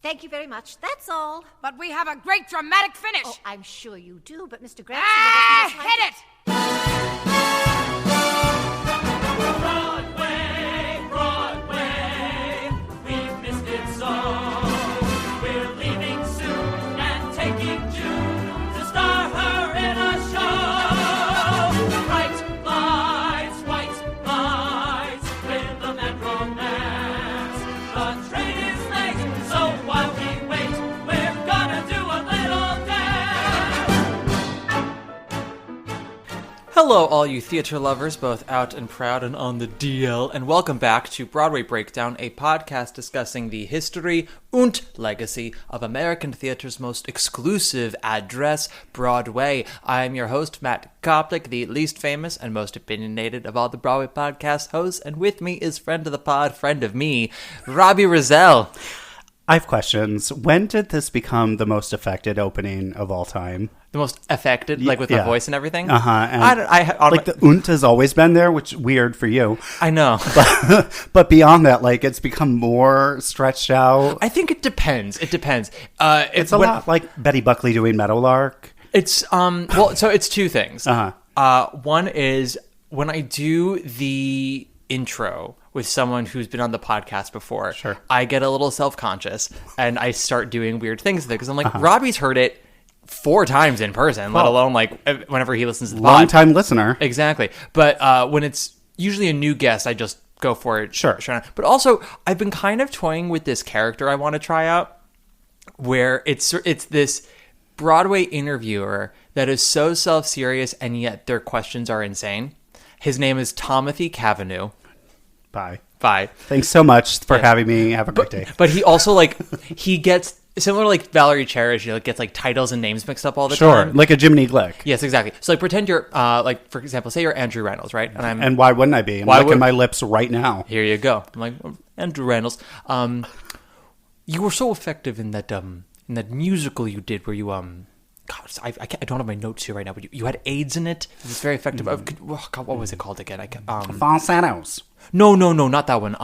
Thank you very much. That's all. But we have a great dramatic finish. Oh, I'm sure you do, but Mr. Granson... Hit it! Broadway, Broadway, we've missed it so. We're leaving soon and taking June to star her in a show. Bright lights with the mad romance. The train is late, so while we wait, we're gonna do a little dance. Hello, all you theater lovers, both out and proud and on the DL, and welcome back to Broadway Breakdown, a podcast discussing the history and legacy of American theater's most exclusive address, Broadway. I am your host, Matt Koplik, the least famous and most opinionated of all the Broadway podcast hosts, and with me is friend of the pod, friend of me, Robbie Rozelle. I have questions. When did this become the most affected opening of all time? The most affected, like with the voice and everything? Uh-huh. Like the has always been there, which is weird for you. I know. But beyond that, like, it's become more stretched out. I think it depends. It depends. It's a lot like Betty Buckley doing Meadowlark. It's, so it's two things. Uh-huh. One is when I do the intro with someone who's been on the podcast before, Sure. I get a little self-conscious and I start doing weird things with it because I'm like, Robbie's heard it 4 times in person, let alone like whenever he listens to the pod. Long-time listener. Exactly. But when it's usually a new guest, I just go for it. Sure. But also, I've been kind of toying with this character I want to try out, where it's this Broadway interviewer that is so self-serious and yet their questions are insane. His name is Timothy Cavanaugh. Bye. Thanks so much for having me. Have a great day. But he also, he gets, similar to like Valerie Cherish, gets like titles and names mixed up all the time. Sure, like a Jiminy Glick. Yes, exactly. So pretend you're, for example, say you're Andrew Reynolds, right? And why wouldn't I be? I'm licking my lips right now. Here you go. I'm like, Andrew Reynolds. You were so effective in that musical you did where you, God, I don't have my notes here right now, but you had AIDS in it. It was very effective. Oh, God, what was it called again? Falsettos. No, not that one.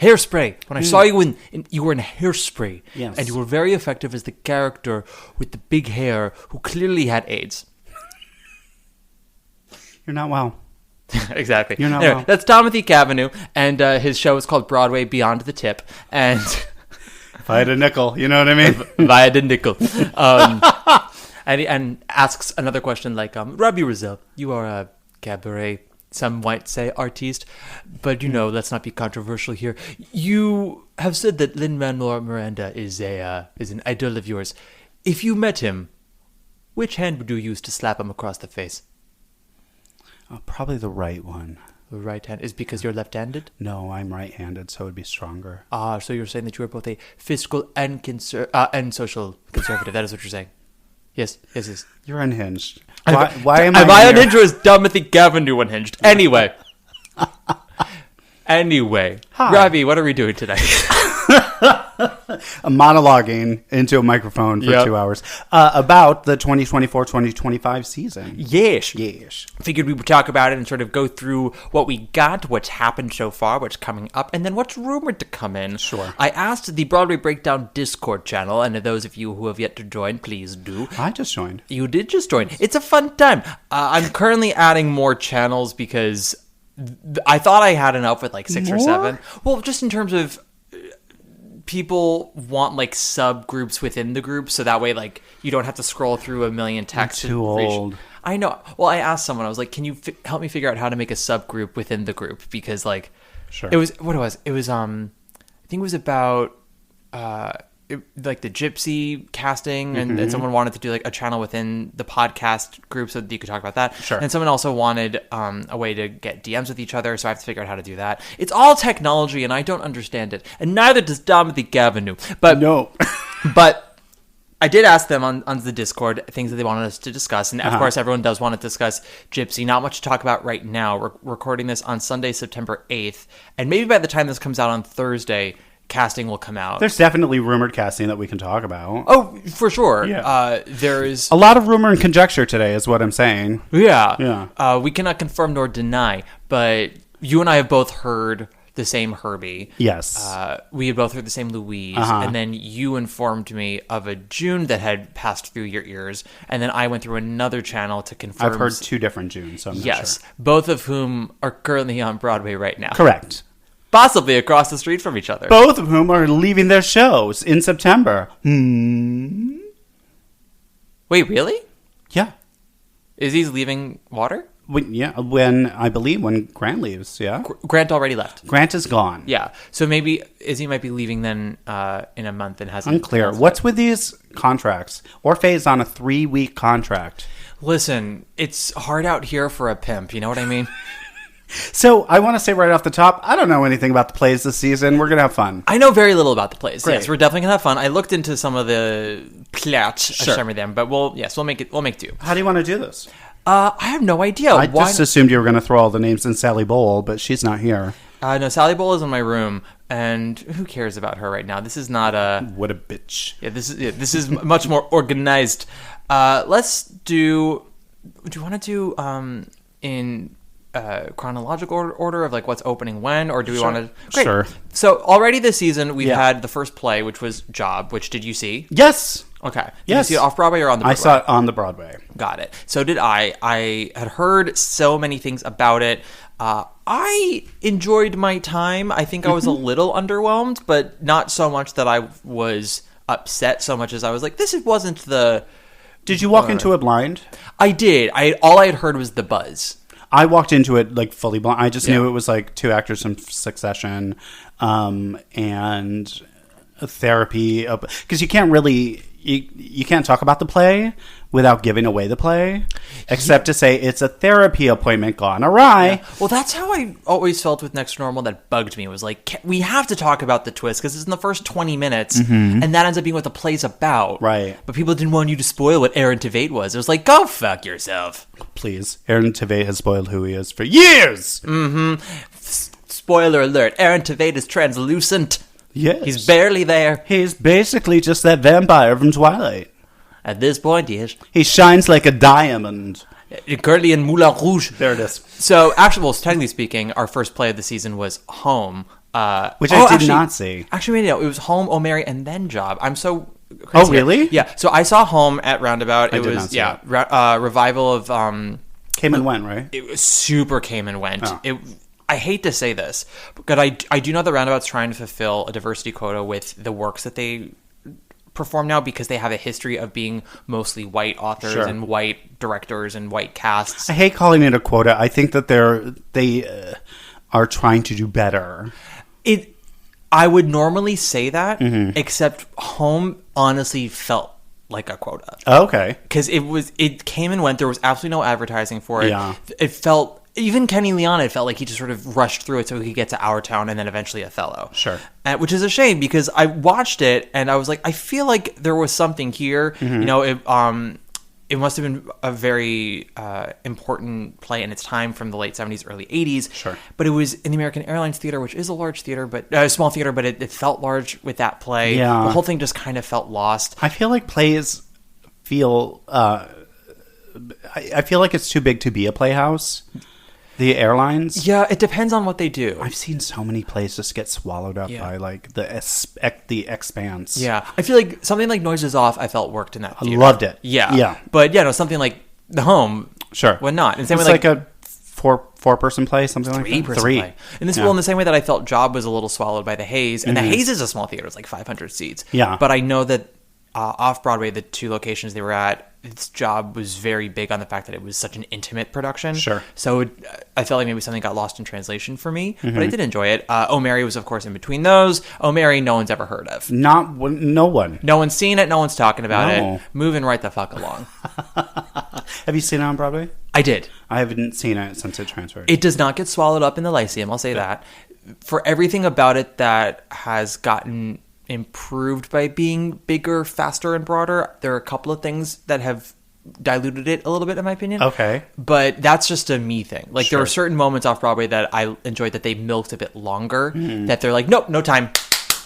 Hairspray. When I saw you you were in Hairspray. Yes. And you were very effective as the character with the big hair who clearly had AIDS. You're not well. Exactly. You're not anyway, well. That's Timothy Cavanaugh, and his show is called Broadway Beyond the Tip. And if I had a nickel, you know what I mean? Via the nickel. And asks another question like, Robbie Rozelle, you are a cabaret, some might say artiste, but let's not be controversial here. You have said that Lin-Manuel Miranda is an idol of yours. If you met him, which hand would you use to slap him across the face? Probably the right one. The right hand is because you're left-handed? No, I'm right-handed, so it would be stronger. So you're saying that you are both a fiscal and social conservative. That is what you're saying. Yes. You're unhinged. Why am I I here? unhinged or is Timothy Cavanaugh unhinged? Anyway. Hi. Robbie, what are we doing today? Monologuing into a microphone for 2 hours about the 2024-2025 season. Yes. Figured we would talk about it and sort of go through what we got, what's happened so far, what's coming up, and then what's rumored to come in. Sure. I asked the Broadway Breakdown Discord channel, and those of you who have yet to join, please do. I just joined. You did just join. It's a fun time. I'm currently adding more channels because I thought I had enough with like 6 or 7. Well, just in terms of people want like subgroups within the group, so that way like you don't have to scroll through a million texts. I'm too old. I know. Well, I asked someone. I was like, "Can you help me figure out how to make a subgroup within the group?" Because like, sure. It was what it was. It was I think it was about like the gypsy casting, and someone wanted to do like a channel within the podcast group so that you could talk about that. Sure. And someone also wanted a way to get DMs with each other, so I have to figure out how to do that. It's all technology, and I don't understand it, and neither does Timothy Cavanaugh. But no, but I did ask them on the Discord things that they wanted us to discuss, and of course everyone does want to discuss Gypsy. Not much to talk about right now. We're recording this on Sunday, September 8th, and maybe by the time this comes out on Thursday, casting will come out. There's definitely rumored casting that we can talk about. Oh, for sure. Yeah. There is a lot of rumor and conjecture today is what I'm saying. Yeah. We cannot confirm nor deny, but you and I have both heard the same Herbie. Yes. We had both heard the same Louise. And then you informed me of a June that had passed through your ears. And then I went through another channel to confirm. I've heard 2 different Junes, so I'm not yes, sure. both of whom are currently on Broadway right now. Correct. Possibly across the street from each other. Both of whom are leaving their shows in September. Wait, really? Yeah. Izzy's leaving Water? When Grant leaves, yeah. Grant already left. Grant is gone. Yeah. So maybe Izzy might be leaving then in a month and hasn't. Unclear. What's with these contracts? Orphe's on a 3-week contract. Listen, it's hard out here for a pimp. You know what I mean? So I want to say right off the top, I don't know anything about the plays this season. We're going to have fun. I know very little about the plays. Great. Yes, we're definitely going to have fun. I looked into some of the plot, Sure. them, but we'll make do. How do you want to do this? I have no idea. I just assumed you were going to throw all the names in Sally Bowl, but she's not here. No, Sally Bowl is in my room, and who cares about her right now? This is not a... What a bitch. Yeah, this is much more organized. Let's do... Do you want to do in chronological order of like what's opening when, or do we want to? Great. Sure. So already this season we've had the first play, which was Job. Which did you see? Yes. Okay. Did Yes. you see it off Broadway or on the Broadway? I saw it on the Broadway. Got it. So did I. I had heard so many things about it. I enjoyed my time. I think I was a little underwhelmed, but not so much that I was upset so much as I was like, this wasn't the... Did you walk into it blind? I did. All I had heard was the buzz. I walked into it like fully blind. I just knew it was like 2 actors from Succession and therapy. Because you can't really... You can't talk about the play without giving away the play, except to say it's a therapy appointment gone awry. Yeah. Well, that's how I always felt with Next Normal. That bugged me. It was like, we have to talk about the twist because it's in the first 20 minutes, and that ends up being what the play's about. Right. But people didn't want you to spoil what Aaron Tveit was. It was like, go fuck yourself. Please. Aaron Tveit has spoiled who he is for years. Spoiler alert, Aaron Tveit is translucent. Yes. He's barely there. He's basically just that vampire from Twilight. At this point, yes. He shines like a diamond. Currently in Moulin Rouge. There it is. So, actually, well, technically speaking, our first play of the season was Home. Which I did not see. Actually, no, it was Home, Oh Mary, and then Job. I'm so crazy. Oh, really? Yeah. So I saw Home at Roundabout. I did not see it. Revival of... Came and went, right? It was super came and went. Oh. I hate to say this, but I do know that Roundabout's trying to fulfill a diversity quota with the works that they perform now because they have a history of being mostly white authors and white directors and white casts. I hate calling it a quota. I think that they are trying to do better. I would normally say that, except Home honestly felt like a quota. Oh, okay. Because it came and went. There was absolutely no advertising for it. Yeah. It felt... Even Kenny Leon, it felt like he just sort of rushed through it so he could get to Our Town and then eventually Othello. Sure. Which is a shame because I watched it and I was like, I feel like there was something here. You know, it must have been a very important play in its time from the late 70s, early 80s. Sure. But it was in the American Airlines Theater, which is a large theater, but a small theater, but it felt large with that play. Yeah. The whole thing just kind of felt lost. I feel like plays feel... I feel like it's too big to be a playhouse. The airlines? Yeah, it depends on what they do. I've seen so many plays just get swallowed up by like the expanse. Yeah, I feel like something like Noises Off, I felt worked in that theater. I loved it. Yeah. But no, something like The Home, sure, would not. And same it's way, like a four-person play, something like that. Three-person play. And this in the same way that I felt Job was a little swallowed by the Haze, and the Haze is a small theater, it's like 500 seats. Yeah, but I know that off Broadway, the 2 locations they were at, its Job was very big on the fact that it was such an intimate production. Sure. So I felt like maybe something got lost in translation for me, but I did enjoy it. Oh Mary was, of course, in between those. Oh Mary, no one's ever heard of. No one. No one's seen it. No one's talking about No. it. Moving right the fuck along. Have you seen it on Broadway? I did. I haven't seen it since it transferred. It does not get swallowed up in the Lyceum, I'll say that. For everything about it that has gotten improved by being bigger, faster, and broader, there are a couple of things that have diluted it a little bit, in my opinion. Okay. But that's just a me thing. Like, there Sure. were certain moments off Broadway that I enjoyed that they milked a bit longer, that they're like, nope, no time.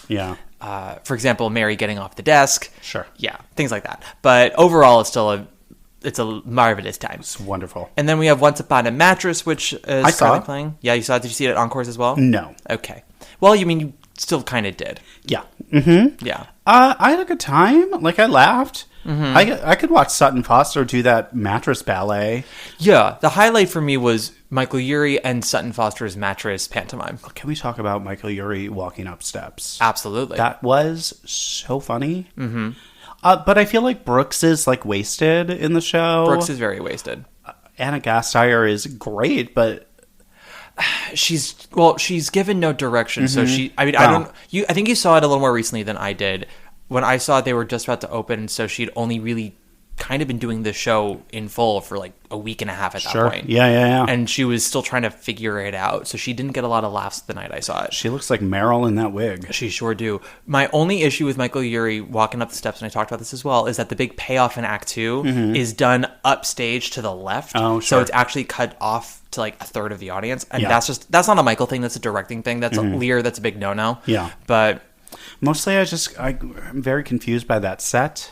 Yeah. For example, Mary getting off the desk. Sure. Yeah, things like that. But overall, it's still a marvelous time. It's wonderful. And then we have Once Upon a Mattress, which is I saw currently it. playing. Yeah, you saw it. Did you see it at Encores as well? No. Okay. Well, you mean you still kind of did. Yeah. Mm-hmm. Yeah. I had a good time. Like, I laughed. I could watch Sutton Foster do that mattress ballet. Yeah. The highlight for me was Michael Urie and Sutton Foster's mattress pantomime. Can we talk about Michael Urie walking up steps? Absolutely. That was so funny. Mm-hmm. But I feel like Brooks is, like, wasted in the show. Brooks is very wasted. Anna Gasteyer is great, but she's given no direction. So I think you saw it a little more recently than I did. When I saw it, they were just about to open, so she'd only really kind of been doing the show in full for like a week and a half at that point. Yeah. And she was still trying to figure it out, so she didn't get a lot of laughs the night I saw it. She looks like Meryl in that wig. She sure do. My only issue with Michael Urie walking up the steps, and I talked about this as well, is that the big payoff in Act 2 is done upstage to the left. Oh, sure. So it's actually cut off to like a third of the audience. And that's not a Michael thing, that's a directing thing. That's a Lear, that's a big no-no. Yeah. But mostly I'm very confused by that set.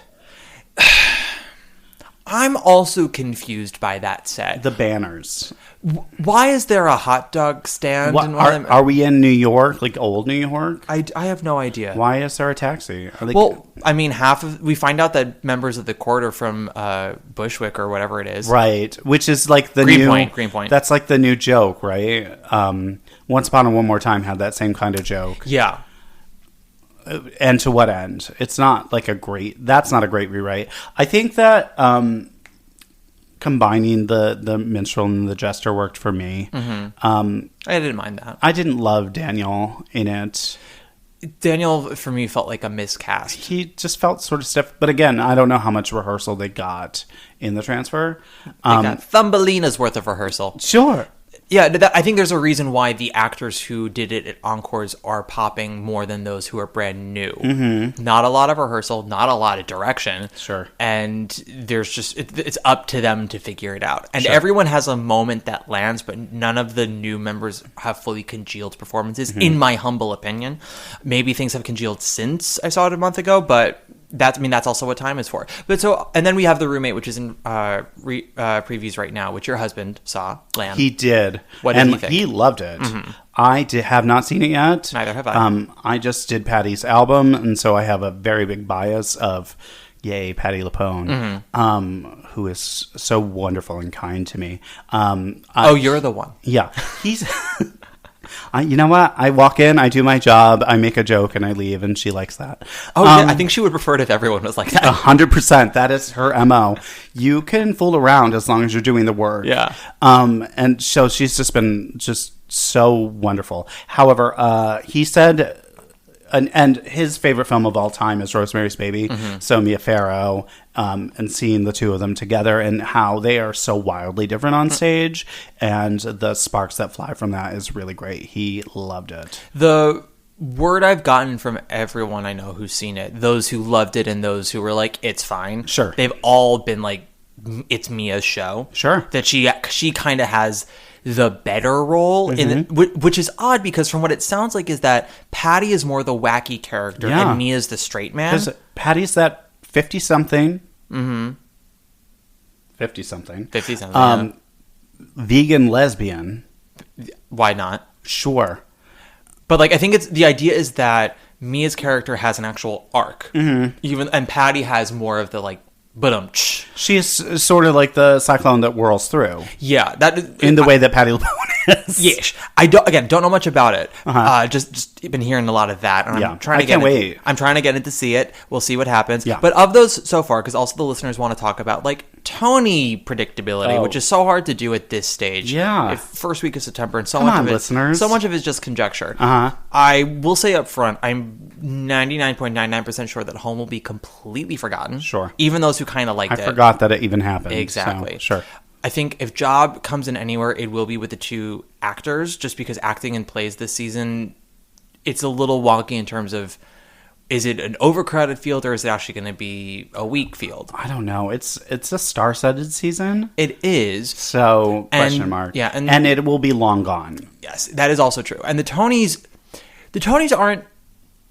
I'm also confused by that set. The banners. Why is there a hot dog stand? Are we in New York, like old New York? I have no idea. Why is there a taxi? Well, I mean, we find out that members of the court are from Bushwick or whatever it is. Right, which is like the Greenpoint. That's like the new joke, right? Once Upon a One More Time had that same kind of joke. Yeah. And to what end? It's not like that's not a great rewrite. I think that combining the minstrel and the jester worked for me. I didn't mind that. I didn't love Daniel in it. Daniel, for me, felt like a miscast. He just felt sort of stiff. But again, I don't know how much rehearsal they got in the transfer. They got Thumbelina's worth of rehearsal. Sure. Yeah, I think there's a reason why the actors who did it at Encores are popping more than those who are brand new. Mm-hmm. Not a lot of rehearsal, not a lot of direction. Sure. And there's just, it's up to them to figure it out. And everyone has a moment that lands, but none of the new members have fully congealed performances, in my humble opinion. Maybe things have congealed since I saw it a month ago, but that's also what time is for. But and then we have The Roommate, which is in previews right now, which your husband saw land. He did. What did he think? He loved it. Mm-hmm. I have not seen it yet. Neither have I. I just did Patty's album, and so I have a very big bias of, yay, Patti LuPone, who is so wonderful and kind to me. You're the one. Yeah. He's... you know what? I walk in, I do my job, I make a joke, and I leave, and she likes that. Yeah, I think she would prefer it if everyone was like that. 100%. That is her MO. You can fool around as long as you're doing the work. Yeah. And so she's just been so wonderful. However, he said... And his favorite film of all time is Rosemary's Baby. So Mia Farrow, and seeing the two of them together and how they are so wildly different on stage, and the sparks that fly from that is really great. He loved it. The word I've gotten from everyone I know who's seen it, those who loved it and those who were like, it's fine. Sure. They've all been like, it's Mia's show. Sure. That she kind of has the better role which is odd, because from what it sounds like is that Patty is more the wacky character and Mia's the straight man. Because Patty's that 50-something. 50-something. 50-something. Vegan lesbian. Why not? Sure. But like, I think the idea is that Mia's character has an actual arc. And Patty has more of the like, she's sort of like the cyclone that whirls through. Yeah, in the way that Patti LuPone is. Yes, I don't know much about it. Just been hearing a lot of that. And I'm trying to wait. I'm trying to get in to see it. We'll see what happens. Yeah. But of those so far, because also the listeners want to talk about like Tony predictability, which is so hard to do at this stage. Yeah, first week of September, and so much of it is just conjecture. I will say up front, I'm 99.99% sure that Home will be completely forgotten. Sure, even those who kind of liked it. I forgot that it even happened. Exactly. So, sure. I think if Job comes in anywhere, it will be with the two actors, just because acting in plays this season, it's a little wonky in terms of, is it an overcrowded field or is it actually going to be a weak field? I don't know. It's a star-studded season. It is. So, question mark. Yeah, and it will be long gone. Yes, that is also true. And the Tonys aren't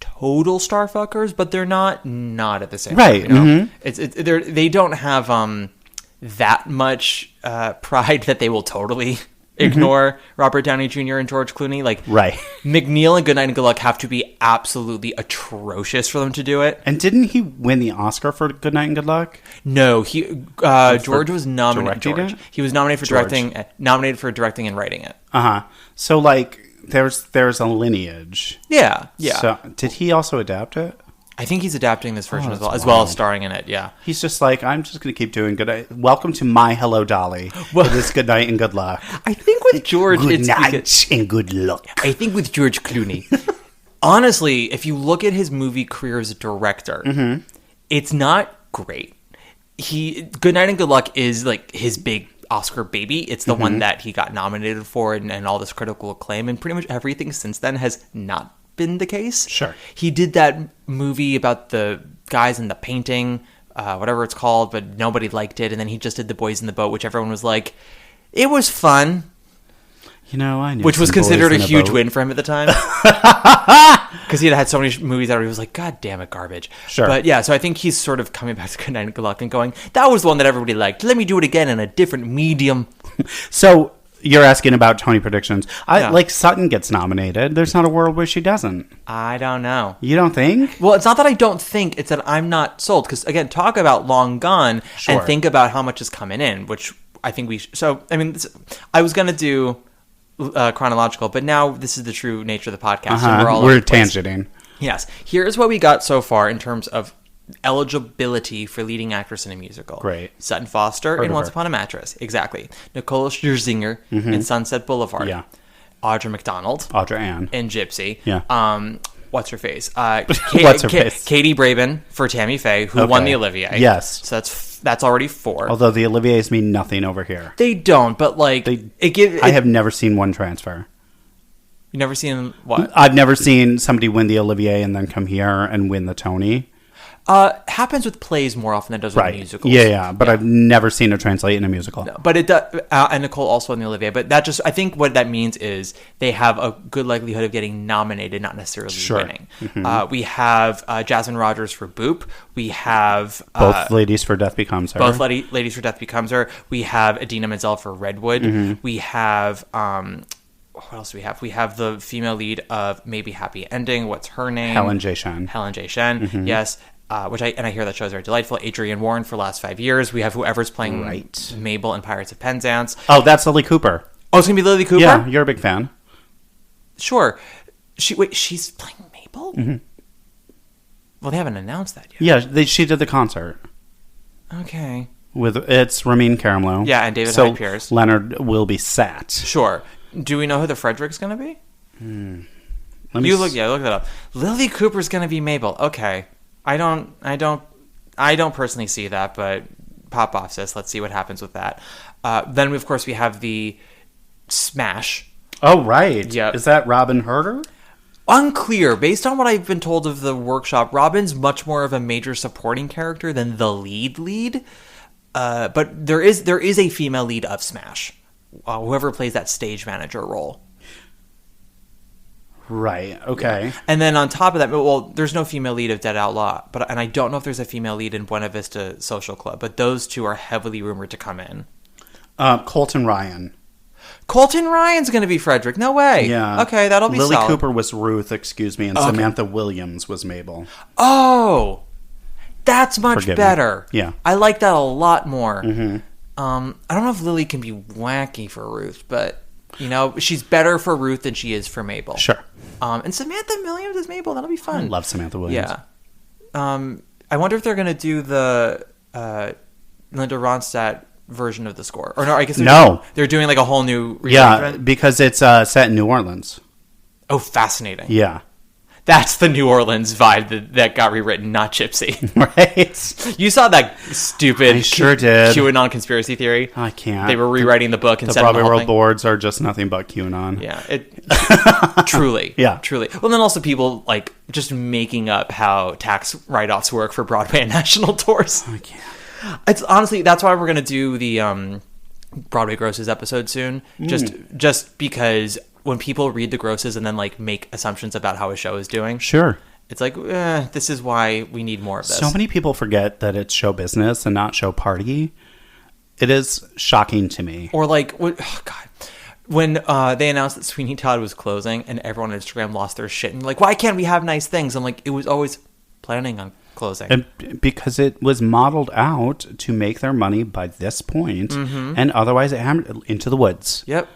total starfuckers, but they're not at the same time. Right. They don't have that much pride that they will totally ignore Robert Downey Jr. and George Clooney. Like, Right. McNeil and Goodnight and Good Luck have to be absolutely atrocious for them to do it. And didn't he win the Oscar for Good Night and Good Luck? No, George was nominated. directing it? He was nominated for George. directing and writing it. Uh-huh. So, like, there's a lineage. Yeah, yeah. So, did he also adapt it? I think he's adapting this version Oh, as well, that's as well as wild. starring in it. Yeah. He's just like, I'm just going to keep doing good night. Welcome to My Hello Dolly. Well- It is Good Night and Good Luck. I think with George, Good it's night because, and good luck. I think with George Clooney, honestly, if you look at his movie career as a director, it's not great. Good Night and Good Luck is like his big Oscar baby. It's the one that he got nominated for and all this critical acclaim, and pretty much everything since then has not been the case. Sure. He did that movie about the guys in the painting, whatever it's called, but nobody liked it, and then he just did The Boys in the Boat, which everyone was like, it was fun. You know, I knew Which was some boys considered a in huge boat. win for him at the time. Because he had so many movies out where he was like, God damn it, garbage. Sure. But yeah, so I think he's sort of coming back to Good Night and Good Luck and going, that was the one that everybody liked. Let me do it again in a different medium. So, you're asking about Tony predictions. Yeah. Like, Sutton gets nominated. There's not a world where she doesn't. I don't know. You don't think? Well, it's not that I don't think, it's that I'm not sold. Because, again, talk about Long Gone Sure. and think about how much is coming in, which I think we So, I mean, I was going to do chronological, but now this is the true nature of the podcast. And we're all over We're the place. tangenting. Yes. Here's what we got so far in terms of eligibility for leading actress in a musical. Great. Sutton Foster Heard in of Once her. Upon a Mattress. Exactly. Nicole Scherzinger in Sunset Boulevard. Yeah. Audra McDonald Audra Ann. in Gypsy. Yeah. What's her face? What's her face? Katie Braben for Tammy Faye, who won Okay. the Olivier. Yes. So that's already 4. Although the Olivier's mean nothing over here. They don't, but like I have never seen one transfer. You never seen what? I've never seen somebody win the Olivier and then come here and win the Tony. Happens with plays more often than it does with musicals. Yeah. But I've never seen it translate in a musical. No, but it does, and Nicole also won the Olivier. But that just, I think what that means is they have a good likelihood of getting nominated, not necessarily Sure. winning. We have Jasmine Rogers for Boop. We have Both Ladies for Death Becomes Her. both Ladies for Death Becomes Her. We have Idina Menzel for Redwood. We have what else do we have? We have the female lead of Maybe Happy Ending. What's her name? Helen J. Shen. Helen J. Shen. Yes. I hear that show is very delightful. Adrienne Warren for Last 5 Years. We have whoever's playing Mabel in Pirates of Penzance. Oh, that's Lily Cooper. Oh, it's gonna be Lily Cooper. Yeah, you're a big fan. Sure. She's playing Mabel. Well, they haven't announced that yet. Yeah, she did the concert. Okay. It's Ramin Karimloo. Yeah, and David so Hyde Pierce. Leonard will be sat. Sure. Do we know who the Frederick's gonna be? Let me Look that up. Lily Cooper's gonna be Mabel. Okay. I don't personally see that, but pop off, sis. Let's see what happens with that. Then of course we have the Smash. Oh, right. Yep. Is that Robin Herder? Unclear. Based on what I've been told of the workshop, Robin's much more of a major supporting character than the lead. But there is a female lead of Smash. Whoever plays that stage manager role. Right. Okay. And then on top of that, well, there's no female lead of Dead Outlaw, and I don't know if there's a female lead in Buena Vista Social Club, but those two are heavily rumored to come in. Colton Ryan. Colton Ryan's going to be Frederick. No way. Yeah. Okay, that'll be Lily solid. Cooper was Ruth, and Okay. Samantha Williams was Mabel. Oh, that's much Forgive me. better. Yeah. I like that a lot more. I don't know if Lily can be wacky for Ruth, but she's better for Ruth than she is for Mabel. Sure. And Samantha Williams is Mabel. That'll be fun. I love Samantha Williams. Yeah. I wonder if they're going to do the Linda Ronstadt version of the score. Or no, I guess they're doing like a whole new Yeah, rearrangement. because it's set in New Orleans. Oh, fascinating. Yeah. That's the New Orleans vibe that got rewritten, not Gypsy. Right? You saw that stupid I sure did. QAnon conspiracy theory? I can't. They were rewriting the book and The said the Broadway whole World thing. boards are just nothing but QAnon. Yeah, truly. Yeah. Truly. Well, then also people like just making up how tax write-offs work for Broadway and national tours. I can't. It's honestly, that's why we're going to do the Broadway grosses episode soon. Just because when people read the grosses and then like make assumptions about how a show is doing, Sure. it's like, this is why we need more of this. So many people forget that it's show business and not show party. It is shocking to me. Or like, what? Oh God, when they announced that Sweeney Todd was closing and everyone on Instagram lost their shit and like, why can't we have nice things? I'm like, it was always planning on closing. And because it was modeled out to make their money by this point, and otherwise it hammered into the woods. Yep.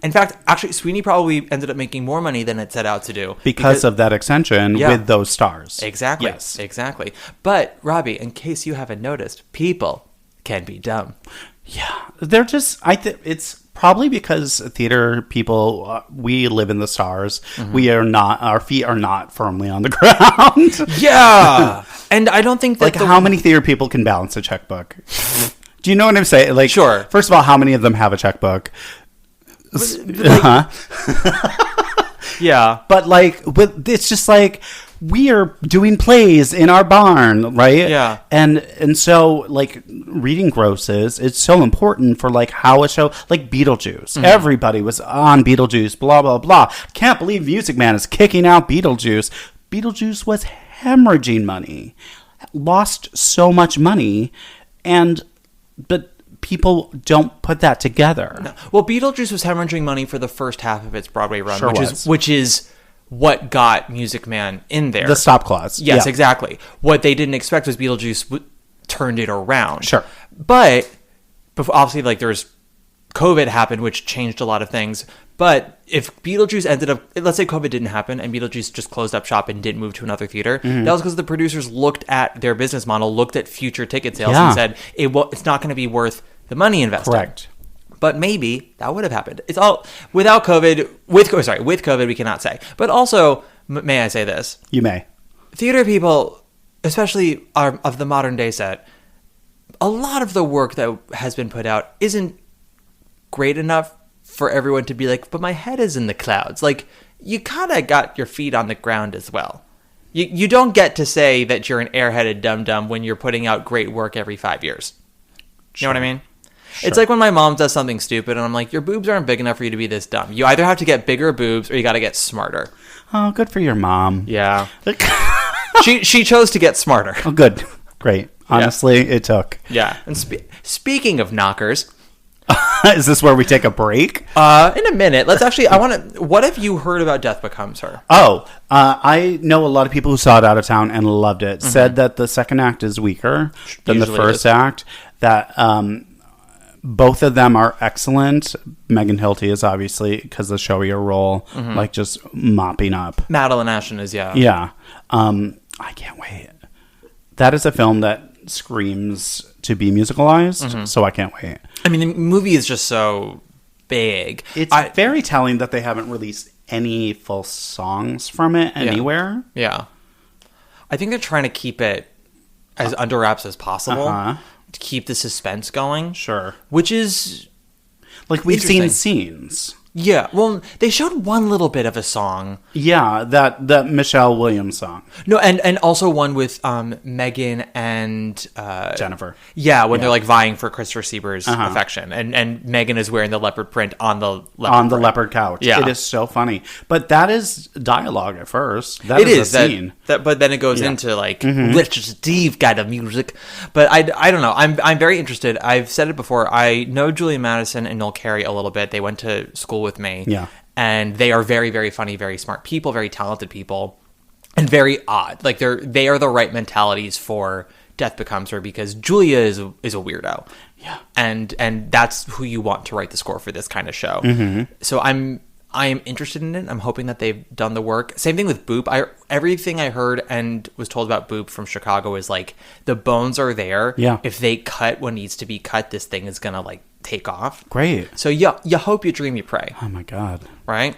In fact, actually, Sweeney probably ended up making more money than it set out to do. Because of that extension with those stars. Exactly. Yes. Exactly. But, Robbie, in case you haven't noticed, people can be dumb. Yeah. They're just, it's probably because theater people, we live in the stars. We are not, our feet are not firmly on the ground. Yeah. And I don't think that like, how many theater people can balance a checkbook? Do you know what I'm saying? Like, sure. First of all, how many of them have a checkbook? Yeah. But like, it's just like, we are doing plays in our barn, right? Yeah. And so like reading grosses, it's so important for like how a show like Beetlejuice. Everybody was on Beetlejuice, blah blah blah. Can't believe Music Man is kicking out Beetlejuice. Beetlejuice was hemorrhaging money. Lost so much money, but people don't put that together. No. Well, Beetlejuice was hemorrhaging money for the first half of its Broadway run, Sure which is what got Music Man in there. The stop clause. Yes, Yeah. exactly. What they didn't expect was Beetlejuice turned it around. Sure. But obviously, like, there's COVID happened, which changed a lot of things. But if Beetlejuice ended up, let's say COVID didn't happen and Beetlejuice just closed up shop and didn't move to another theater, that was because the producers looked at their business model, looked at future ticket sales, and said, it's not going to be worth the money invested. Correct. But maybe that would have happened. It's all without COVID. With COVID, we cannot say. But also, may I say this? You may. Theater people, especially of the modern day set, a lot of the work that has been put out isn't great enough for everyone to be like, but my head is in the clouds. Like, you kind of got your feet on the ground as well. You don't get to say that you're an airheaded dum-dum when you're putting out great work every 5 years. You know what I mean? Sure. It's like when my mom does something stupid and I'm like, your boobs aren't big enough for you to be this dumb. You either have to get bigger boobs or you got to get smarter. Oh, good for your mom. Yeah. she chose to get smarter. Oh, good. Great. Honestly, it took. Yeah. And speaking of knockers. Is this where we take a break? In a minute. Let's actually, what have you heard about Death Becomes Her? Oh, I know a lot of people who saw it out of town and loved it. Said that the second act is weaker than the first act. That both of them are excellent. Megan Hilty is obviously, because the showier role, like just mopping up. Madeline Ashton is, yeah. Yeah. I can't wait. That is a film that screams to be musicalized, so I can't wait. I mean, the movie is just so big. It's very telling that they haven't released any full songs from it anywhere. Yeah. I think they're trying to keep it as under wraps as possible to keep the suspense going. Sure. Which is... Like, we've seen scenes. Yeah, well, they showed one little bit of a song. Yeah, that Michelle Williams song. No, and also one with Megan and Jennifer. Yeah, when they're like vying for Christopher Siebert's affection, and Megan is wearing the leopard print on the leopard couch. Yeah, it is so funny. But that is dialogue at first. That is a scene. But then it goes into like Rich Steve kind of music. But I don't know. I'm very interested. I've said it before. I know Julia Madison and Noel Carey a little bit. They went to school with me. Yeah. And they are very, very funny, very smart people, very talented people, and very odd. Like they are the right mentalities for Death Becomes Her, because Julia is a weirdo. Yeah. And that's who you want to write the score for this kind of show. So I am interested in it. I'm hoping that they've done the work. Same thing with Boop. Everything I heard and was told about Boop from Chicago is like the bones are there. Yeah. If they cut what needs to be cut, this thing is gonna like take off. Great. So you hope, you dream, you pray. Oh my God. Right?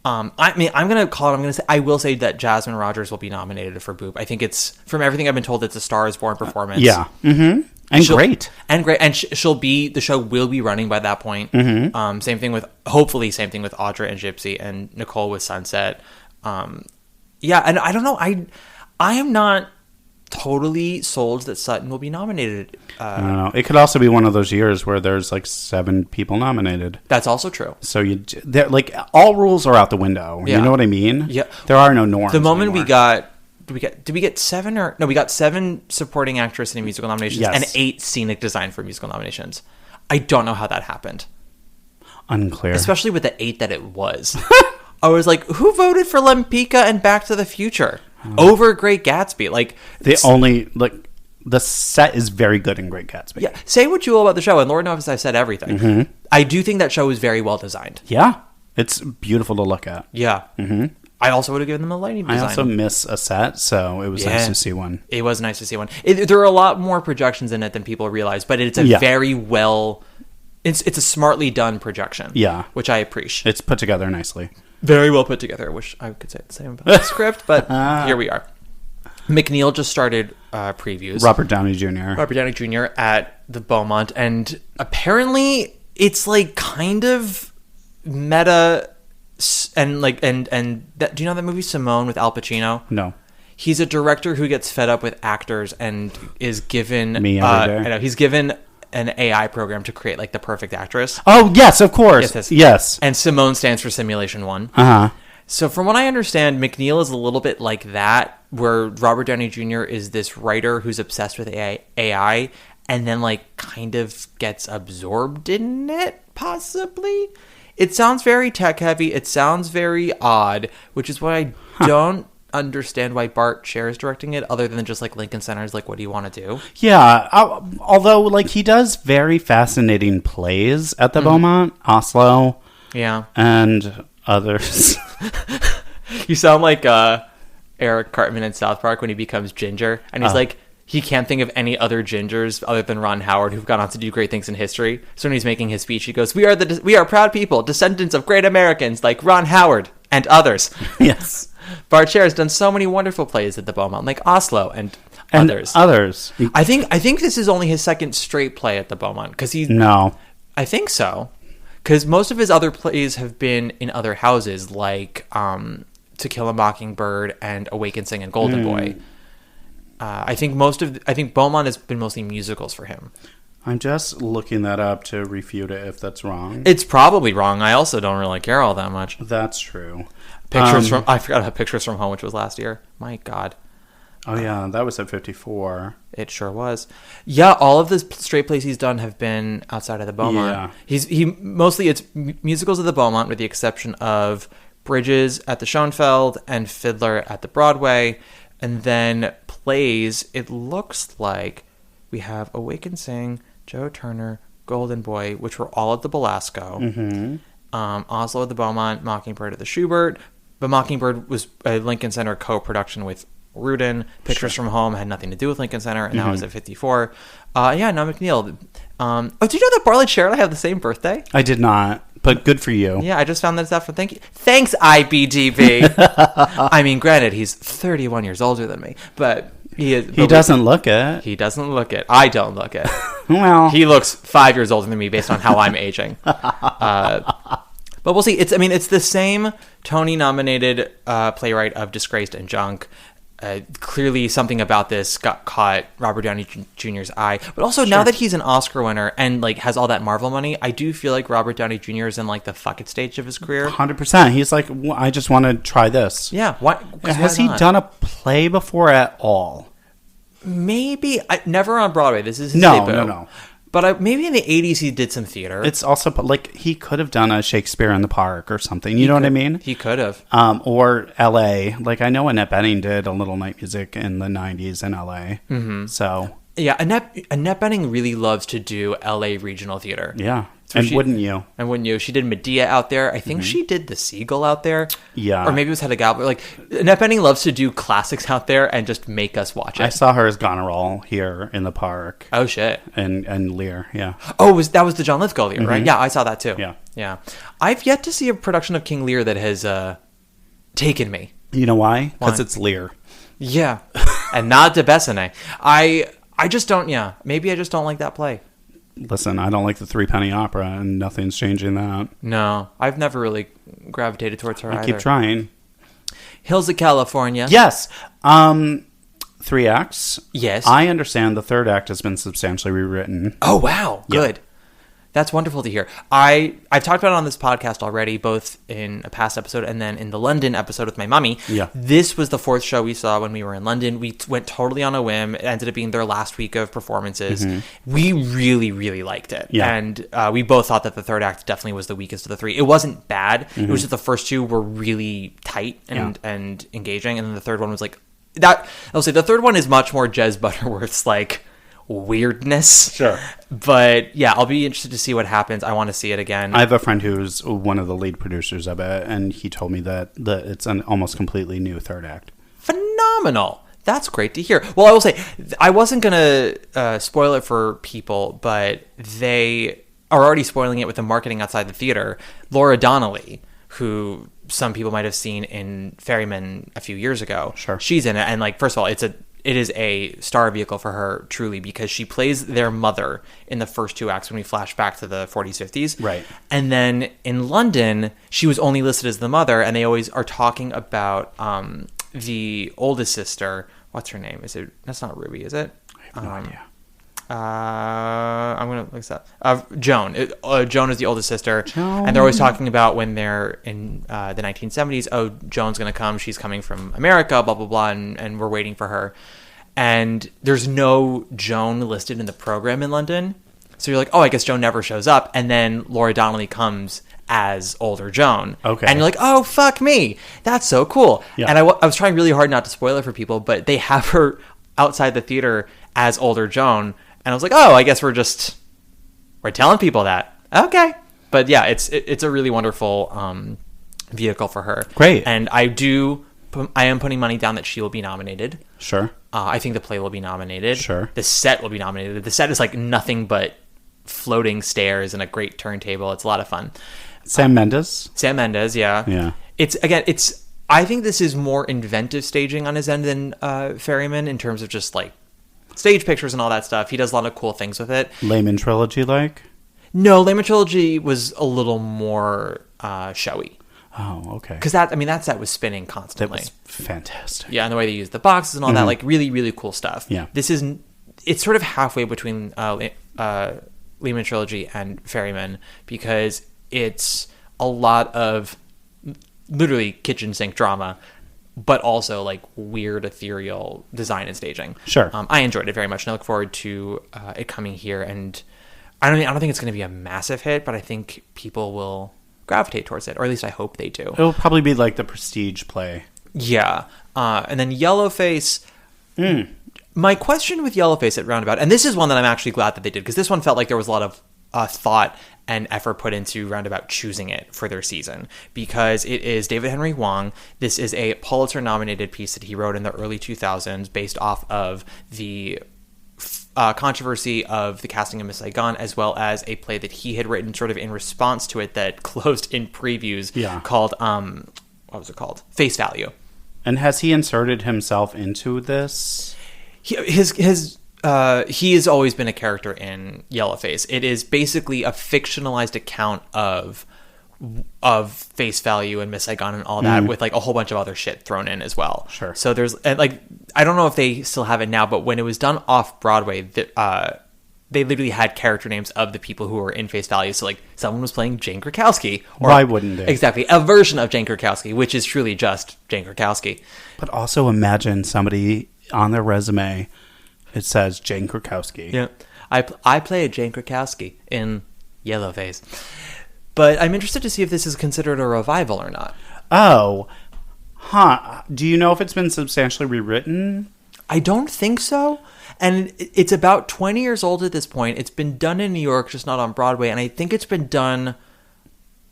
I mean, I'm gonna call it. I will say that Jasmine Rogers will be nominated for Boop. I think it's, from everything I've been told, it's a Star is Born performance. Yeah. And great. And she'll be, the show will be running by that point. Same thing with Audra and Gypsy, and Nicole with Sunset. Yeah, and I don't know. I am not totally sold that Sutton will be nominated. I don't know. It could also be one of those years where there's like 7 people nominated. That's also true. So like all rules are out the window. Yeah. You know what I mean? Yeah. There are no norms. The moment anymore. Did we get 7 or no? We got 7 supporting actress in musical nominations and 8 scenic design for musical nominations. I don't know how that happened. Unclear. Especially with the 8 that it was. I was like, who voted for Lempicka and Back to the Future over Great Gatsby? Like, the set is very good in Great Gatsby. Yeah, say what you will about the show, and Lord knows I've said everything. Mm-hmm. I do think that show is very well designed. Yeah, it's beautiful to look at. Yeah. Mm-hmm. I also would have given them a lighting design. I also miss a set, so it was nice to see one. It was nice to see one. There are a lot more projections in it than people realize, but it's a very well... It's a smartly done projection. Yeah. Which I appreciate. It's put together nicely. Very well put together. I wish I could say the same about the script, but here we are. McNeil just started previews. Robert Downey Jr. At the Beaumont, and apparently it's like kind of meta, and like and that, do you know that movie Simone with Al Pacino? No. He's a director who gets fed up with actors and is given me every day. I know, he's given an AI program to create like the perfect actress. Oh yes, of course. Yes. And Simone stands for Simulation 1. So from what I understand, McNeil is a little bit like that, where Robert Downey Jr. is this writer who's obsessed with AI and then like kind of gets absorbed in it, possibly. It sounds very tech heavy. It sounds very odd, which is why I don't understand why Bart Scher is directing it, other than just like Lincoln Center's like, what do you want to do? Yeah, although like he does very fascinating plays at the Beaumont, Oslo, and others. You sound like Eric Cartman in South Park when he becomes Ginger, and he's like, he can't think of any other Gingers other than Ron Howard who've gone on to do great things in history. So when he's making his speech, he goes, "We are proud people, descendants of great Americans like Ron Howard and others." Yes. Bart Scher has done so many wonderful plays at the Beaumont, like Oslo and others. I think this is only his second straight play at the Beaumont, because I think so, because most of his other plays have been in other houses, like To Kill a Mockingbird and Awake and Sing and Golden Boy. I think Beaumont has been mostly musicals for him. I'm just looking that up to refute it if that's wrong. It's probably wrong. I also don't really care all that much. That's true. I forgot about Pictures from Home, which was last year. My God. Oh yeah, that was at 54. It sure was. Yeah, all of the straight plays he's done have been outside of the Beaumont. Yeah. He mostly it's musicals at the Beaumont, with the exception of Bridges at the Schoenfeld and Fiddler at the Broadway. And then plays, it looks like we have Awake and Sing, Joe Turner, Golden Boy, which were all at the Belasco. Mm-hmm. Oslo at the Beaumont, Mockingbird at the Schubert. But Mockingbird was a Lincoln Center co-production with Rudin. Pictures from Home had nothing to do with Lincoln Center, and that was at 54. McNeil. Did you know that Bartlett Sher and I have the same birthday? I did not, but good for you. Yeah, I just found that out. Thank you. Thanks, IBDB. I mean, granted, he's 31 years older than me, but he doesn't look it. He doesn't look it. I don't look it. Well, he looks 5 years older than me based on how I'm aging. But we'll see. It's the same Tony-nominated playwright of Disgraced and Junk. Clearly something about this caught Robert Downey Jr.'s eye. But also, now that he's an Oscar winner and like has all that Marvel money, I do feel like Robert Downey Jr. is in like the fuck it stage of his career. 100%. He's like, I just want to try this. Yeah. Has he done a play before at all? Maybe. Never on Broadway. This is his debut. No. But maybe in the 80s he did some theater. It's also like he could have done a Shakespeare in the Park or something. You know what I mean? He could have. Or L.A. Like I know Annette Bening did a little night music in the 90s in L.A. Mm-hmm. So yeah, Annette Bening really loves to do L.A. regional theater. Yeah. And wouldn't you? And wouldn't you? She did Medea out there. I think she did The Seagull out there. Yeah. Or maybe it was Hedda Gabler. Like, Annette Bening loves to do classics out there and just make us watch it. I saw her as Goneril here in the park. Oh, shit. And Lear, yeah. Oh, that was the John Lithgow Lear, right? Yeah, I saw that too. Yeah. I've yet to see a production of King Lear that has taken me. You know why? Because it's Lear. Yeah. And not de Bessenet. I just don't, maybe I just don't like that play. Listen, I don't like the Three Penny Opera, and nothing's changing that. No, I've never really gravitated towards her either. Keep trying. Hills of California. Yes. 3 acts. Yes. I understand the third act has been substantially rewritten. Oh, wow. Good. That's wonderful to hear. I've talked about it on this podcast already, both in a past episode and then in the London episode with my mommy. Yeah. This was the fourth show we saw when we were in London. We went totally on a whim. It ended up being their last week of performances. We really, really liked it. Yeah. And we both thought that the third act definitely was the weakest of the three. It wasn't bad. It was just the first two were really tight and engaging. And then the third one was like, I'll say the third one is much more Jez Butterworth's like weirdness. Sure. But yeah, I'll be interested to see what happens. I want to see it again. I have a friend who's one of the lead producers of it, and he told me that it's an almost completely new third act. Phenomenal. That's great to hear. Well, I will say, I wasn't going to spoil it for people, but they are already spoiling it with the marketing outside the theater. Laura Donnelly, who some people might have seen in Ferryman a few years ago. Sure. She's in it, and like, first of all, it is a star vehicle for her, truly, because she plays their mother in the first two acts when we flash back to the 40s, 50s. Right. And then in London, she was only listed as the mother, and they always are talking about the oldest sister. What's her name? That's not Ruby, is it? I have no idea. I'm going to look this up. Joan. Joan is the oldest sister. Joan. And they're always talking about when they're in the 1970s, oh, Joan's going to come. She's coming from America, blah, blah, blah, and we're waiting for her. And there's no Joan listed in the program in London. So you're like, oh, I guess Joan never shows up. And then Laura Donnelly comes as older Joan. Okay. And you're like, oh, fuck me. That's so cool. Yeah. And I was trying really hard not to spoil it for people, but they have her outside the theater as older Joan. And I was like, oh, I guess we're telling people that. Okay. But yeah, it's a really wonderful vehicle for her. Great. And I am putting money down that she will be nominated. Sure. I think the play will be nominated. Sure. The set will be nominated. The set is like nothing but floating stairs and a great turntable. It's a lot of fun. Sam Mendes, yeah. Yeah. I think this is more inventive staging on his end than Ferryman in terms of just like stage pictures and all that stuff. He does a lot of cool things with it. Layman Trilogy like? No, Layman Trilogy was a little more showy. Oh, okay. Because that set was spinning constantly. That was fantastic. Yeah, and the way they used the boxes and all that, like really, really cool stuff. Yeah. It's sort of halfway between Lehman Trilogy and Ferryman, because it's a lot of literally kitchen sink drama, but also like weird ethereal design and staging. Sure. I enjoyed it very much, and I look forward to it coming here. And I don't think it's going to be a massive hit, but I think people will gravitate towards it, or at least I hope they do. It'll probably be like the prestige play. Yeah. And then Yellowface. My question with Yellowface at Roundabout, and this is one that I'm actually glad that they did, because this one felt like there was a lot of thought and effort put into Roundabout choosing it for their season, because it is David Henry Hwang. This is a Pulitzer-nominated piece that he wrote in the early 2000s based off of the controversy of the casting of Miss Saigon, as well as a play that he had written sort of in response to it that closed in previews called, what was it called? Face Value. And has he inserted himself into this? He has always been a character in Yellowface. It is basically a fictionalized account of Face Value and Miss Saigon and all that, with like a whole bunch of other shit thrown in as well. Sure. So there's like, I don't know if they still have it now, but when it was done off Broadway, they literally had character names of the people who were in Face Value. So like someone was playing Jane Krakowski. Or, why wouldn't they? Exactly. A version of Jane Krakowski, which is truly just Jane Krakowski. But also imagine somebody on their resume, it says Jane Krakowski. Yeah. I play Jane Krakowski in Yellowface. But I'm interested to see if this is considered a revival or not. Oh. Huh. Do you know if it's been substantially rewritten? I don't think so. And it's about 20 years old at this point. It's been done in New York, just not on Broadway. And I think it's been done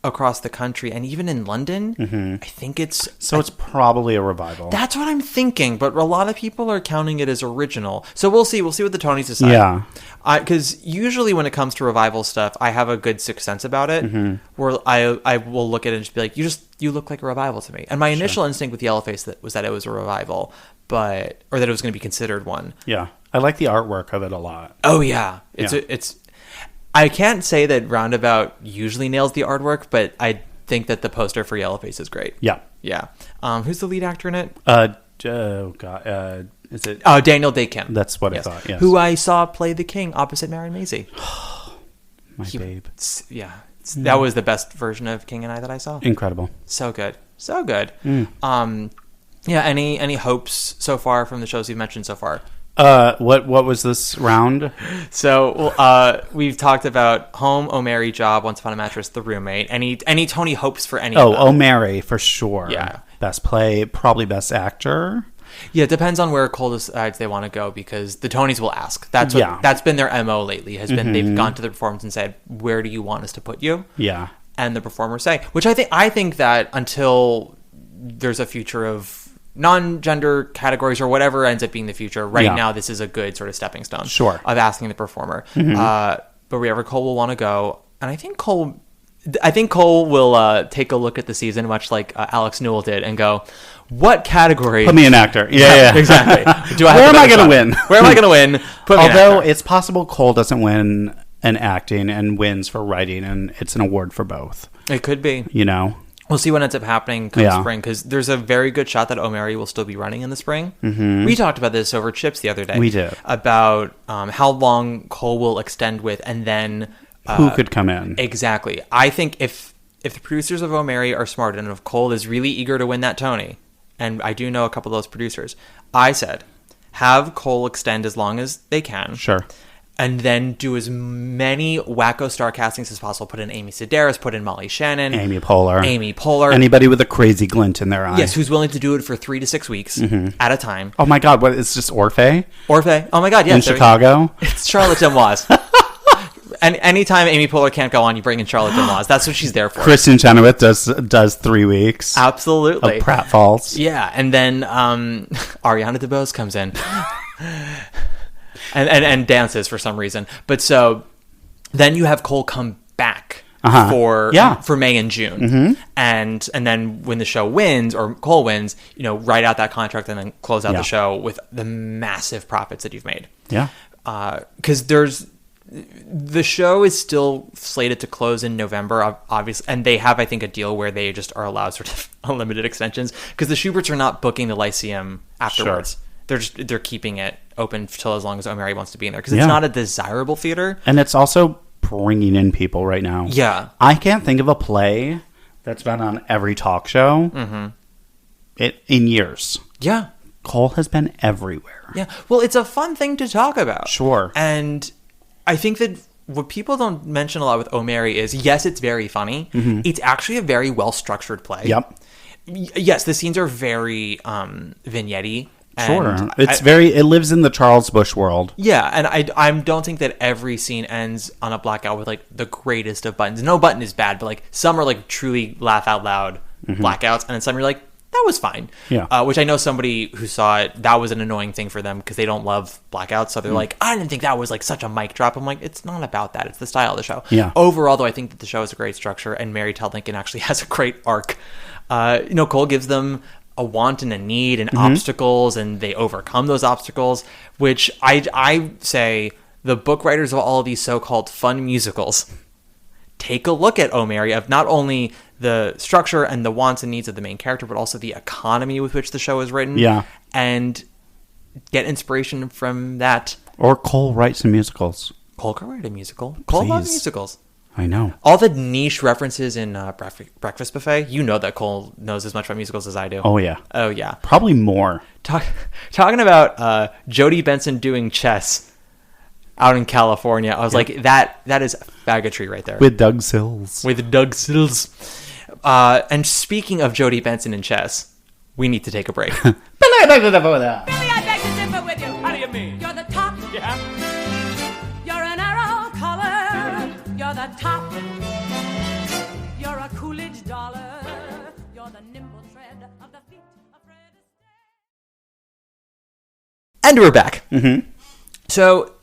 across the country and even in London. I think it's... So it's probably a revival. That's what I'm thinking. But a lot of people are counting it as original. So we'll see. We'll see what the Tonys decide. Yeah. Because usually when it comes to revival stuff, I have a good sixth sense about it. Where I will look at it and just be like, you look like a revival to me. And my initial instinct with Yellowface was that it was a revival, or that it was going to be considered one. Yeah. I like the artwork of it a lot. Oh yeah. I can't say that Roundabout usually nails the artwork, but I think that the poster for Yellowface is great. Yeah. Yeah. Who's the lead actor in it? Oh God. Is it? Oh, Daniel Day Kim. That's what I thought. Yes. Who I saw play the king opposite Marion Maisy. My babe. That was the best version of King and I that I saw. Incredible. So good. Any hopes so far from the shows you've mentioned so far? What was this round? So we've talked about Home, Oh Mary, Job, Once Upon a Mattress, The Roommate. Any Tony hopes for any of them? Oh Mary, for sure. Yeah. Best play, probably best actor. Yeah, it depends on where Cole decides they want to go, because the Tonys will ask. That's been their MO lately, has been they've gone to the performance and said, where do you want us to put you? Yeah. And the performers say, which I think that until there's a future of non-gender categories or whatever ends up being the future, now this is a good sort of stepping stone of asking the performer. But wherever Cole will want to go, and I think Cole will take a look at the season much like Alex Newell did and go, what category? Put me an actor. Yeah. Exactly. Where am I going to win? Where am I going to win? Put me an Although actor. it's possible Cole doesn't win an acting and wins for writing, and it's an award for both. It could be. We'll see what ends up happening come spring, because there's a very good shot that O'Mary will still be running in the spring. We talked about this over Chips the other day. We did. About how long Cole will extend with, and then... who could come in. Exactly. I think if the producers of O'Mary are smart, and if Cole is really eager to win that Tony, and I do know a couple of those producers, I said, have Cole extend as long as they can. Sure. And then do as many wacko star castings as possible. Put in Amy Sedaris, put in Molly Shannon. Amy Poehler. Anybody with a crazy glint in their eye. Yes, who's willing to do it for 3 to 6 weeks at a time. Oh my God, what, it's just Orphe? Orphe. Oh my God, yes. In Chicago? It's Charlotte Demoise. And anytime Amy Poehler can't go on, you bring in Charlotte Demoise. That's what she's there for. Kristen Chenoweth does 3 weeks. Absolutely. Of pratfalls. Yeah, and then Ariana DeBose comes in. And dances for some reason. But so then you have Cole come back for May and June. And then when the show wins, or Cole wins, write out that contract and then close out the show with the massive profits that you've made. Yeah. Because the show is still slated to close in November, obviously, and they have, I think, a deal where they just are allowed sort of unlimited extensions, because the Schuberts are not booking the Lyceum afterwards. Sure. They're keeping it open till as long as O'Mary wants to be in there, because it's not a desirable theater, and it's also bringing in people right now. Yeah, I can't think of a play that's been on every talk show in years. Yeah, Cole has been everywhere. Yeah, well, it's a fun thing to talk about. Sure, and I think that what people don't mention a lot with O'Mary is, yes, it's very funny. It's actually a very well-structured play. Yep. Yes, the scenes are very vignette-y. Sure. It lives in the Charles Busch world. Yeah, and I don't think that every scene ends on a blackout with, like, the greatest of buttons. No button is bad, but, like, some are, like, truly laugh-out-loud blackouts, and then some you're like, that was fine. Yeah. Which I know somebody who saw it, that was an annoying thing for them because they don't love blackouts. So they're like, I didn't think that was like such a mic drop. I'm like, it's not about that. It's the style of the show. Yeah. Overall, though, I think that the show has a great structure, and Mary Todd Lincoln actually has a great arc. Cole gives them a want and a need and obstacles, and they overcome those obstacles, which I say the book writers of all of these so-called fun musicals take a look at O'Mary, of not only the structure and the wants and needs of the main character, but also the economy with which the show is written. Yeah. And get inspiration from that. Or Cole writes some musicals. Cole could write a musical. Cole loves musicals. I know. All the niche references in Breakfast Buffet, you know that Cole knows as much about musicals as I do. Oh, yeah. Oh, yeah. Probably more. Talking about Jodie Benson doing chess out in California, I was like, that is faggotry right there. With Doug Sills. And speaking of Jodie Benson and chess, we need to take a break. Billy, I beg to differ with you. How do you mean? You're the top. Yeah. You're an arrow color. You're the top. You're a Coolidge dollar. You're the nimble tread of the feet of Fred Astaire. And we're back. So,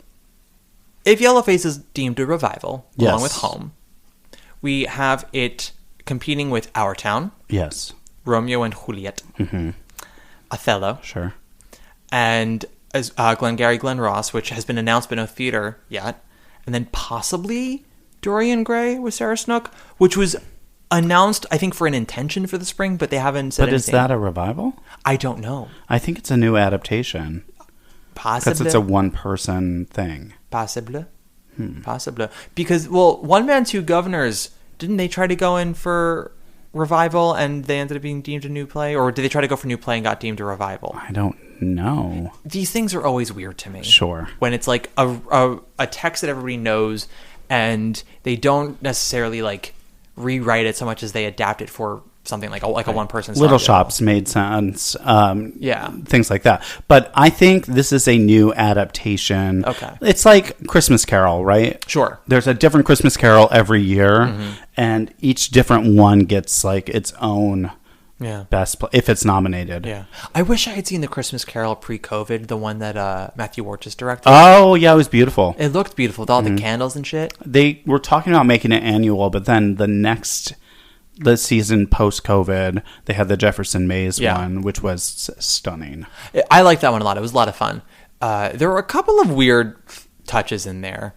if Yellowface is deemed a revival, along with Home, we have it competing with Our Town. Yes. Romeo and Juliet. Othello. Sure. And as Glengarry Glen Ross, which has been announced but no theater yet. And then possibly Dorian Gray with Sarah Snook, which was announced, I think, for an intention for the spring, but they haven't said anything. But is that a revival? I don't know. I think it's a new adaptation. Possibly. Because it's a one-person thing. Possibly. Possibly. Because, well, One Man, Two Governors, didn't they try to go in for revival and they ended up being deemed a new play? Or did they try to go for new play and got deemed a revival? I don't know. These things are always weird to me. Sure. When it's like a text that everybody knows and they don't necessarily like rewrite it so much as they adapt it for something like a one-person Little song. Shops made sense. Yeah. Things like that. But I think this is a new adaptation. Okay. It's like Christmas Carol, right? Sure. There's a different Christmas Carol every year, and each different one gets like its own best if it's nominated. Yeah. I wish I had seen the Christmas Carol pre-COVID, the one that Matthew Warchus directed. Oh, yeah, it was beautiful. It looked beautiful with all the candles and shit. They were talking about making it annual, but then the season post-COVID, they had the Jefferson Mays one, which was stunning. I liked that one a lot. It was a lot of fun. There were a couple of weird touches in there.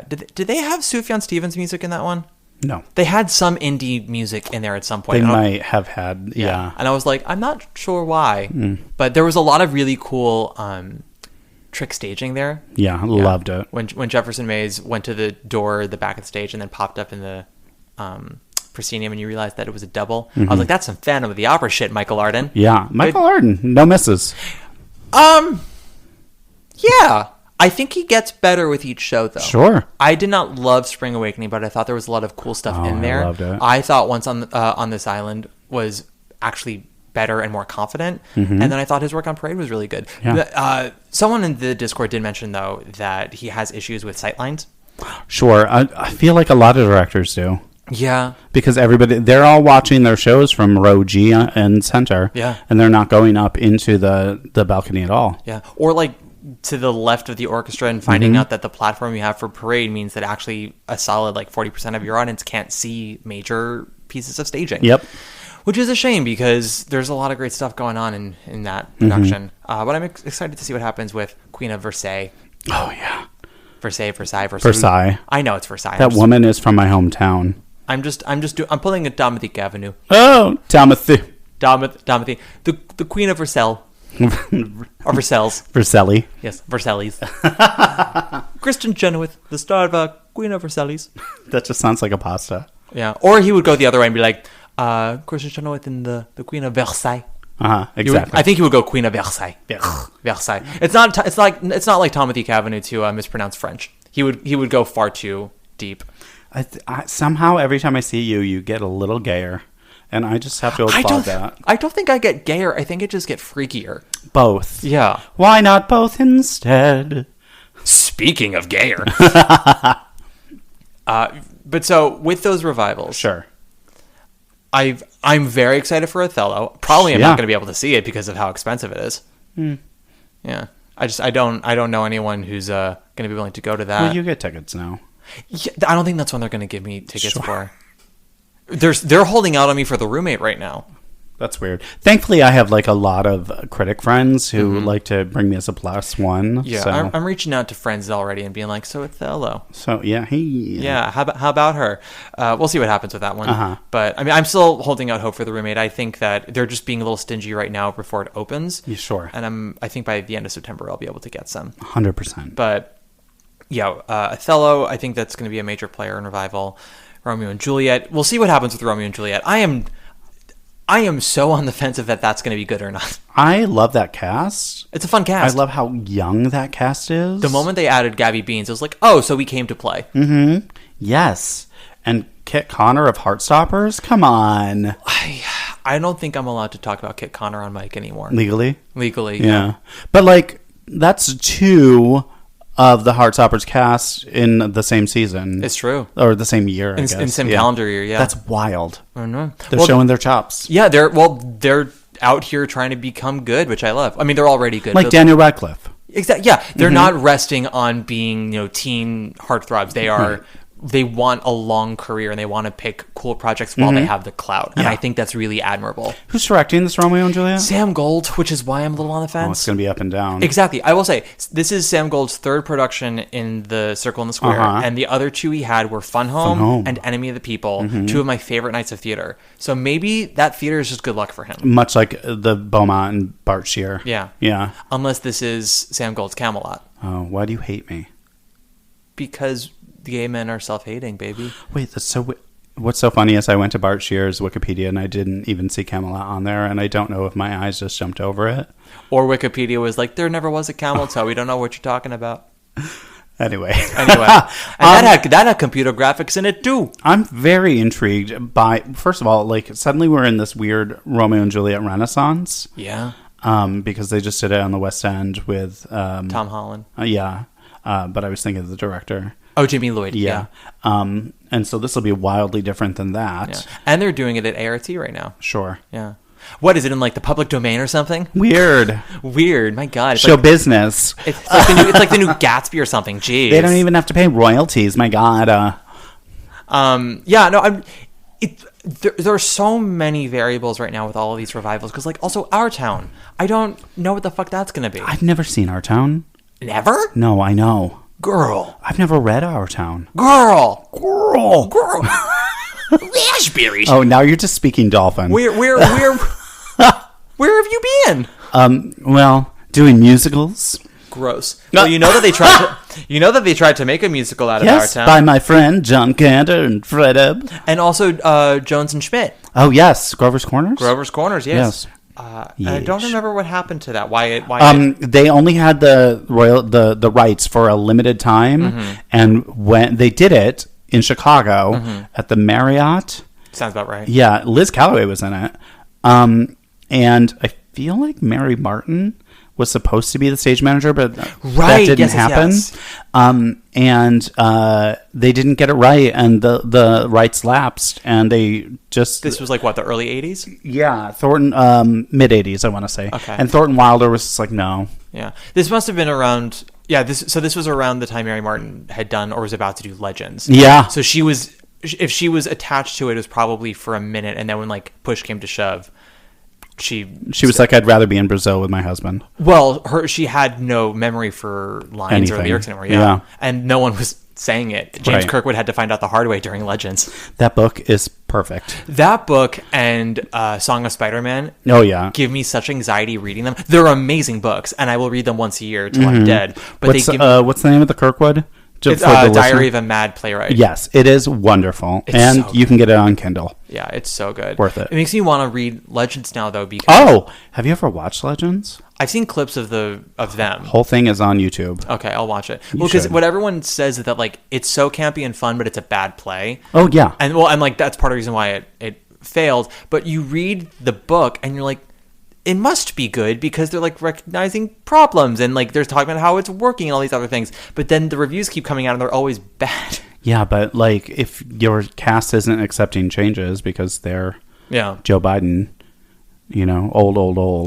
Did they have Sufjan Stevens music in that one? No. They had some indie music in there at some point. They might have had, yeah. And I was like, I'm not sure why. But there was a lot of really cool trick staging there. Yeah, loved it. When Jefferson Mays went to the door at the back of the stage and then popped up in the proscenium and you realized that it was a double. I was like, that's some Phantom of the Opera shit, Michael Arden. Yeah, Michael Arden, no misses. Yeah. I think he gets better with each show, though. Sure. I did not love Spring Awakening, but I thought there was a lot of cool stuff in there. I loved it. I thought Once on This Island was actually better and more confident, and then I thought his work on Parade was really good. Yeah. Someone in the Discord did mention, though, that he has issues with sightlines. Sure. I feel like a lot of directors do. Yeah. Because they're all watching their shows from row G and center. Yeah. And they're not going up into the balcony at all. Yeah. Or like to the left of the orchestra and finding out that the platform you have for Parade means that actually a solid like 40% of your audience can't see major pieces of staging. Yep. Which is a shame because there's a lot of great stuff going on in that production. But I'm excited to see what happens with Queen of Versailles. Oh, yeah. Versailles. I know it's Versailles. That woman is from my hometown. I'm pulling a Dominique Avenue. Oh, Timothy. The Queen of Versailles. Or Versailles. Versailles. Yes, Versailles. Christian Chenoweth, the star of Queen of Versailles. That just sounds like a pasta. Yeah. Or he would go the other way and be like, Christian Chenoweth in the Queen of Versailles. Exactly. I think he would go Queen of Versailles. Versailles. It's not like Timothy Avenue to mispronounce French. He would go far too deep. I somehow every time I see you get a little gayer, and I just have to applaud that. I don't think I get gayer. I think I just get freakier. Both. Yeah. Why not both instead? Speaking of gayer. But so with those revivals, sure. I'm very excited for Othello. Probably I'm not going to be able to see it because of how expensive it is. Yeah. I don't know anyone who's going to be willing to go to that. Well, you get tickets now. Yeah, I don't think that's when they're going to give me tickets for. They're holding out on me for The Roommate right now. That's weird. Thankfully, I have like a lot of critic friends who like to bring me as a plus one. Yeah, so. I'm reaching out to friends already and being like, so Othello. So yeah, yeah. How about her? We'll see what happens with that one. But I mean, I'm still holding out hope for The Roommate. I think that they're just being a little stingy right now before it opens. Yeah, sure. And I think by the end of September I'll be able to get some. 100%. But yeah, Othello. I think that's going to be a major player in revival. Romeo and Juliet. We'll see what happens with Romeo and Juliet. I am so on the fence if that's going to be good or not. I love that cast. It's a fun cast. I love how young that cast is. The moment they added Gabby Beans, it was like, oh, so we came to play. Mm-hmm. Yes. And Kit Connor of Heartstoppers? Come on. I don't think I'm allowed to talk about Kit Connor on mic anymore. Legally, yeah. But like, that's two of the Heartstoppers cast in the same season. It's true. Or the same year, I guess. In the same calendar year, yeah. That's wild. I know. They're showing their chops. Yeah, they're out here trying to become good, which I love. I mean, they're already good. Like Daniel Radcliffe. Exactly. Yeah, they're not resting on being, teen heartthrobs. They are. They want a long career and they want to pick cool projects while they have the clout. And I think that's really admirable. Who's directing this Romeo and Juliet? Sam Gold, which is why I'm a little on the fence. Oh, it's going to be up and down. Exactly. I will say, this is Sam Gold's third production in the Circle in the Square. And the other two he had were Fun Home and Enemy of the People, two of my favorite nights of theater. So maybe that theater is just good luck for him. Much like the Beaumont and Bart Shear. Yeah. Yeah. Unless this is Sam Gold's Camelot. Oh, why do you hate me? because the gay men are self-hating, baby. Wait, what's so funny is I went to Bart Shear's Wikipedia and I didn't even see Camelot on there, and I don't know if my eyes just jumped over it. Or Wikipedia was like, there never was a camel toe. We don't know what you're talking about. Anyway. And that had computer graphics in it too. I'm very intrigued by, first of all, like suddenly we're in this weird Romeo and Juliet Renaissance. Yeah. Because they just did it on the West End with Tom Holland. Yeah. But I was thinking of the director. Oh, Jimmy Lloyd. Yeah. And so this will be wildly different than that. Yeah. And they're doing it at ART right now. Sure. Yeah. What is it, in like the public domain or something? Weird. My God. It's Show like, business. It's like the new Gatsby or something. Jeez. They don't even have to pay royalties. My God. Yeah, no, there are so many variables right now with all of these revivals. Because, like, also Our Town. I don't know what the fuck that's going to be. I've never seen Our Town. Never? No, I know. Girl. I've never read Our Town. Girl. Raspberries. Oh, now you're just speaking dolphin. Where have you been? Well, doing musicals. Gross. Well, you know that they tried to make a musical out of Yes, Our Town. by my friend John Cantor and Fred Ebb. And also Jones and Schmidt. Oh yes, Grover's Corners. Grover's Corners, yes. I don't Yeesh. remember what happened to that. Why? They only had the rights for a limited time, and when they did it in Chicago at the Marriott. Sounds about right. Yeah, Liz Calloway was in it, and I feel like Mary Martin was supposed to be the stage manager, but that didn't happen. Yes. And they didn't get it right, and the rights lapsed, and they just... This was like, what, the early 80s? Yeah, Thornton, mid-80s, I want to say. Okay. And Thornton Wilder was just like, no. Yeah. This must have been around... Yeah, this was around the time Mary Martin had done or was about to do Legends. Yeah. So she was... If she was attached to it, it was probably for a minute, and then when, like, push came to shove... She was like, I'd rather be in Brazil with my husband. Well, she had no memory for lines or lyrics anymore. Yeah. And no one was saying it. James Kirkwood had to find out the hard way during Legends. That book is perfect. That book and Song of Spider-Man. Oh, yeah. Give me such anxiety reading them. They're amazing books, and I will read them once a year till I'm dead. But what's the name of the Kirkwood? It's Diary of a Mad Playwright. Yes, it is wonderful. And you can get it on Kindle. Yeah, it's so good. Worth it. It makes me want to read Legends now, though, because... Oh! Have you ever watched Legends? I've seen clips of them. Whole thing is on YouTube. Okay, I'll watch it. Well, because what everyone says is that, like, it's so campy and fun, but it's a bad play. Oh, yeah. And, like, that's part of the reason why it failed. But you read the book, and you're like, it must be good because they're like recognizing problems and like they're talking about how it's working and all these other things. But then the reviews keep coming out and they're always bad. Yeah, but like if your cast isn't accepting changes because they're Joe Biden, you know, old.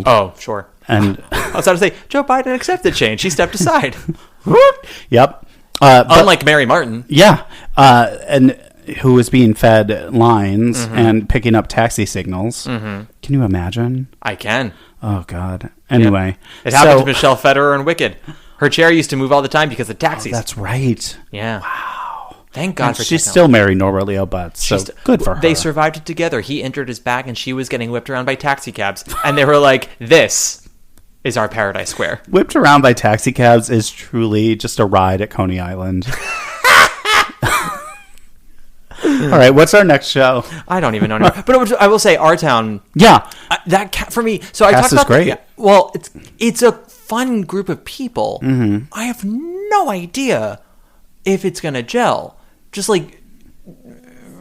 Oh, sure. And I was about to say Joe Biden accepted change. He stepped aside. Yep. Unlike Mary Martin. Yeah. And who was being fed lines and picking up taxi signals. Can you imagine? I can. Oh, God. Anyway. It happened to Michelle Federer and Wicked. Her chair used to move all the time because of taxis. Oh, that's right. Yeah. Wow. Thank God for she's still married Nora Leo Butts, so good for her. They survived it together. He injured his back and she was getting whipped around by taxi cabs. And they were like, this is our Paradise Square. Whipped around by taxi cabs is truly just a ride at Coney Island. All right, what's our next show? I don't even know anymore. But I will say, Our Town. Yeah, for me. So I talked about great. Well, it's a fun group of people. I have no idea if it's gonna gel. Just like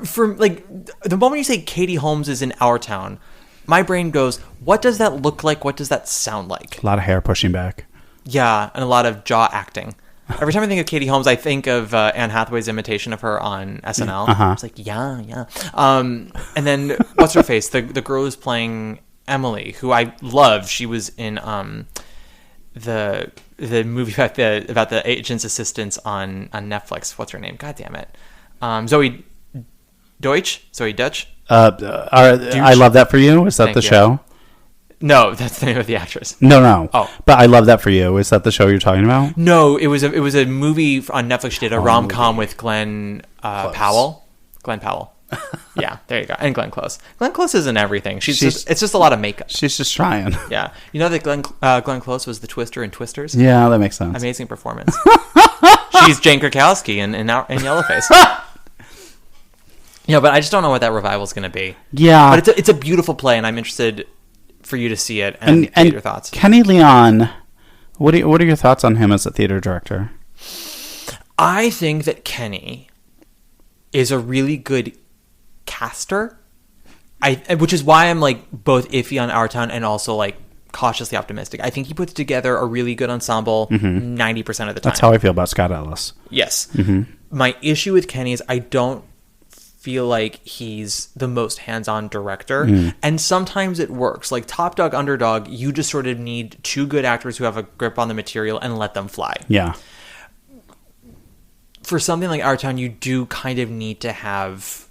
from like the moment you say Katie Holmes is in Our Town, my brain goes, "What does that look like? What does that sound like?" A lot of hair pushing back. Yeah, and a lot of jaw acting. Every time I think of Katie Holmes, I think of Anne Hathaway's imitation of her on SNL. It's like, yeah. And then, what's her face? The girl who's playing Emily, who I love. She was in the movie about the agent's assistants on Netflix. What's her name? God damn it. Zoe Deutsch? I Love That for You? Is that Thank the you. show? No, that's the name of the actress. No. Oh. But I Love That for You. Is that the show you're talking about? No, it was a movie on Netflix. She did a rom-com with Glenn Powell. Glenn Powell. Yeah, there you go. And Glenn Close. Glenn Close isn't everything. It's just a lot of makeup. She's just trying. Yeah. You know that Glenn Close was the Twister in Twisters? Yeah, that makes sense. Amazing performance. She's Jane Krakowski in Yellowface. Yeah, but I just don't know what that revival is going to be. Yeah. But it's a beautiful play, and I'm interested for you to see it and get your thoughts. Kenny Leon, what are your thoughts on him as a theater director? I think that Kenny is a really good caster, which is why I'm like both iffy on Our Town and also like cautiously optimistic. I think he puts together a really good ensemble 90% of the time. That's how I feel about Scott Ellis. Yes. My issue with Kenny is I don't feel like he's the most hands-on director, and sometimes it works. Like Top Dog, Underdog, you just sort of need two good actors who have a grip on the material and let them fly. Yeah. For something like Our Town, you do kind of need to have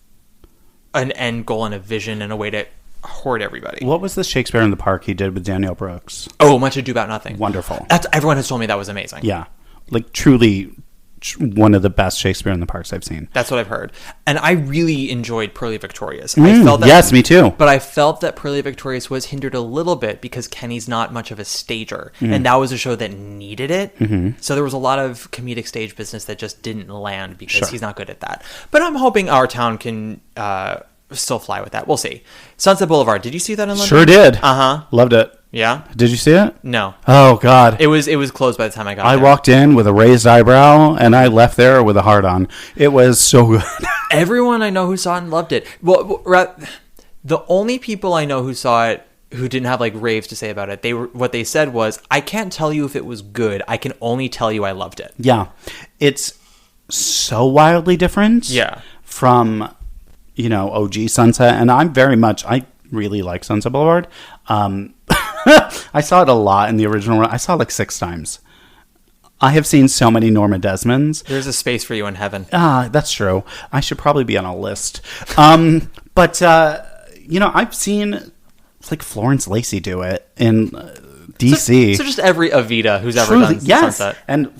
an end goal and a vision and a way to hoard everybody. What was the Shakespeare in the Park he did with Danielle Brooks? Oh, Much Ado About Nothing. Wonderful. Everyone has told me that was amazing. Yeah. Like truly one of the best Shakespeare in the Parks I've seen. That's what I've heard. And I really enjoyed Pearly Victorious. I felt that, yes, me too. But I felt that Pearly Victorious was hindered a little bit because Kenny's not much of a stager. And that was a show that needed it. So there was a lot of comedic stage business that just didn't land because he's not good at that. But I'm hoping Our Town can still fly with that. We'll see. Sunset Boulevard. Did you see that in London? Sure did. Uh-huh. Loved it. Yeah? Did you see it? No. Oh, God. It was closed by the time I got there. I walked in with a raised eyebrow, and I left there with a heart on. It was so good. Everyone I know who saw it loved it. Well, the only people I know who saw it who didn't have like raves to say about it, what they said was, I can't tell you if it was good. I can only tell you I loved it. Yeah. It's so wildly different from, OG Sunset. And I really like Sunset Boulevard. I saw it a lot in the original run. I saw it like 6 times. I have seen so many Norma Desmonds. There's a space for you in heaven. That's true. I should probably be on a list. But I've seen like Florence Lacey do it in DC. So just every Evita who's ever done Sunset. And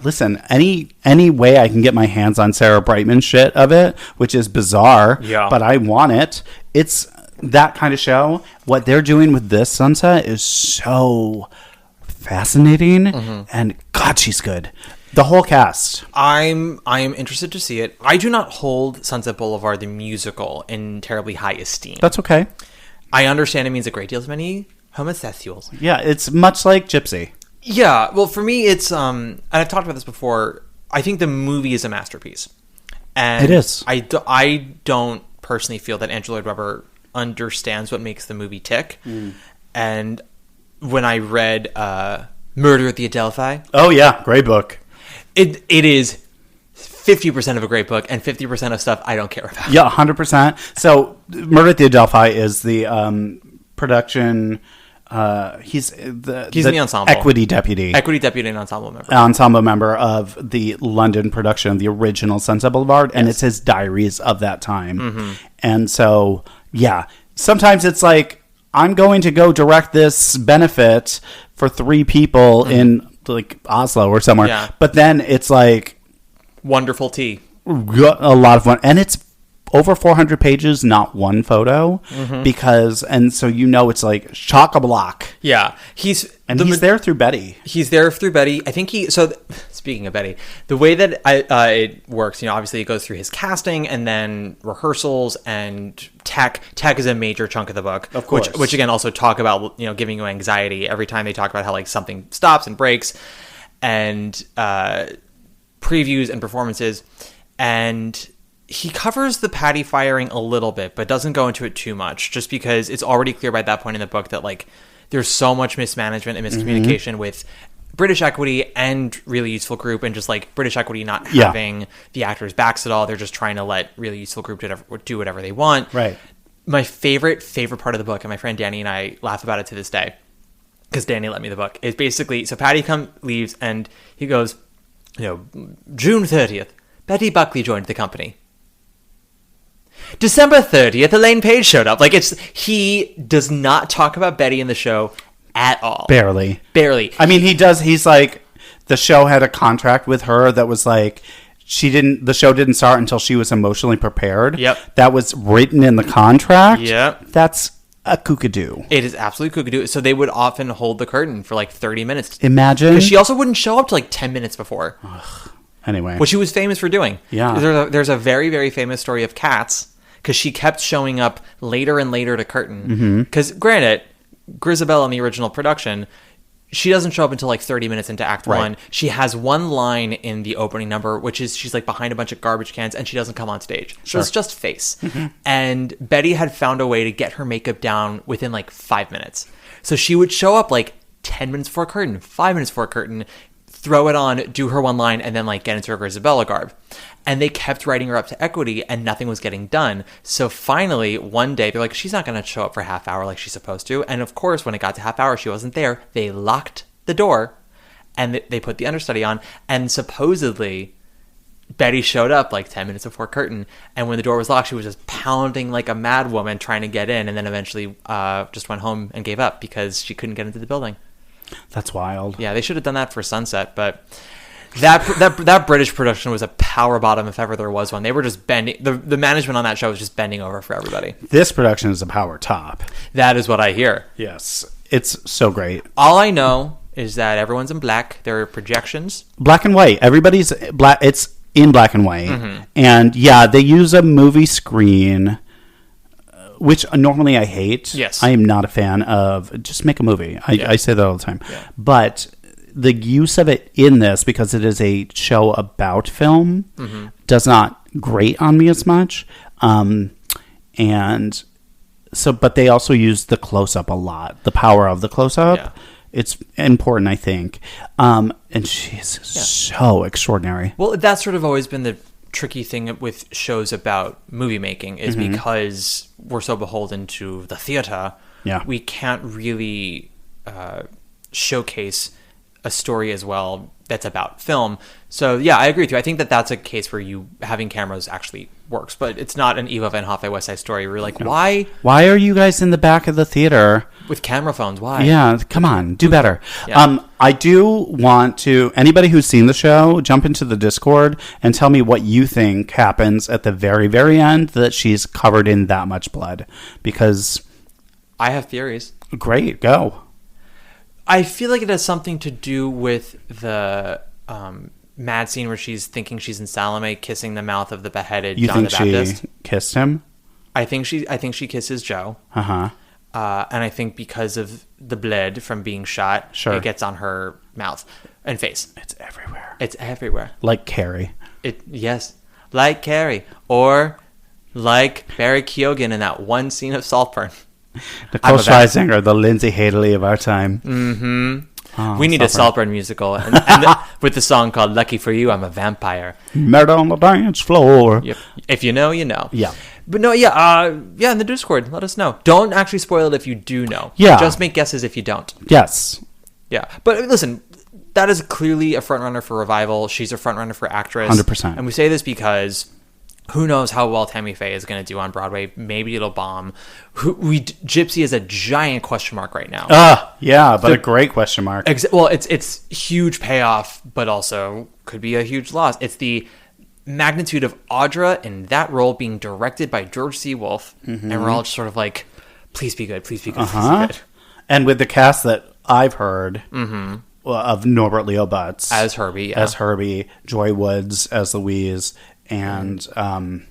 listen, any way I can get my hands on Sarah Brightman shit of it, which is bizarre, but I want it. It's that kind of show. What they're doing with this Sunset is so fascinating, and God, she's good. The whole cast. I am interested to see it. I do not hold Sunset Boulevard the musical in terribly high esteem. That's okay. I understand it means a great deal to many homosexuals. Yeah, it's much like Gypsy. Yeah, well, for me, it's and I've talked about this before. I think the movie is a masterpiece, and it is. I don't personally feel that Andrew Lloyd Webber understands what makes the movie tick. And when I read Murder at the Adelphi, oh yeah, great book. It is 50% of a great book and 50% of stuff I don't care about. Yeah, 100%. So Murder at the Adelphi is the production. He's in the ensemble. Equity deputy and ensemble member of the London production of the original Sunset Boulevard, and it's his diaries of that time. And so, yeah, sometimes it's like, I'm going to go direct this benefit for 3 people in like Oslo or somewhere, but then it's like wonderful tea, a lot of fun, and it's over 400 pages, not one photo, because, and so it's like chock-a-block. Yeah. He's there through Betty. I think speaking of Betty, the way that it works, obviously it goes through his casting and then rehearsals and tech. Tech is a major chunk of the book. Of course. Which again, also talk about, giving you anxiety every time they talk about how like something stops and breaks, and previews and performances. And he covers the Patty firing a little bit, but doesn't go into it too much, just because it's already clear by that point in the book that like there's so much mismanagement and miscommunication with British Equity and Really Useful Group, and just like British Equity not having the actors' backs at all. They're just trying to let Really Useful Group do whatever they want. Right. My favorite part of the book, and my friend Danny and I laugh about it to this day, because Danny lent me the book, is basically, so Patty leaves and he goes, June 30th, Betty Buckley joined the company. December 30th, Elaine Page showed up. Like, he does not talk about Betty in the show at all. Barely. I mean, he does. He's like, the show had a contract with her that was like, the show didn't start until she was emotionally prepared. Yep. That was written in the contract. Yep. That's a kookadoo. It is absolutely kookadoo. So they would often hold the curtain for like 30 minutes. Imagine. Because she also wouldn't show up to like 10 minutes before. Anyway. What she was famous for doing. Yeah. There's a very, very famous story of Cats because she kept showing up later and later to curtain. Because granted, Grisabelle in the original production, she doesn't show up until like 30 minutes into Act 1. She has one line in the opening number, which is she's like behind a bunch of garbage cans and she doesn't come on stage. So it's just face. And Betty had found a way to get her makeup down within like 5 minutes. So she would show up like 10 minutes before curtain, 5 minutes before curtain, throw it on, do her one line, and then like get into her Grisabella garb. And they kept writing her up to equity and nothing was getting done. So finally, one day, they're like, she's not going to show up for a half hour like she's supposed to. And of course, when it got to half hour, she wasn't there. They locked the door and they put the understudy on. And supposedly, Betty showed up like 10 minutes before curtain. And when the door was locked, she was just pounding like a mad woman trying to get in. And then eventually just went home and gave up because she couldn't get into the building. That's wild. Yeah, they should have done that for Sunset, but that British production was a power bottom if ever there was one. They were just bending. The management on that show was just bending over for everybody. This production is a power top. That is what I hear. Yes, it's so great. All I know is that everyone's in black. There are projections. Black and white. Everybody's black. It's in black and white. And yeah, they use a movie screen, which normally I hate. Yes. I am not a fan of just make a movie. I say that all the time. Yeah. But the use of it in this, because it is a show about film, does not grate on me as much. And so, but they also use the close-up a lot. The power of the close-up. Yeah. It's important, I think. And she's so extraordinary. Well, that's sort of always been the tricky thing with shows about movie making is because we're so beholden to the theater. Yeah. We can't really showcase a story as well that's about film. So yeah, I agree with you. I think that that's a case where you having cameras actually works, but it's not an Eva Van Hoffe West Side Story where you're like, why are you guys in the back of the theater with camera phones? Why? Yeah, come on, do better. Yeah. I do want to, anybody who's seen the show, jump into the Discord and tell me what you think happens at the very, very end that she's covered in that much blood, because I have theories. Great, go. I feel like it has something to do with the mad scene where she's thinking she's in Salome, kissing the mouth of the beheaded John the Baptist. She kissed him? I think she kisses Joe. Uh-huh. And I think because of the blood from being shot, it gets on her mouth and face. It's everywhere. It's everywhere. Like Carrie. Yes. Like Carrie. Or like Barry Keoghan in that one scene of Saltburn. Nicole Scherzinger, the Lindsay Hadley of our time. Mm-hmm. Oh, we need a Saltburn musical. And with the song called Lucky for You, I'm a Vampire. Murder on the dance floor. Yep. If you know, you know. Yeah. But no, in the Discord, let us know. Don't actually spoil it if you do know. Yeah. Just make guesses if you don't. Yes. Yeah. But listen, that is clearly a frontrunner for Revival. She's a frontrunner for Actress. 100%. And we say this because who knows how well Tammy Faye is going to do on Broadway. Maybe it'll bomb. Gypsy is a giant question mark right now. Yeah, but a great question mark. Well, it's huge payoff, but also could be a huge loss. It's the magnitude of Audra in that role being directed by George C. Wolfe, and we're all just sort of like, please be good, please be good, please be good. And with the cast that I've heard of Norbert Leo Butz as Herbie, Joy Woods as Louise, and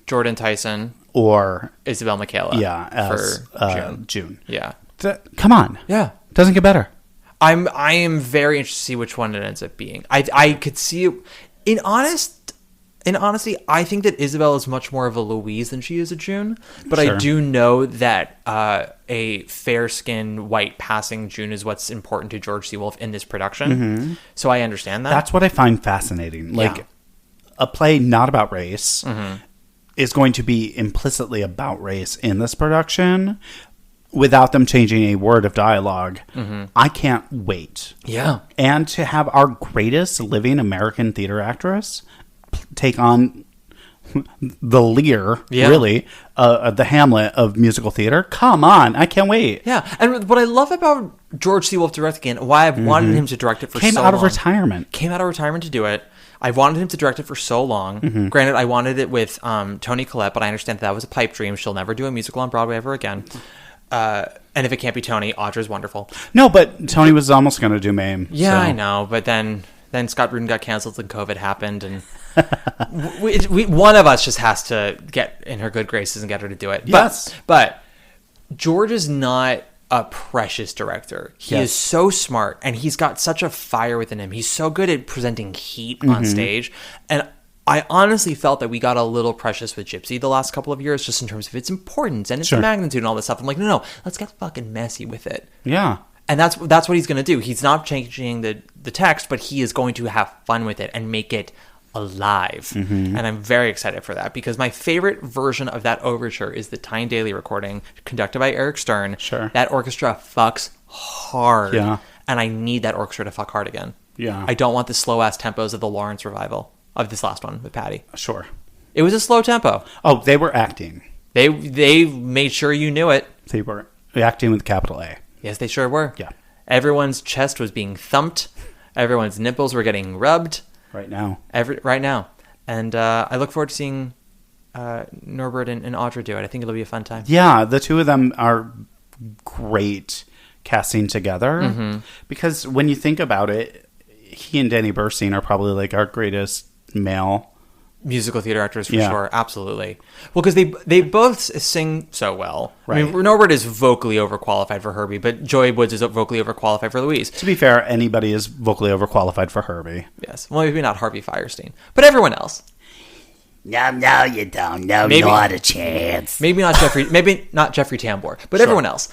Jordan Tyson or Isabel Michaela, as June. Yeah, come on, doesn't get better. I am very interested to see which one it ends up being. I could see it. In honesty, I think that Isabel is much more of a Louise than she is a June. But I do know that a fair-skinned, white passing June is what's important to George C. Wolfe in this production. So I understand that. That's what I find fascinating. Like, a play not about race is going to be implicitly about race in this production without them changing a word of dialogue. I can't wait. Yeah. And to have our greatest living American theater actress take on the Lear, Yeah. really, the Hamlet of musical theater. Come on, I can't wait. Yeah, and what I love about George C. Wolfe directing it, why I've wanted him to direct it for Came so out long. of retirement. Came out of retirement to do it. I wanted him to direct it for so long. Mm-hmm. Granted, I wanted it with Toni Collette, but I understand that was a pipe dream. She'll never do a musical on Broadway ever again. And if it can't be Toni, Audra's wonderful. No, but Tony was almost going to do Mame. Yeah, so. I know, but then Scott Rudin got canceled and COVID happened, and one of us just has to get in her good graces and get her to do it. Yes. But George is not a precious director. He Yes. is so smart, and he's got such a fire within him. He's so good at presenting heat on stage, and I honestly felt that we got a little precious with Gypsy the last couple of years, just in terms of its importance and its Sure. magnitude and all this stuff. I'm like, no, let's get fucking messy with it. Yeah. And that's what he's going to do. He's not changing the text, but he is going to have fun with it and make it alive. And I'm very excited for that, because my favorite version of that overture is the Tyne Daly recording conducted by Eric Stern. Sure. That orchestra fucks hard. Yeah. And I need that orchestra to fuck hard again. Yeah. I don't want the slow-ass tempos of the Lawrence revival of this last one with Patty. Sure. It was a slow tempo. Oh, they were acting. They made sure you knew it. They were acting with capital A. Yes, they sure were. Yeah. Everyone's chest was being thumped. Everyone's nipples were getting rubbed. Right now. Right now. And I look forward to seeing Norbert and Audra do it. I think it'll be a fun time. Yeah, the two of them are great casting together. Because when you think about it, he and Danny Burstein are probably like our greatest male. Musical theater actors for Yeah. sure. Absolutely. Well, because they both sing so well. I Right. mean, Norbert is vocally overqualified for Herbie, but Joey Woods is vocally overqualified for Louise. To be fair, anybody is vocally overqualified for Herbie. Yes. Well, maybe not Harvey Fierstein, but everyone else. No, you don't. No, Maybe- not a chance. Maybe not Jeffrey Tambor, but everyone else.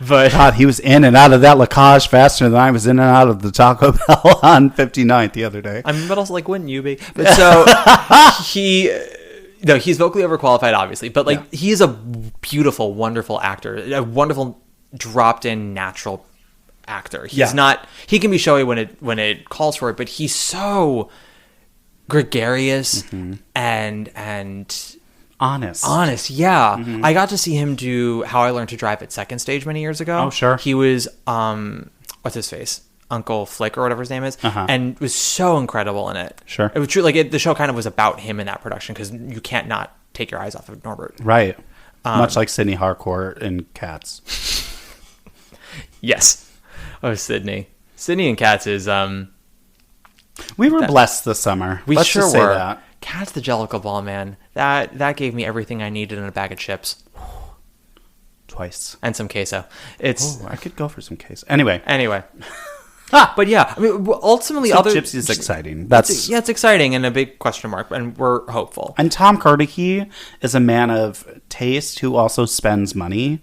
But God, he was in and out of that Lacage faster than I was in and out of the Taco Bell on 59th the other day. but also like, wouldn't you be? But so he's vocally overqualified, obviously, but like he is a beautiful, wonderful actor, a wonderful dropped-in natural actor. He's not. He can be showy when it calls for it, but he's so gregarious and honest. Yeah, I got to see him do How I Learned to Drive at Second Stage many years ago. Oh, sure. He was what's his face, Uncle Flick or whatever his name is, and was so incredible in it. Sure. It was true. Like the show kind of was about him in that production, because you can't not take your eyes off of Norbert. Right. Much like Sidney Harcourt in Cats. Yes. Oh, Sydney and Cats is We were blessed this summer. we Let's sure just say were. that. Cats the Jellicle Ball, man. That gave me everything I needed in a bag of chips Twice. and some queso. It's Oh, I could go for some case. Anyway. But yeah, I mean, ultimately, So other Gypsy's exciting. it's exciting and a big question mark, and we're hopeful. And Tom Carnegie is a man of taste who also spends money.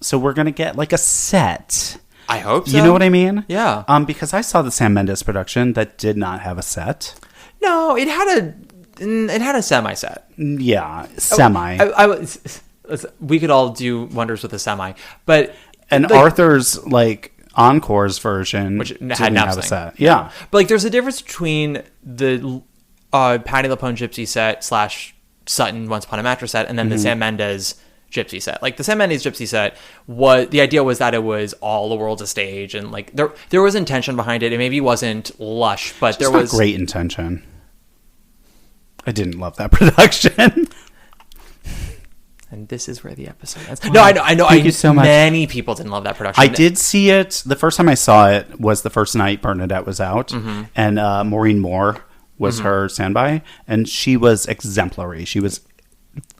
So we're going to get like a set. I hope so. You know what I mean? Yeah. Because I saw the Sam Mendes production that did not have a set. No, it had a semi set. Yeah, semi. We could all do wonders with a semi, but and like, Arthur's like Encore's version, which didn't had have a Napsing. set. Yeah. But like, there's a difference between the Patti LuPone Gypsy set / Sutton Once Upon a Mattress set, and then the Sam Mendes Gypsy set. Like the Sam Mendes Gypsy set, the idea was that it was all the world's a stage, and like there was intention behind it. It maybe wasn't lush, but there was great intention. I didn't love that production. And this is where the episode ends. No, I know. Thank you so much. Many people didn't love that production. I did see it. The first time I saw it was the first night Bernadette was out, and Maureen Moore was her standby, and she was exemplary. She was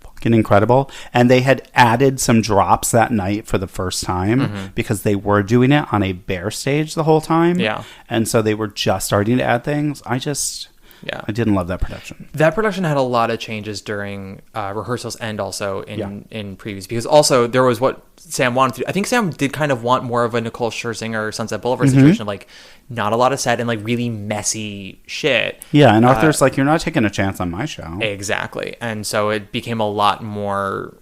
fucking incredible. And they had added some drops that night for the first time because they were doing it on a bare stage the whole time. Yeah. And so they were just starting to add things. I didn't love that production. That production had a lot of changes during rehearsals and also in previews, because also there was what Sam wanted to do. I think Sam did kind of want more of a Nicole Scherzinger Sunset Boulevard situation of like not a lot of set and like really messy shit. Yeah, and Arthur's like, you're not taking a chance on my show. Exactly. And so it became a lot more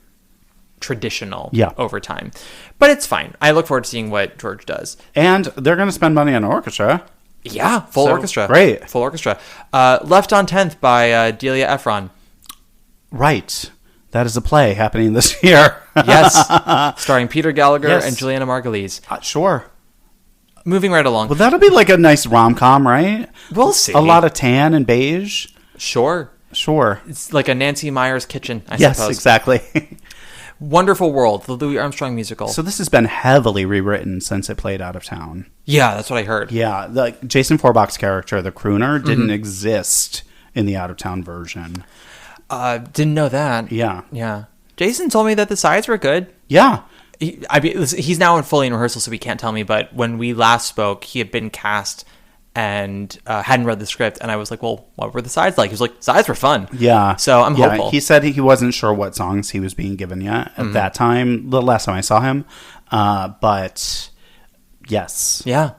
traditional over time. But it's fine. I look forward to seeing what George does. And they're going to spend money on an orchestra. Yeah, full orchestra. Great. Full orchestra. Left on 10th by Delia Ephron. Right. That is a play happening this year. Yes. Starring Peter Gallagher Yes. and Juliana Margulies. Sure. Moving right along. Well, that'll be like a nice rom-com, right? We'll see. A lot of tan and beige. Sure. Sure. It's like a Nancy Meyer's Kitchen, I Yes, suppose. exactly. Wonderful World, the Louis Armstrong musical. So this has been heavily rewritten since it played out of town. Yeah, that's what I heard. Yeah, the Jason Forbach's character, the crooner, didn't exist in the out-of-town version. Didn't know that. Yeah. Yeah. Jason told me that the sides were good. Yeah. He's now fully in rehearsal, so he can't tell me. But when we last spoke, he had been cast and hadn't read the script. And I was like, well, what were the sides like? He was like, sides were fun. Yeah. So I'm hopeful. He said he wasn't sure what songs he was being given yet at that time, the last time I saw him. But yes. Yeah.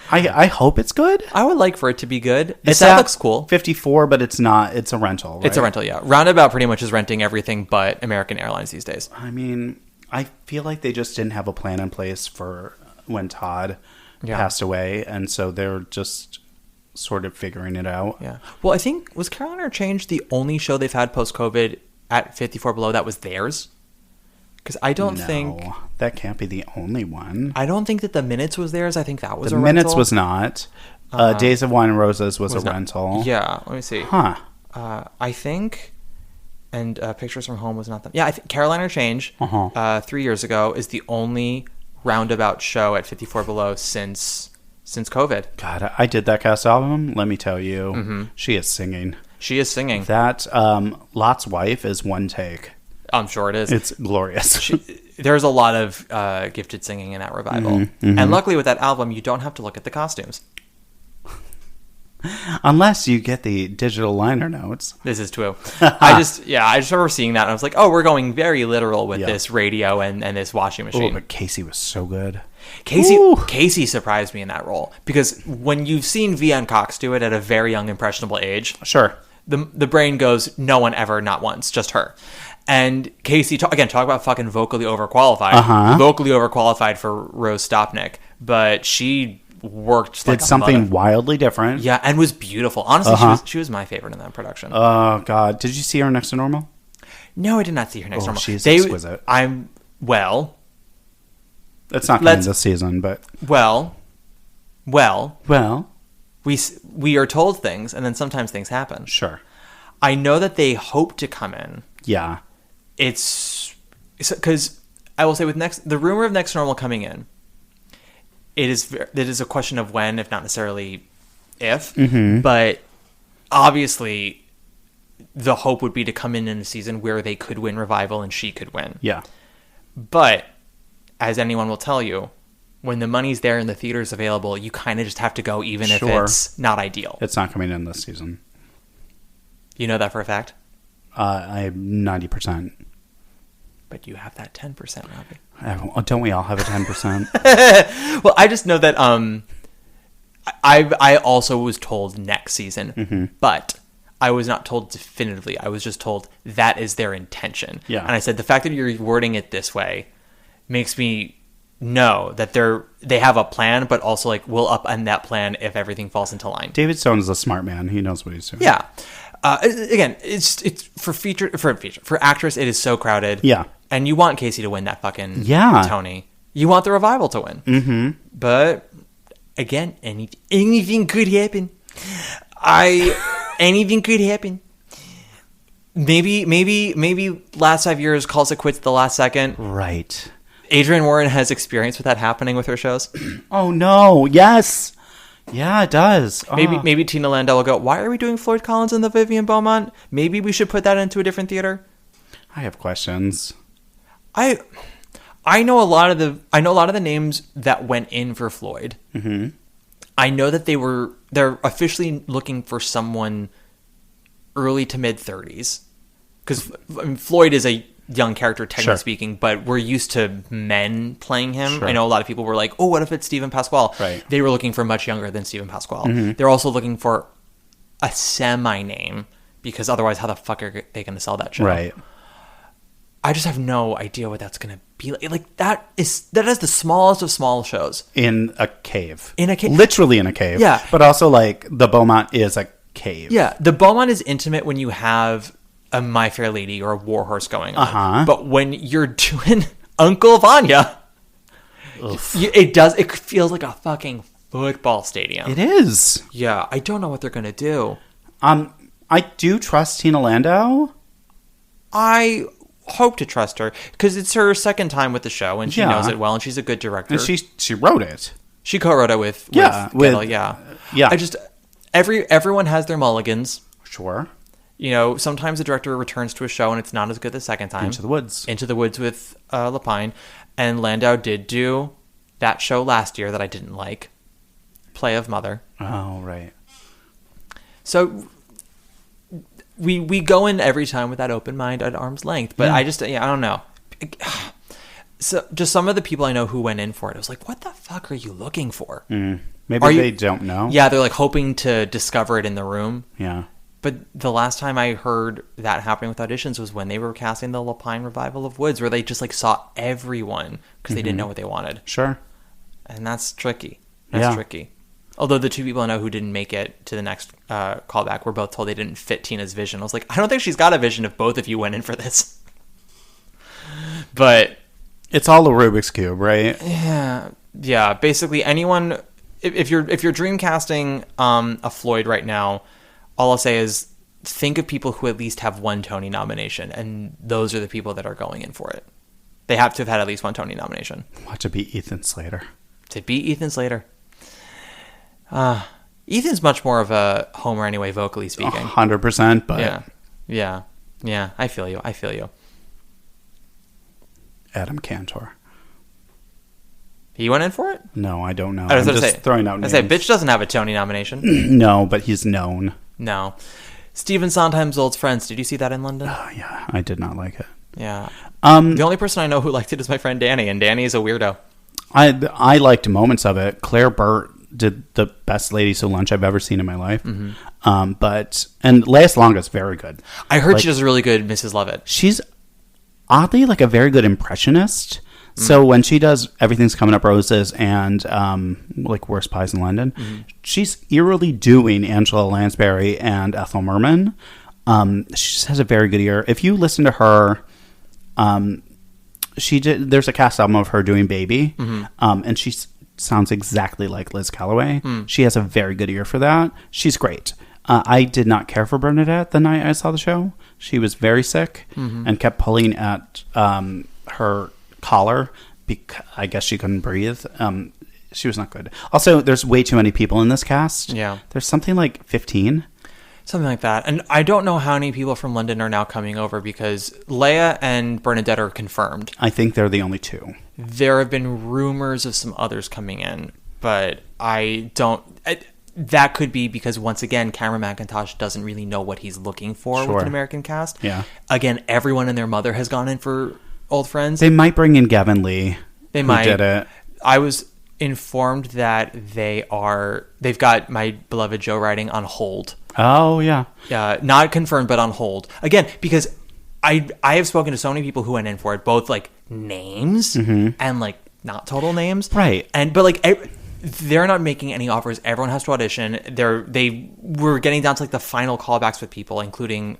I hope it's good. I would like for it to be good. The It's set at looks cool. 54, but it's not. It's a rental, right? It's a rental, yeah. Roundabout pretty much is renting everything but American Airlines these days. I mean, I feel like they just didn't have a plan in place for when Todd passed away, and so they're just sort of figuring it out. Yeah. Well, I think, was Carolina Change the only show they've had post-COVID at 54 Below that was theirs? Because I don't think... that can't be the only one. I don't think that The Minutes was theirs. I think that was The a rental. Minutes was not. Days of Wine and Roses was a rental. Yeah, let me see. Huh. I think... And Pictures from Home was not that. Yeah, I think Carolina Change, 3 years ago, is the only roundabout show at 54 Below since COVID. God, I did that cast album. Let me tell you, she is singing. She is singing. That Lot's Wife is one take. I'm sure it is. It's glorious. There's a lot of gifted singing in that revival. And luckily with that album, you don't have to look at the costumes. Unless you get the digital liner notes. This is true. I just remember seeing that and I was like, oh, we're going very literal with this radio and this washing machine. Oh, but Casey was so good. Casey surprised me in that role because when you've seen VN Cox do it at a very young, impressionable age, sure, the brain goes, no one ever, not once, just her. And Casey, talk about fucking vocally overqualified. Vocally overqualified for Rose Stopnick, but she worked did something wildly different. Yeah, and was beautiful. Honestly, she was my favorite in that production. Oh God, did you see her next to normal? No, I did not see her next to normal. She's exquisite. It's not coming this season, but well. We are told things, and then sometimes things happen. Sure. I know that they hope to come in. Yeah. It's because I will say with the rumor of Next Normal coming in, it is a question of when, if not necessarily if. But obviously, the hope would be to come in a season where they could win Revival and she could win. Yeah. But as anyone will tell you, when the money's there and the theater's available, you kind of just have to go, even if it's not ideal. It's not coming in this season. You know that for a fact? I'm 90%. But you have that 10%, Robbie. Don't we all have a 10%? Well, I just know that I also was told next season, but I was not told definitively. I was just told that is their intention. Yeah. And I said, the fact that you're wording it this way makes me know that they have a plan, but also like we'll upend that plan if everything falls into line. David Stone is a smart man. He knows what he's doing. Yeah. Again, it's for actress. It is so crowded. Yeah. And you want Casey to win that fucking Tony. You want the Revival to win. But again, anything could happen. Anything could happen. Maybe last 5 years calls it quits at the last second. Right. Adrienne Warren has experience with that happening with her shows. Oh no! Yes. Yeah, it does. Maybe Tina Landau will go, why are we doing Floyd Collins and the Vivian Beaumont? Maybe we should put that into a different theater. I have questions. I know a lot of the names that went in for Floyd. I know that they're officially looking for someone early to mid 30s because Floyd is a young character, technically speaking, but we're used to men playing him. I know a lot of people were like, oh, what if it's Stephen Pasquale? Right. They were looking for much younger than Stephen Pasquale. They're also looking for a semi-name because otherwise how the fuck are they going to sell that show? Right. I just have no idea what that's going to be like. Like that is the smallest of small shows. In a cave. Literally in a cave. Yeah. But also like the Beaumont is a cave. Yeah. The Beaumont is intimate when you have a My Fair Lady or a War Horse going on. But when you're doing Uncle Vanya, it feels like a fucking football stadium. It is. Yeah, I don't know what they're gonna do. I do trust Tina Landau. I hope to trust her because it's her second time with the show and she knows it well and she's a good director. And she wrote it. She co-wrote it with Kendall, yeah. I just everyone has their mulligans. Sure. You know, sometimes the director returns to a show and it's not as good the second time. Into the Woods with Lapine, and Landau did do that show last year that I didn't like, Play of Mother. Oh, right. So we go in every time with that open mind at arm's length, but I don't know. So just some of the people I know who went in for it, I was like, what the fuck are you looking for? Maybe they don't know. Yeah, they're like hoping to discover it in the room. Yeah. But the last time I heard that happening with auditions was when they were casting the Lapine revival of Woods, where they just like saw everyone because they didn't know what they wanted. Sure. And that's tricky. That's tricky. Although the two people I know who didn't make it to the next callback were both told they didn't fit Tina's vision. I was like, I don't think she's got a vision if both of you went in for this. But it's all a Rubik's Cube, right? Yeah. Basically, anyone, if you're dream casting a Floyd right now, all I'll say is think of people who at least have one Tony nomination, and those are the people that are going in for it. They have to have had at least one Tony nomination. Watch it be Ethan Slater. To beat Ethan Slater. Ethan's much more of a homer anyway, vocally speaking. 100%, but... Yeah, I feel you. Adam Cantor. He went in for it? No, I don't know. I'm just throwing out names. I say, bitch doesn't have a Tony nomination. No, but he's known. No. Stephen Sondheim's Old Friends. Did you see that in London? Oh, yeah. I did not like it. Yeah. The only person I know who liked it is my friend Danny, and Danny is a weirdo. I liked moments of it. Claire Burt did the best Lady So Lunch I've ever seen in my life. And Last Longest, very good. I heard she does a really good Mrs. Lovett. She's oddly like a very good impressionist. So when she does Everything's Coming Up Roses and like Worst Pies in London, she's eerily doing Angela Lansbury and Ethel Merman. She just has a very good ear. If you listen to her, there's a cast album of her doing Baby, and she sounds exactly like Liz Calloway. She has a very good ear for that. She's great. I did not care for Bernadette the night I saw the show. She was very sick and kept pulling at her collar because I guess she couldn't breathe. She was not good. Also, there's way too many people in this cast. Yeah. There's something like 15. Something like that. And I don't know how many people from London are now coming over because Leia and Bernadette are confirmed. I think they're the only two. There have been rumors of some others coming in, but I don't... that could be because, once again, Cameron McIntosh doesn't really know what he's looking for with an American cast. Yeah. Again, everyone and their mother has gone in for Old Friends. They might bring in Gavin Lee. They might. Did it. I was informed that they've got My Beloved Joe Riding on hold. Oh, yeah. Not confirmed, but on hold. Again, because I have spoken to so many people who went in for it, both like names and like not total names. Right. But like they're not making any offers. Everyone has to audition. They were getting down to like the final callbacks with people, including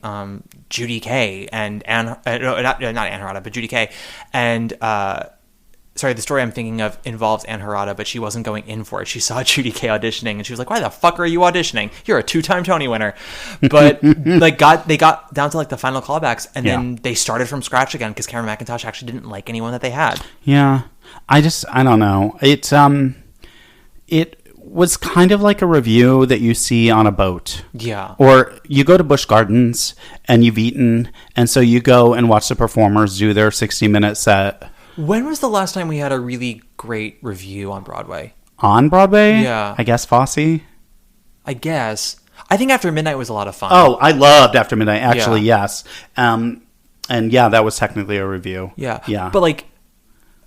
Judy Kay and not Anne Harada, but Judy Kay. And sorry, the story I'm thinking of involves Anne Harada, but she wasn't going in for it. She saw Judy Kay auditioning, and she was like, "Why the fuck are you auditioning? You're a 2-time Tony winner." But like they got down to like the final callbacks, and then they started from scratch again because Cameron McIntosh actually didn't like anyone that they had. Yeah, I don't know. It was kind of like a review that you see on a boat. Yeah. Or you go to Busch Gardens and you've eaten, and so you go and watch the performers do their 60-minute set. When was the last time we had a really great review on Broadway? On Broadway? Yeah. I guess Fosse? I guess. I think After Midnight was a lot of fun. Oh, I loved After Midnight, actually, yes. And yeah, that was technically a review. Yeah. Yeah. But like,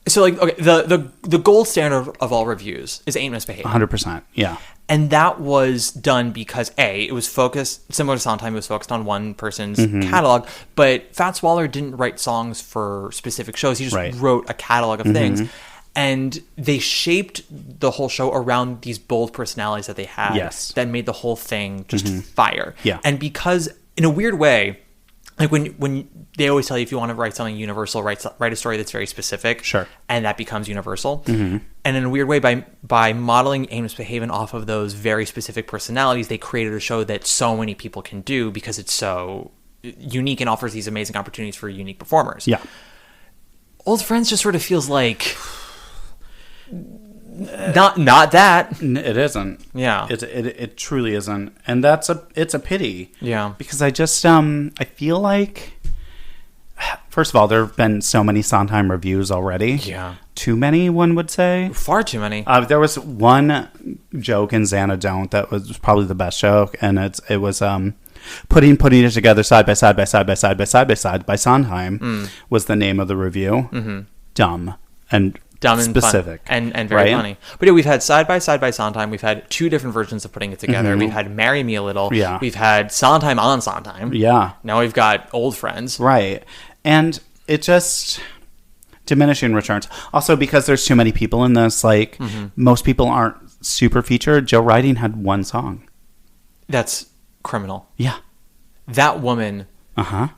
so like, okay, the gold standard of all reviews is Ain't Misbehaved. 100%, yeah. And that was done because it was focused, similar to Sondheim, it was focused on one person's catalog, but Fats Waller didn't write songs for specific shows. He just wrote a catalog of things. And they shaped the whole show around these bold personalities that they had that made the whole thing just fire. Yeah. And because, in a weird way, like when they always tell you if you want to write something universal, write a story that's very specific. Sure. And that becomes universal. And in a weird way, by modeling Amos Behaven off of those very specific personalities, they created a show that so many people can do because it's so unique and offers these amazing opportunities for unique performers. Yeah. Old Friends just sort of feels like not that. It isn't. Yeah. It truly isn't. And it's a pity. Yeah. Because I just I feel like, first of all, there have been so many Sondheim reviews already. Yeah. Too many, one would say. Far too many. There was one joke in Xanadont that was probably the best joke, and it was putting it together side by side by Sondheim was the name of the review. Dumb and specific and very right? funny. But yeah, we've had Side by Sondheim. We've had two different versions of putting it together. We've had Marry Me a Little. Yeah. We've had Sondheim on Sondheim. Yeah. Now we've got Old Friends. Right. And it just diminishing returns. Also because there's too many people in this, like most people aren't super featured. Joe Riding had one song. That's criminal. Yeah. That woman Uh-huh.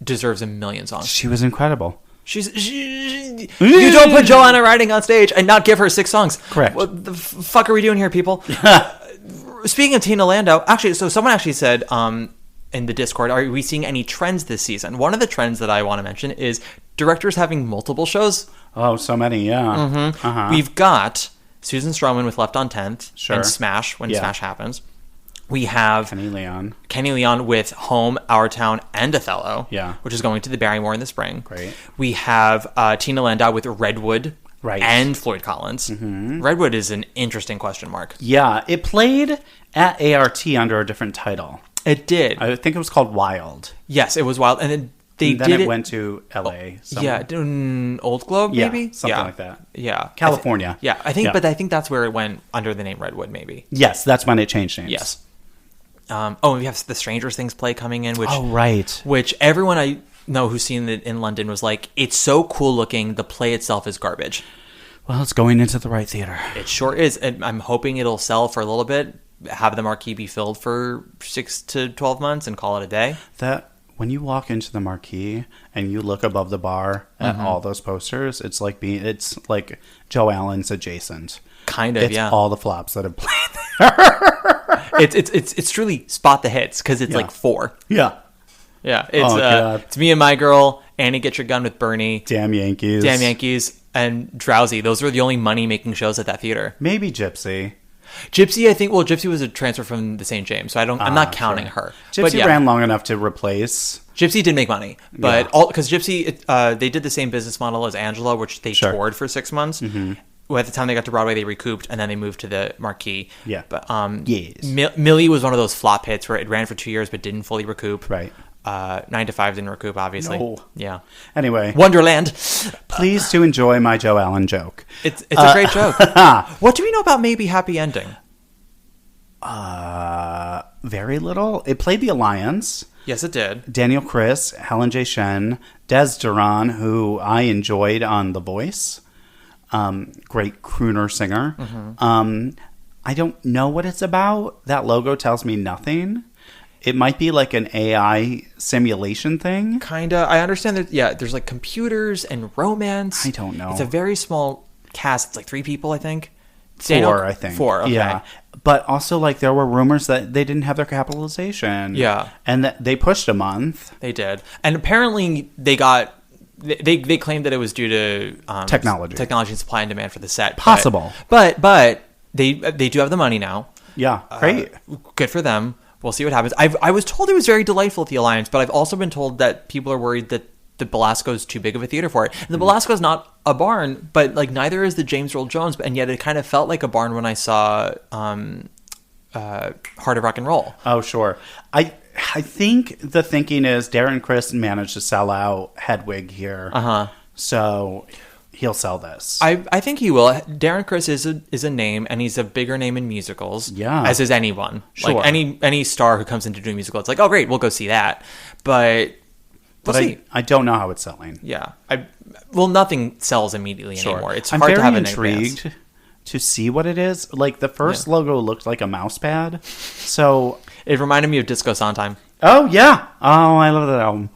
deserves a million songs. She was incredible. You don't put Joanna Riding on stage and not give her 6 songs. Correct. What the fuck are we doing here, people? Speaking of Tina Landau, actually, so someone actually said in the Discord, are we seeing any trends this season? One of the trends that I want to mention is directors having multiple shows. Oh, so many, yeah. Uh-huh. We've got Susan Stroman with Left on 10th Sure. and Smash when Yeah. Smash happens. We have Kenny Leon with Home, Our Town, and Othello, Yeah. which is going to the Barrymore in the spring. Great. We have Tina Landau with Redwood Right. and Floyd Collins. Redwood is an interesting question mark. Yeah, it played at ART under a different title. It did. I think it was called Wild. Yes, it was wild. And then they Then did it went to LA. Yeah, Old Globe, Yeah, maybe? something like that. Yeah. California. I think, but I think that's where it went under the name Redwood, maybe. Yes, that's when it changed names. Yes. And we have the Stranger Things play coming in, which right. which everyone I know who's seen it in London was like, it's so cool looking. The play itself is garbage. Well, it's going into the right theater. It sure is. And I'm hoping it'll sell for a little bit, have the marquee be filled for 6 to 12 months and call it a day. That when you walk into the marquee and you look above the bar at all those posters, it's like Joe Allen's adjacent. Kind of, It's yeah. all the flops that have played there. It's truly spot the hits because it's like 4. Yeah. Yeah, God. it's Me and My Girl, Annie Get Your Gun with Bernie, Damn Yankees. and Drowsy. Those were the only money-making shows at that theater. Maybe Gypsy. Gypsy, I think. Well, Gypsy was a transfer from the St. James, so I'm not counting her. Gypsy But yeah, ran long enough to replace. Gypsy did make money, but because Gypsy, they did the same business model as Angela, which they toured for 6 months. Well, at the time they got to Broadway, they recouped, and then they moved to the marquee. Yeah. But Yes. Millie was one of those flop hits where it ran for 2 years but didn't fully recoup. Right. 9 to 5 didn't recoup, obviously. No. Yeah. Anyway, Wonderland. please to enjoy my Joe Allen joke. It's a great joke. What do we know about Maybe Happy Ending? Very little. It played The Alliance. Yes, it did. Daniel Chris, Helen J. Shen, Des Duran, who I enjoyed on The Voice. Great crooner singer. I don't know what it's about. That logo tells me nothing. It might be like an AI simulation thing. Kinda. I understand that, there's like computers and romance. I don't know. It's a very small cast. It's like 3 people, I think. 4, I think. 4, okay. Yeah. But also, like, there were rumors that they didn't have their capitalization. Yeah. And that they pushed a month. They did. And apparently they claimed that it was due to Technology and supply and demand for the set. Possible. But they do have the money now. Yeah. Great. Good for them. We'll see what happens. I was told it was very delightful at the Alliance, but I've also been told that people are worried that the Belasco is too big of a theater for it. And the Belasco is not a barn, but like neither is the James Earl Jones, and yet it kind of felt like a barn when I saw Heart of Rock and Roll. Oh, sure. I think the thinking is Darren Criss managed to sell out Hedwig here. So he'll sell this. I think he will. Darren Criss is a name, and he's a bigger name in musicals. Yeah. As is anyone. Sure. Like any star who comes into doing musical, it's like, oh great, we'll go see that. But we'll see. I don't know how it's selling. Yeah. Nothing sells immediately anymore. It's hard I'm to have very an advance. intrigued to see what it is. Like the first logo looked like a mouse pad. So It reminded me of Disco Sondheim. Oh, yeah. Oh, I love that album.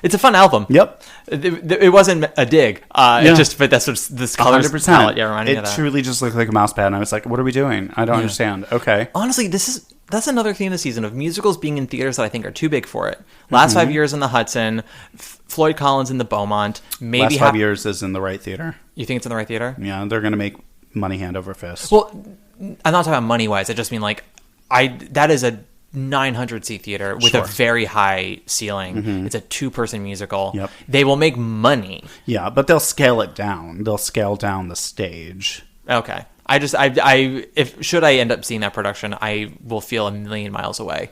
It's a fun album. Yep. It wasn't a dig. It just, but that's what this color palette. Yeah, reminded me of that. It truly just looked like a mouse pad, and I was like, what are we doing? I don't understand. Okay. Honestly, that's another theme this season of musicals being in theaters that I think are too big for it. Last 5 years in the Hudson, Floyd Collins in the Beaumont. Maybe Last 5 years is in the right theater. You think it's in the right theater? Yeah, they're going to make money hand over fist. Well, I'm not talking about money-wise. I just mean like, that is a 900-seat theater with a very high ceiling. It's a 2-person musical. Yep. They will make money. Yeah, but they'll scale it down. They'll scale down the stage. Okay. If should I end up seeing that production, I will feel a million miles away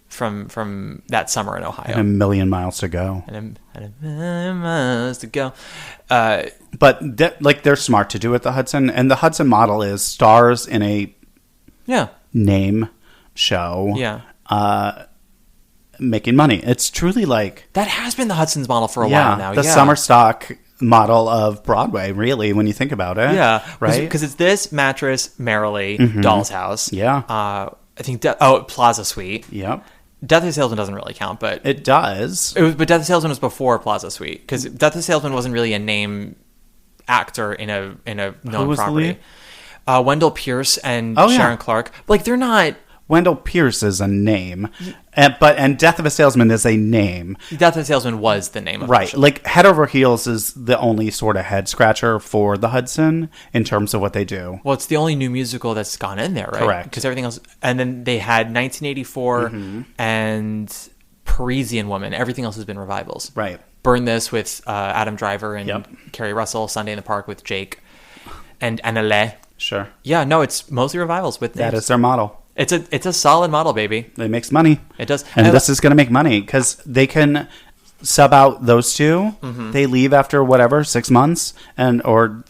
from that summer in Ohio. And a million miles to go. And a million miles to go. But they're smart to do it, the Hudson. And the Hudson model is stars in a name show. Yeah. Making money. It's truly like... That has been the Hudson's model for a while now. The summer stock model of Broadway, really, when you think about it. Yeah. Right? Because it's this, Mattress, Merrily, Doll's House. Yeah. I think... Plaza Suite. Yep. Death of a Salesman doesn't really count, but... It does. But Death of a Salesman was before Plaza Suite, because Death of a Salesman wasn't really a name actor in a known Who was property. the lead? Wendell Pierce and Oh, yeah. Sharon Clark. Like, they're not... Wendell Pierce is a name, and Death of a Salesman is a name. Death of a Salesman was the name of Right. the Like, Head Over Heels is the only sort of head scratcher for the Hudson in terms of what they do. Well, it's the only new musical that's gone in there, right? Correct. Because everything else... And then they had 1984 and Parisian Woman. Everything else has been revivals. Right. Burn This with Adam Driver and Kerry Russell. Sunday in the Park with Jake and Annalise. Sure. Yeah, no, it's mostly revivals with names. That is their model. It's a solid model, baby. It makes money. It does. And this is going to make money because they can sub out those two. They leave after whatever, 6 months or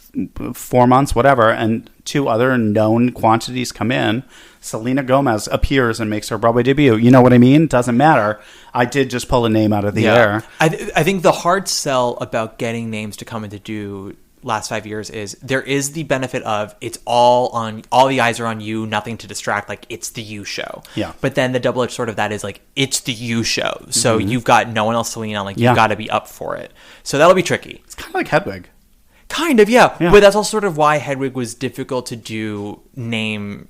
4 months, whatever, and 2 other known quantities come in. Selena Gomez appears and makes her Broadway debut. You know what I mean? Doesn't matter. I did just pull a name out of the air. I think the hard sell about getting names to come in to do last 5 years is there is the benefit of it's all the eyes are on you, nothing to distract, like it's the you show. Yeah. But then the double-edged sword of that is like it's the you show. So you've got no one else to lean on, like you've got to be up for it. So that'll be tricky. It's kind of like Hedwig. Kind of, yeah. But that's also sort of why Hedwig was difficult to do name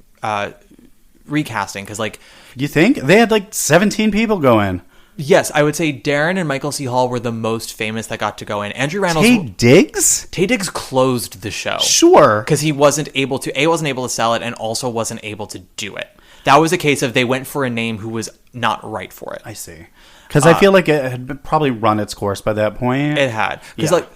recasting, because like... You think? They had like 17 people go in. Yes, I would say Darren and Michael C. Hall were the most famous that got to go in. Andrew Rannells... Taye Diggs closed the show. Sure. Because he wasn't able to sell it, and also wasn't able to do it. That was a case of they went for a name who was not right for it. I see. Because I feel like it had probably run its course by that point. It had. Because like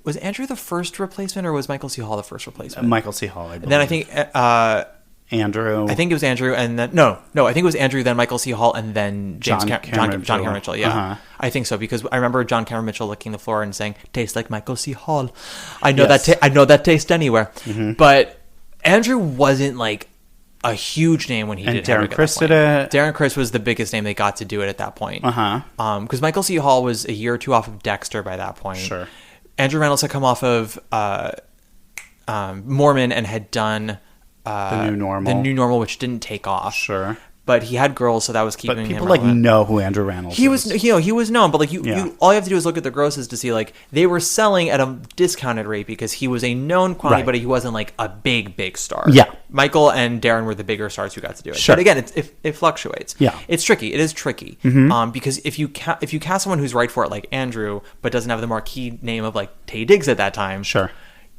was Andrew the first replacement, or was Michael C. Hall the first replacement? Michael C. Hall, I believe. And then I think... Andrew. I think it was Andrew, and then no, I think it was Andrew, then Michael C. Hall, and then John Cameron Mitchell. Yeah, I think so, because I remember John Cameron Mitchell licking the floor and saying, "Tastes like Michael C. Hall." I know I know that taste anywhere. But Andrew wasn't like a huge name when he did. Darren Criss did it. Darren Criss was the biggest name they got to do it at that point. Because Michael C. Hall was a year or two off of Dexter by that point. Sure. Andrew Rannells had come off of Mormon and had done. The New Normal, which didn't take off. Sure. But he had girls, so that was keeping him But people relevant. know who Andrew Rannells is. He was known, but like you all you have to do is look at the grosses to see like they were selling at a discounted rate because he was a known quantity, but he wasn't like a big star. Yeah. Michael and Darren were the bigger stars who got to do it. Sure. But again, it fluctuates. Yeah. It's tricky. It is tricky. Because if you cast someone who's right for it, like Andrew, but doesn't have the marquee name of like Taye Diggs at that time. Sure.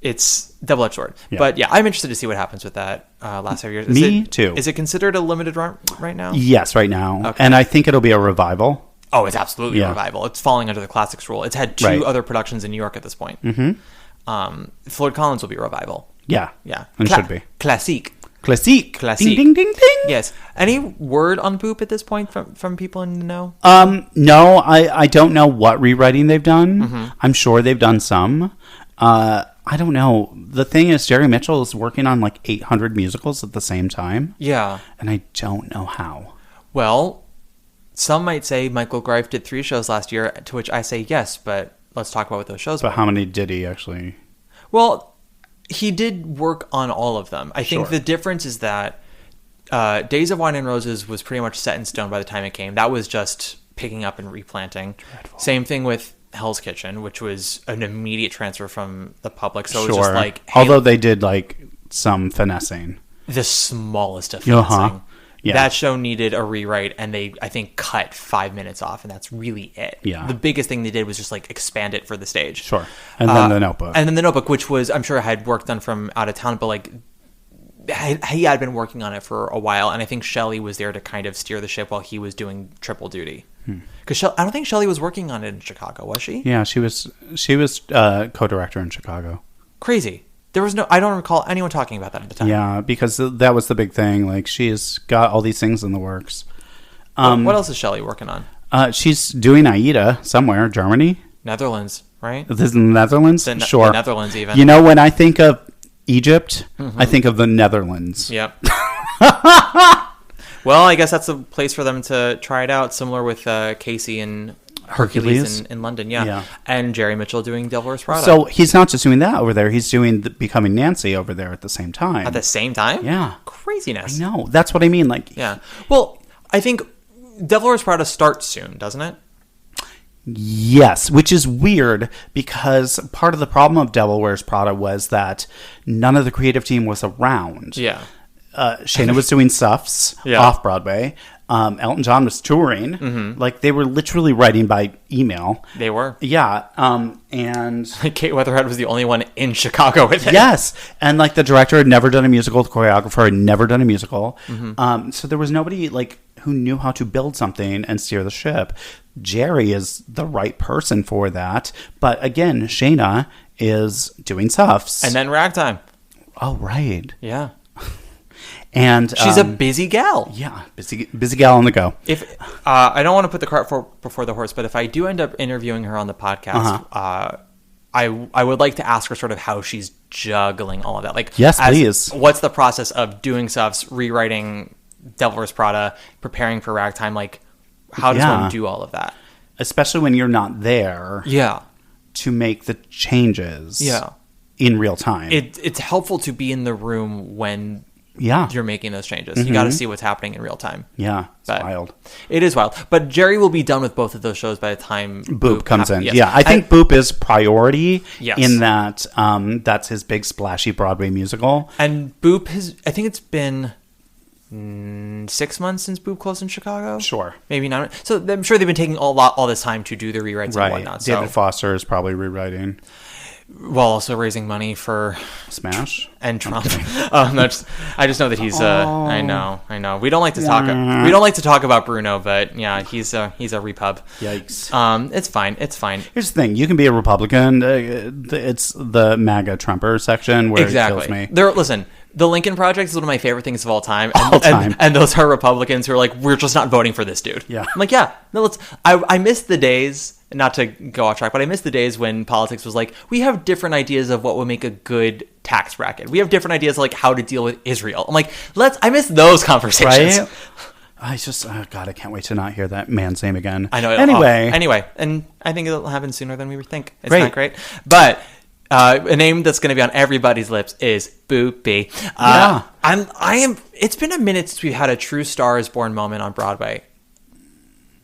It's double-edged sword. Yeah. But yeah, I'm interested to see what happens with that last 5 years. Me too. Is it considered a limited run right now? Yes, right now. Okay. And I think it'll be a revival. Oh, it's absolutely a revival. It's falling under the classics rule. It's had 2 other productions in New York at this point. Floyd Collins will be a revival. Yeah. Yeah. And should be. Classique. Classique. Classique. Ding, ding, ding, ding. Yes. Any word on Boop at this point from people in the know? No, I don't know what rewriting they've done. I'm sure they've done some. I don't know. The thing is, Jerry Mitchell is working on like 800 musicals at the same time. Yeah. And I don't know how. Well, some might say Michael Greif did 3 shows last year, to which I say yes, but let's talk about what those shows were. But how many did he actually? Well, he did work on all of them. I think the difference is that Days of Wine and Roses was pretty much set in stone by the time it came. That was just picking up and replanting. Dreadful. Same thing with Hell's Kitchen, which was an immediate transfer from the public. So it was just like... Hey, although they did like some finessing. The smallest of finessing. Yeah. That show needed a rewrite, and they, I think, cut 5 minutes off, and that's really it. Yeah. The biggest thing they did was just like expand it for the stage. Sure. And then The Notebook. And then The Notebook, which was, I'm sure, had work done from out of town, but like he had been working on it for a while, and I think Shelley was there to kind of steer the ship while he was doing triple duty. Because I don't think Shelley was working on it in Chicago, was she? Yeah, she was co-director in Chicago. Crazy. There was I don't recall anyone talking about that at the time. Yeah, because that was the big thing. Like, she's got all these things in the works. What else is Shelley working on? She's doing Aida somewhere, Germany. Netherlands, right? This is the Netherlands? Sure. The Netherlands, even. You know, when I think of Egypt, I think of the Netherlands. Yep. Well, I guess that's a place for them to try it out, similar with Casey and Hercules in London, yeah. And Jerry Mitchell doing Devil Wears Prada. So he's not just doing that over there; he's doing Becoming Nancy over there at the same time. At the same time, yeah, craziness. I know. That's what I mean. Like, yeah. Well, I think Devil Wears Prada starts soon, doesn't it? Yes, which is weird because part of the problem of Devil Wears Prada was that none of the creative team was around. Yeah. Shayna was doing stuffs off Broadway. Elton John was touring. Like, they were literally writing by email. They were. Yeah. And Kate Weatherhead was the only one in Chicago with it. Yes. And like, the director had never done a musical. The choreographer had never done a musical. So there was nobody like who knew how to build something and steer the ship. Jerry is the right person for that. But again, Shayna is doing stuffs. And then Ragtime. Oh, right. Yeah. And she's a busy gal. Yeah, busy gal on the go. If I don't want to put the cart before the horse, but if I do end up interviewing her on the podcast, I would like to ask her sort of how she's juggling all of that. Like, yes, please. What's the process of doing stuffs, rewriting Devil Wears Prada, preparing for Ragtime? Like, how does one do all of that? Especially when you're not there. Yeah. To make the changes. Yeah. In real time. It's helpful to be in the room when you're making those changes. You got to see what's happening in real time. Yeah, it's wild. It is wild. But Jerry will be done with both of those shows by the time Boop comes in. Yes. Yeah, I think Boop is priority in that that's his big splashy Broadway musical. And Boop I think it's been 6 months since Boop closed in Chicago. Sure. Maybe 9. So I'm sure they've been taking all this time to do the rewrites and whatnot. David Foster is probably rewriting. While also raising money for Smash and Trump. I just know that he's. I know. We don't like to talk. We don't like to talk about Bruno, but yeah, he's a repub. Yikes. It's fine. It's fine. Here's the thing: you can be a Republican. It's the MAGA Trumper section where it kills me. Listen. The Lincoln Project is one of my favorite things of all time. And those are Republicans who are like, we're just not voting for this dude. Yeah. I'm like, yeah. No, I miss the days, not to go off track, but I miss the days when politics was like, we have different ideas of what would make a good tax bracket. We have different ideas of like how to deal with Israel. I'm like, I miss those conversations. Right? I just, God, I can't wait to not hear that man's name again. I know. Anyway, and I think it'll happen sooner than we would think. It's not great. But a name that's going to be on everybody's lips is Boopy. It's been a minute since we've had a true Star is Born moment on Broadway.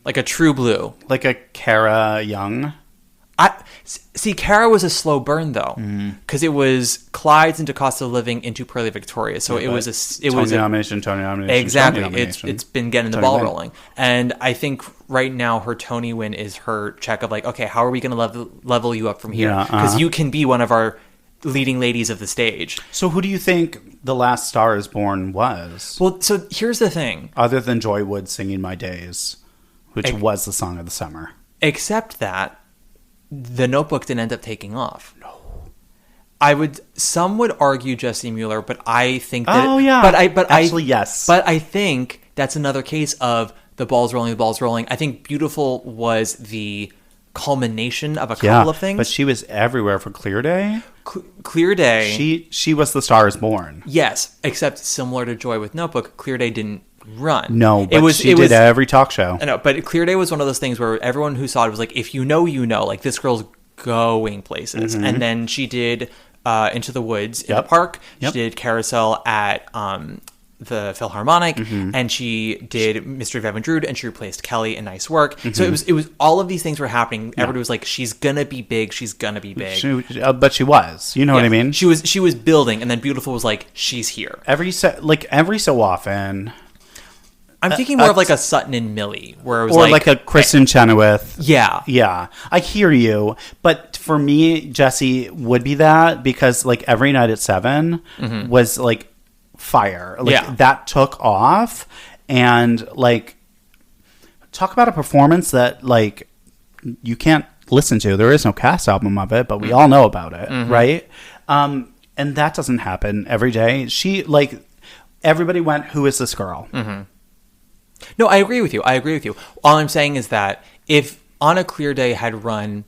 Like a true blue. Like a Cara Young. Cara was a slow burn though, because it was Clyde's into Cost of Living into Pearly Victoria. So it was Tony nomination. Exactly. It's been getting the ball rolling. And I think right now her Tony win is her check of like, okay, how are we going to level you up from here? Because you can be one of our leading ladies of the stage. So who do you think The Last Star is Born was? Well, so here's the thing. Other than Joy Wood singing My Days, which was the song of the summer. Except that The Notebook didn't end up taking off. No. Some would argue Jessie Mueller, but I think that... Oh, yeah. Yes. But I think that's another case of the ball's rolling. I think Beautiful was the culmination of a couple of things. But she was everywhere for Clear Day. Clear Day. She was The Star is Born. Yes, except similar to Joy with Notebook, Clear Day didn't run. No, but she did every talk show. I know, but Clear Day was one of those things where everyone who saw it was like, if you know, like this girl's going places. And then she did Into the Woods in the park. She did Carousel at the Philharmonic, and she did Mystery of Evan Drood, and she replaced Kelly in Nice Work. So it was all of these things were happening. Everybody was like, she's gonna be big, she's gonna be big. But she was. You know what I mean? She was building, and then Beautiful was like, she's here. Every so often. I'm thinking more of like a Sutton and Millie, where it was or like a Kristen Chenoweth. Yeah. Yeah. I hear you. But for me, Jessie would be that because like Every Night at 7 was like fire. Like that took off. And like, talk about a performance that like you can't listen to. There is no cast album of it, but we all know about it. Right. And that doesn't happen every day. She like, everybody went, who is this girl? No, I agree with you. All I'm saying is that if On a Clear Day had run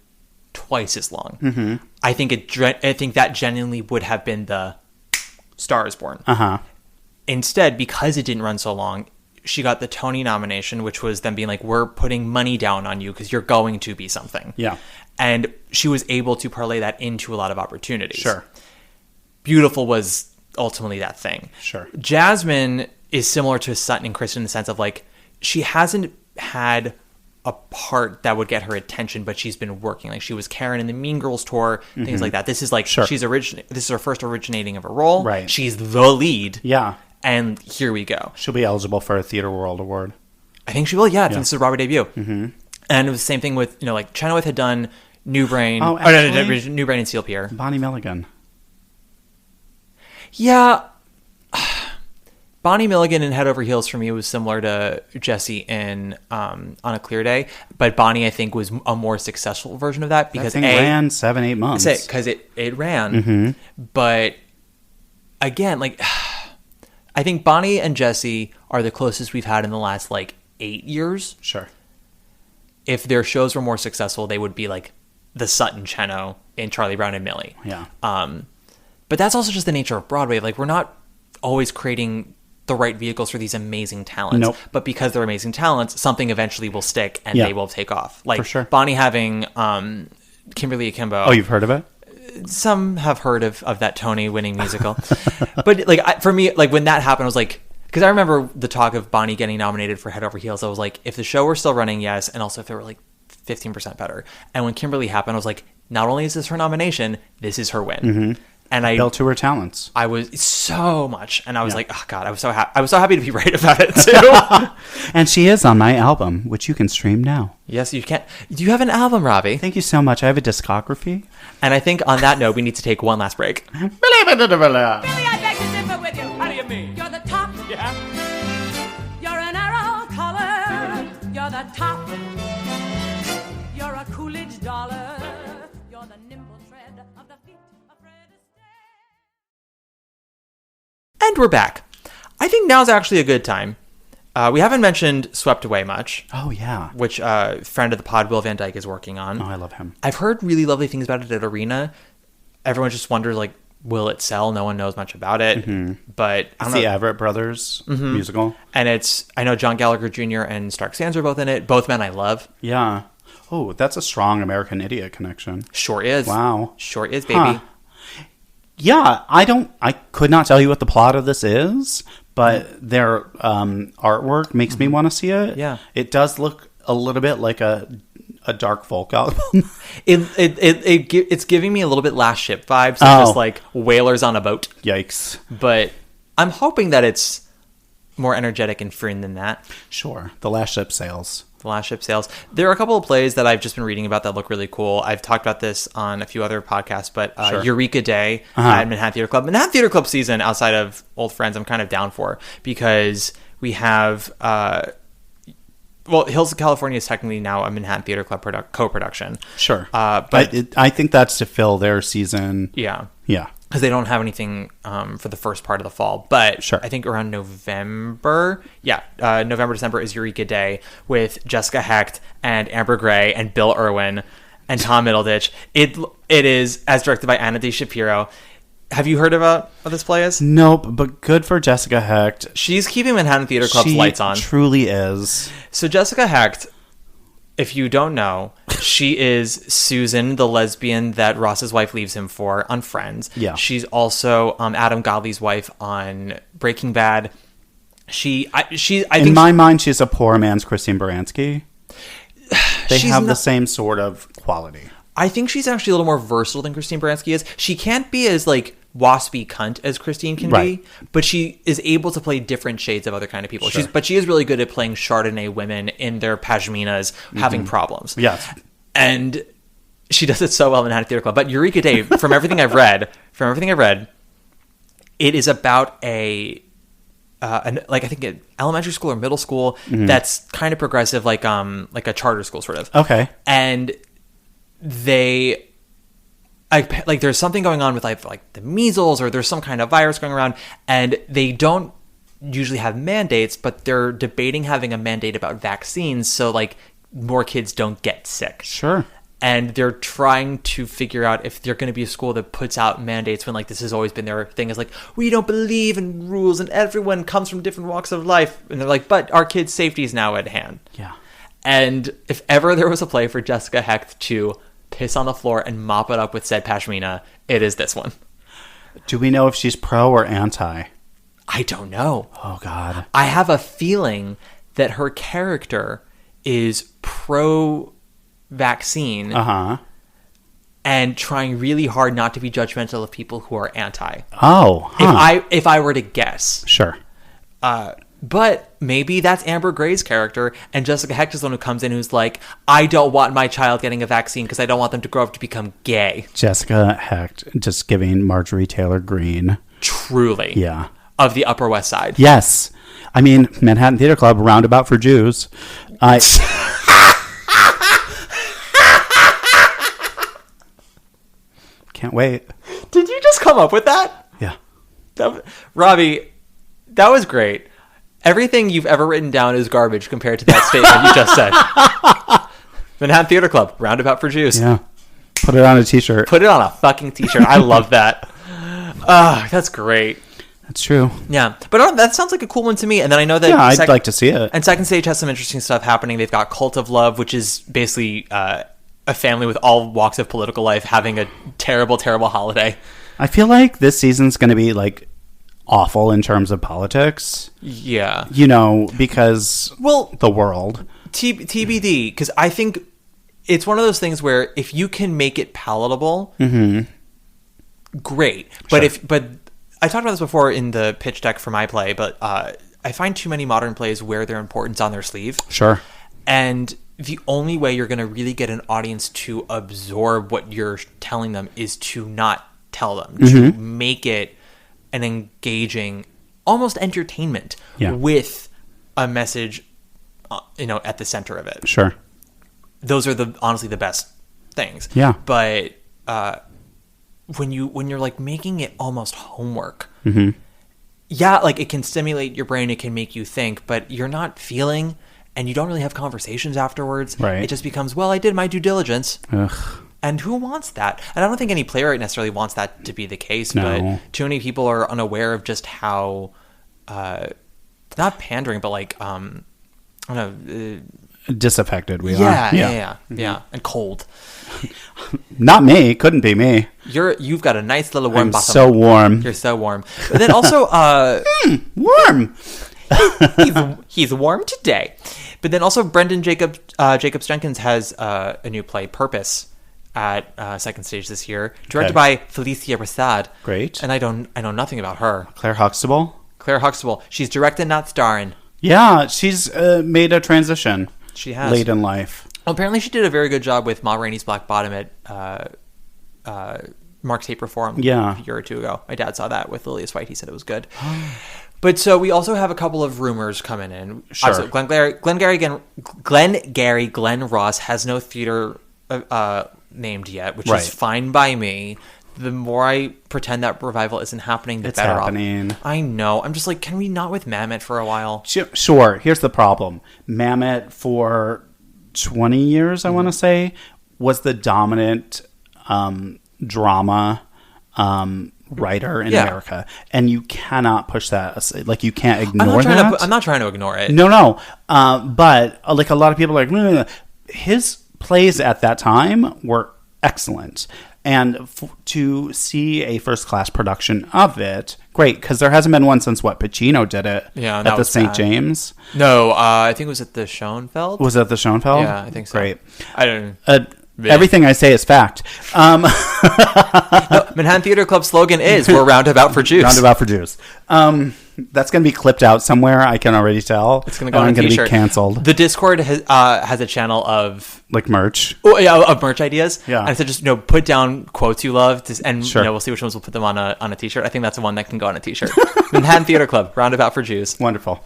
twice as long, I think that genuinely would have been the Star is Born. Instead, because it didn't run so long, she got the Tony nomination, which was them being like, we're putting money down on you because you're going to be something. Yeah. And she was able to parlay that into a lot of opportunities. Sure. Beautiful was ultimately that thing. Sure. Jasmine is similar to Sutton and Kristen in the sense of like, she hasn't had a part that would get her attention, but she's been working. Like she was Karen in the Mean Girls tour, things like that. This is like, this is her first originating of a role. Right. She's the lead. Yeah. And here we go. She'll be eligible for a Theatre World Award. I think she will, yeah. I think this is her Broadway debut. And it was the same thing with, like Chenoweth had done New Brain. Oh, actually, New Brain and Steel Pier. Bonnie Milligan. Yeah. Bonnie Milligan in Head Over Heels for me was similar to Jessie in On a Clear Day, but Bonnie I think was a more successful version of that because it ran 7-8 months. Because it ran, but again, like I think Bonnie and Jessie are the closest we've had in the last like 8 years. Sure. If their shows were more successful, they would be like the Sutton Cheno in Charlie Brown and Millie. Yeah. But that's also just the nature of Broadway. Like we're not always creating the right vehicles for these amazing talents. Nope. But because they're amazing talents, something eventually will stick and they will take off. Like for sure. Bonnie having Kimberly Akimbo. Oh, you've heard of it? Some have heard of that Tony winning musical. But like for me, like when that happened, I was like, because I remember the talk of Bonnie getting nominated for Head Over Heels. I was like, if the show were still running, yes. And also if it were like 15% better. And when Kimberly happened, I was like, not only is this her nomination, this is her win. And I built to her talents. I was so much, and I was like, "Oh God!" I was so happy. I was so happy to be right about it too. And she is on my album, which you can stream now. Yes, you can. Do you have an album, Robbie? Thank you so much. I have a discography. And I think on that note, we need to take one last break. Billy, I beg to differ with you. How do you mean? You're the top. Yeah. You're an arrow color. You're the top. You're a Coolidge dollar. You're the nimble tread of the feet of Fred Astaire. And we're back. I think now's actually a good time. We haven't mentioned Swept Away much. Oh, yeah. Which friend of the pod, Will Van Dyke, is working on. Oh, I love him. I've heard really lovely things about it at Arena. Everyone just wonders, like, will it sell? No one knows much about it. But I don't know. The Everett Brothers musical. And I know John Gallagher Jr. and Stark Sands are both in it. Both men I love. Yeah. Oh, that's a strong American Idiot connection. Sure is. Wow. Sure is, baby. Huh. Yeah, I could not tell you what the plot of this is, but their artwork makes me want to see it. Yeah. It does look a little bit like a dark folk album. It's giving me a little bit Last Ship vibes, just like whalers on a boat. Yikes. But I'm hoping that it's more energetic and free than that. Sure. The Last Ship sails. The Last Ship sails. There are a couple of plays that I've just been reading about that look really cool. I've talked about this on a few other podcasts, but Sure. Eureka Day at Manhattan Theater Club. Manhattan Theater Club season, outside of Old Friends, I'm kind of down for because we have... Hills of California is technically now a Manhattan Theater Club co-production. Sure. But I think that's to fill their season. Yeah. Yeah. Because they don't have anything for the first part of the fall. But Sure. I think around November, November, December is Eureka Day with Jessica Hecht and Amber Gray and Bill Irwin and Tom Middleditch. It is, as directed by Anna D. Shapiro. Have you heard about what this play is? Nope, but good for Jessica Hecht. She's keeping Manhattan Theater Club's She lights on. truly is. So Jessica Hecht, if you don't know, she is Susan, the lesbian that Ross's wife leaves him for on Friends. Yeah. She's also Adam Godley's wife on Breaking Bad. I In think my mind, she's a poor man's Christine Baranski. They She's have the not- same sort of quality. I think she's actually a little more versatile than Christine Baranski is. She can't be as like waspy cunt as Christine can Right. be, but she is able to play different shades of other kind of people. Sure. But she is really good at playing Chardonnay women in their pashminas having problems. Yes. And she does it so well in Manhattan Theater Club. But Eureka Day, from everything I've read, it is about I think an elementary school or middle school that's kind of progressive, like a charter school sort of. Okay. And there's something going on with like the measles, or there's some kind of virus going around, and they don't usually have mandates, but they're debating having a mandate about vaccines so like more kids don't get sick. Sure. And they're trying to figure out if they're going to be a school that puts out mandates when like this has always been their thing, is like, we don't believe in rules and everyone comes from different walks of life. And they're like, but our kids' safety is now at hand. Yeah. And if ever there was a play for Jessica Hecht to piss on the floor and mop it up with said pashmina, it is this one. Do we know if she's pro or anti? I don't know. Oh, God. I have a feeling that her character is pro-vaccine and trying really hard not to be judgmental of people who are anti. Oh, huh. If I were to guess. Sure. But maybe that's Amber Gray's character, and Jessica Hecht is the one who comes in who's like, I don't want my child getting a vaccine because I don't want them to grow up to become gay. Jessica Hecht just giving Marjorie Taylor Greene. Truly. Yeah. Of the Upper West Side. Yes. I mean, Manhattan Theater Club, roundabout for Jews. Can't wait. Did you just come up with that? Yeah. Robbie, that was great. Everything you've ever written down is garbage compared to that statement you just said. Manhattan Theater Club, roundabout for Jews. Yeah. Put it on a t-shirt. Put it on a fucking t-shirt. I love that. That's great. That's true. Yeah. But that sounds like a cool one to me. And then I know that... Yeah, I'd like to see it. And Second Stage has some interesting stuff happening. They've got Cult of Love, which is basically a family with all walks of political life having a terrible, terrible holiday. I feel like this season's going to be, like, awful in terms of politics. Yeah. You know, because... Well... The world. TBD, because I think it's one of those things where if you can make it palatable, great. But Sure. but I talked about this before in the pitch deck for my play, but I find too many modern plays wear their importance on their sleeve. Sure. And the only way you're going to really get an audience to absorb what you're telling them is to not tell them, to make it an engaging, almost entertainment with a message, at the center of it. Sure. Those are honestly the best things. Yeah. But when you're like making it almost homework, like it can stimulate your brain, it can make you think, but you're not feeling, and you don't really have conversations afterwards. Right. It just becomes, well, I did my due diligence. Ugh. And who wants that? And I don't think any playwright necessarily wants that to be the case, No. but too many people are unaware of just how, not pandering, but like, I don't know. Disaffected we are. Yeah. And cold. Not me. Couldn't be me. You've got a nice little warm I'm bottom. so warm. You're so warm. But then also, Warm. he's warm today. But then also, Brendan Jacobs Jenkins has a new play, Purpose, at Second Stage this year, directed by Felicia Prasad. Great. And I know nothing about her. Claire Huxtable. Claire Huxtable. She's directed, not starring. Yeah, she's made a transition. She has. Late in life. Well, apparently she did a very good job with Ma Rainey's Black Bottom at Mark's Tape Reform a year or two ago. My dad saw that with Lilius White. He said it was good. But so we also have a couple of rumors coming in. Sure. So Glenn Ross has no theater named yet, which is fine by me. The more I pretend that revival isn't happening, the better happening. I know. I'm just like, can we not with Mamet for a while? Sure. Here's the problem. Mamet for 20 years, I want to say, was the dominant drama writer in America, and you cannot push that aside. Like, you can't ignore that. I'm not trying to ignore it. No. But like a lot of people are like, no. His plays at that time were excellent. And to see a first-class production of it, Great, because there hasn't been one since Pacino did it Yeah, at that the was St. sad. James. No, I think it was at the Schoenfeld. Was that the Schoenfeld? Yeah, I think so. Great. I don't. Everything I say is fact. No, Manhattan Theater Club slogan is "We're roundabout for Jews." Roundabout for Jews. That's going to be clipped out somewhere. I can already tell. It's going to go on I'm a going to t-shirt. be canceled. The Discord has a channel of Merch. of merch ideas. Yeah. And so just put down quotes you love, and Sure. we'll see which ones we'll put them on a t-shirt. I think that's the one that can go on a t-shirt. Manhattan Theater Club, roundabout for Jews. Wonderful.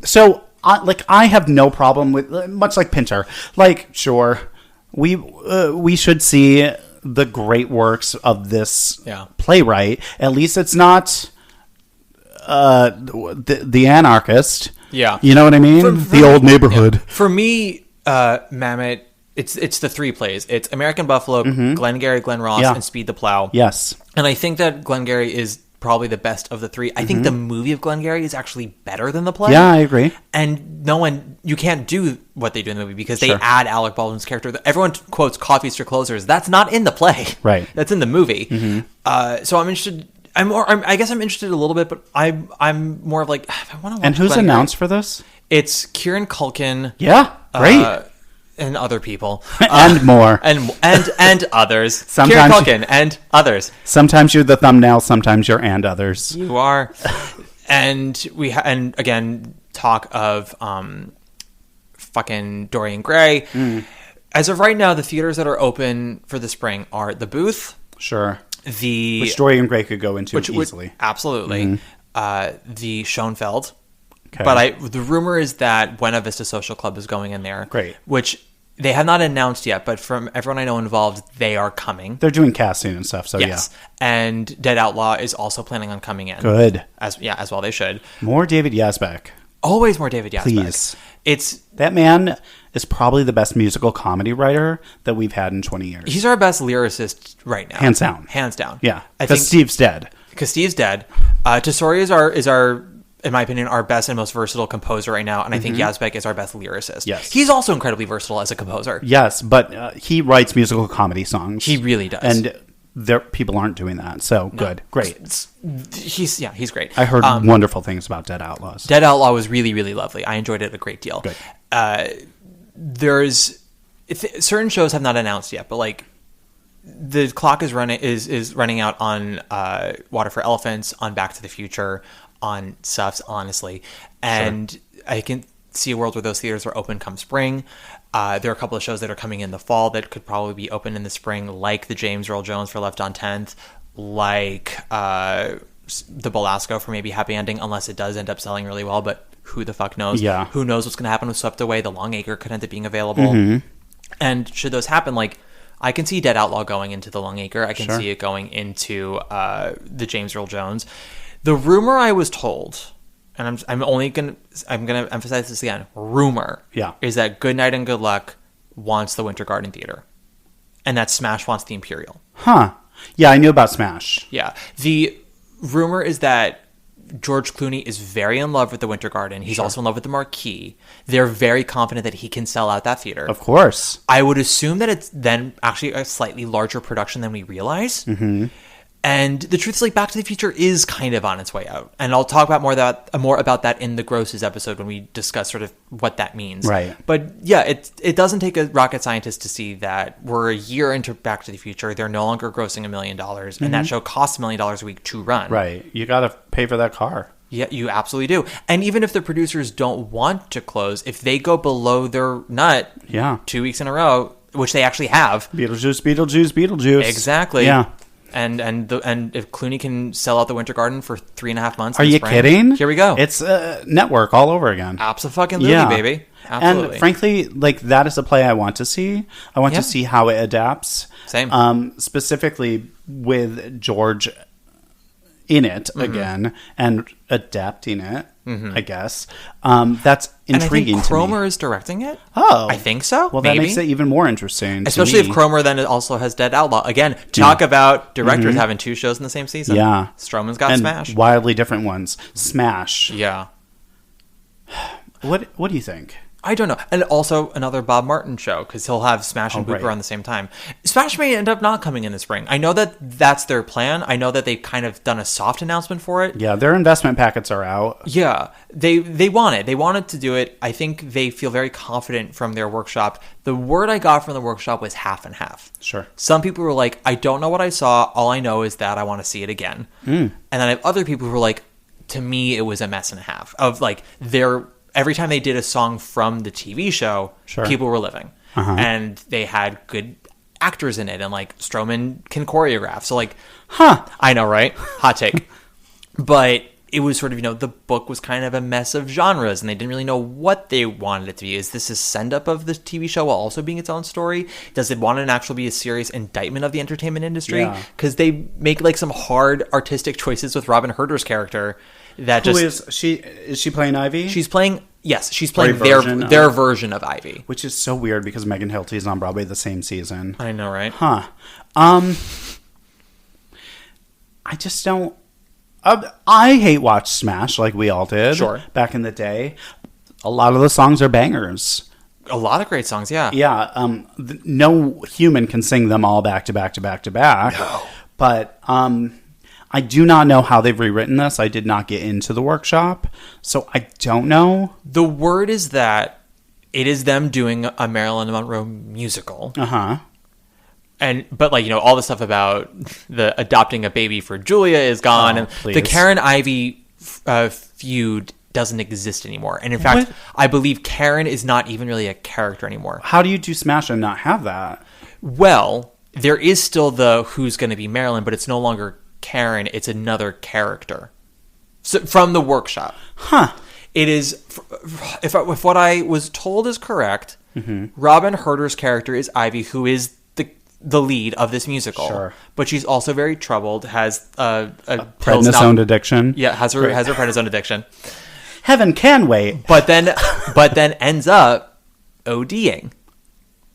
So I have no problem with, much like Pinter. Sure, we should see the great works of this playwright. At least it's not the anarchist. Yeah. You know what I mean? The old neighborhood. Yeah. For me, Mamet, it's the three plays. It's American Buffalo, Glengarry Glen Ross, and Speed the Plow. Yes. And I think that Glengarry is probably the best of the three. I think the movie of Glengarry is actually better than the play. Yeah, I agree. And you can't do what they do in the movie because they add Alec Baldwin's character. Everyone quotes coffees for closers. That's not in the play. Right. That's in the movie. So I'm interested. I guess I'm interested a little bit, but I'm more of if I want to watch. And who's Glengarry, announced for this? It's Kieran Culkin. Yeah, great. And other people. And more. And others. Sometimes Kieran Culkin and others. Sometimes you're the thumbnail, sometimes you're and others. You are. And and again, talk of fucking Dorian Gray. As of right now, the theaters that are open for the spring are the Booth. Sure. Which Dorian Gray could go into easily. Absolutely. The Schoenfeld. Okay. But the rumor is that Buena Vista Social Club is going in there. Great. Which they have not announced yet, but from everyone I know involved, they are coming. They're doing casting and stuff, so yes. And Dead Outlaw is also planning on coming in. Good. As well they should. More David Yazbek. Always more David Yazbek. Please. That man is probably the best musical comedy writer that we've had in 20 years. He's our best lyricist right now. Hands down. Hands down. Yeah. Because Steve's dead. Because Steve's dead. Tesori is our, in my opinion, our best and most versatile composer right now, and I think Yazbek is our best lyricist. Yes. He's also incredibly versatile as a composer. Yes, but he writes musical comedy songs. He really does. And people aren't doing that, so good. Great. He's great. I heard wonderful things about Dead Outlaws. Dead Outlaw was really, really lovely. I enjoyed it a great deal. Good. Certain shows have not announced yet, but the clock is running out on Water for Elephants, on Back to the Future, on Suffs, honestly. And I can see a world where those theaters are open come spring. There are a couple of shows that are coming in the fall that could probably be open in the spring, like the James Earl Jones for Left on 10th, like the Belasco for maybe Happy Ending, unless it does end up selling really well, but who the fuck knows? Yeah. Who knows what's going to happen with Swept Away? The Long Acre could end up being available. And should those happen, I can see Dead Outlaw going into the Long Acre. I can see it going into the James Earl Jones. The rumor I was told, and I'm gonna emphasize this again. Rumor, is that Good Night and Good Luck wants the Winter Garden Theater, and that Smash wants the Imperial. Huh? Yeah, I knew about Smash. Yeah, the rumor is that George Clooney is very in love with the Winter Garden. He's also in love with the Marquee. They're very confident that he can sell out that theater. Of course. I would assume that it's then actually a slightly larger production than we realize. And the truth is, Back to the Future is kind of on its way out. And I'll talk about more about that in the Grosses episode when we discuss sort of what that means. Right. But yeah, it doesn't take a rocket scientist to see that we're a year into Back to the Future. They're no longer grossing $1 million. And that show costs $1 million a week to run. Right. You got to pay for that car. Yeah, you absolutely do. And even if the producers don't want to close, if they go below their nut 2 weeks in a row, which they actually have. Beetlejuice. Exactly. Yeah. And if Clooney can sell out the Winter Garden for 3.5 months, are you kidding? Here we go. It's a network all over again. Absolutely, baby. Absolutely. And frankly, that is a play I want to see. I want to see how it adapts. Same. Specifically with George in it again and adapting it. I guess that's intriguing. And I think Cromer to me. Is directing it. Oh, I think so. Well, maybe. that makes it even more interesting. Especially if Cromer then also has Dead Outlaw. Again, talk about directors having 2 shows in the same season. Yeah, Stroman's got and Smash. Wildly different ones. Smash. Yeah. What do you think? I don't know. And also another Bob Martin show, because he'll have Smash and Booper on the same time. Smash may end up not coming in the spring. I know that that's their plan. I know that they've kind of done a soft announcement for it. Yeah, their investment packets are out. Yeah, they want it. They wanted to do it. I think they feel very confident from their workshop. The word I got from the workshop was half and half. Sure. Some people were like, I don't know what I saw. All I know is that I want to see it again. And then I have other people who were like, to me, it was a mess and a half of like every time they did a song from the TV show, people were living. And they had good actors in it, and like Stroman can choreograph. So like, I know, right? Hot take. But it was sort of, the book was kind of a mess of genres, and they didn't really know what they wanted it to be. Is this a send-up of the TV show while also being its own story? Does it want to actually be a serious indictment of the entertainment industry? Because they make like some hard artistic choices with Robin Herder's character. Who is she? Is she playing Ivy? She's playing their version of Ivy, which is so weird because Megan Hilty is on Broadway the same season. I know, right? I just don't. I hate watch Smash like we all did back in the day. A lot of the songs are bangers. A lot of great songs, yeah. Yeah. No human can sing them all back to back to back to back. No. But I do not know how they've rewritten this. I did not get into the workshop, so I don't know. The word is that it is them doing a Marilyn Monroe musical. But like, all the stuff about the adopting a baby for Julia is gone, and the Karen Ivy feud doesn't exist anymore. And in fact, I believe Karen is not even really a character anymore. How do you do Smash and not have that? Well, there is still the who's going to be Marilyn, but it's no longer Karen, it's another character. So, from the workshop. It is, if what I was told is correct, Robin Herder's character is Ivy, who is the lead of this musical. But she's also very troubled, has a prednisone addiction. Yeah, has her prednisone addiction. Heaven can wait. But then ends up ODing.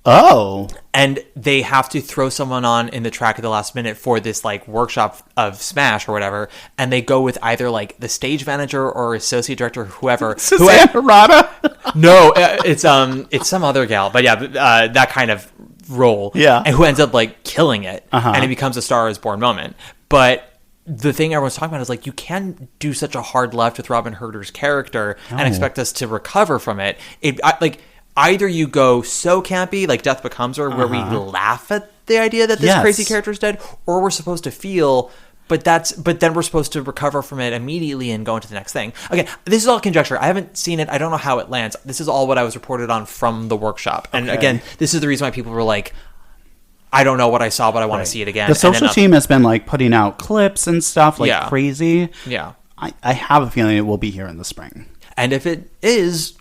Oh. And they have to throw someone on in the track at the last minute for this like workshop of Smash or whatever, and they go with either like the stage manager or associate director or whoever. Susanna Harada? No, it's some other gal, but yeah, that kind of role. Yeah. And who ends up like killing it, and it becomes a Star is Born moment. But the thing everyone's talking about is like, you can't do such a hard left with Robin Herder's character and expect us to recover from it. Either you go so campy, like Death Becomes Her, where we laugh at the idea that this crazy character is dead, or we're supposed to feel, but then we're supposed to recover from it immediately and go into the next thing. Again, this is all conjecture. I haven't seen it. I don't know how it lands. This is all what I was reported on from the workshop. And again, this is the reason why people were like, I don't know what I saw, but I want to see it again. The social team has been like putting out clips and stuff like crazy. Yeah. I have a feeling it will be here in the spring. And if it is,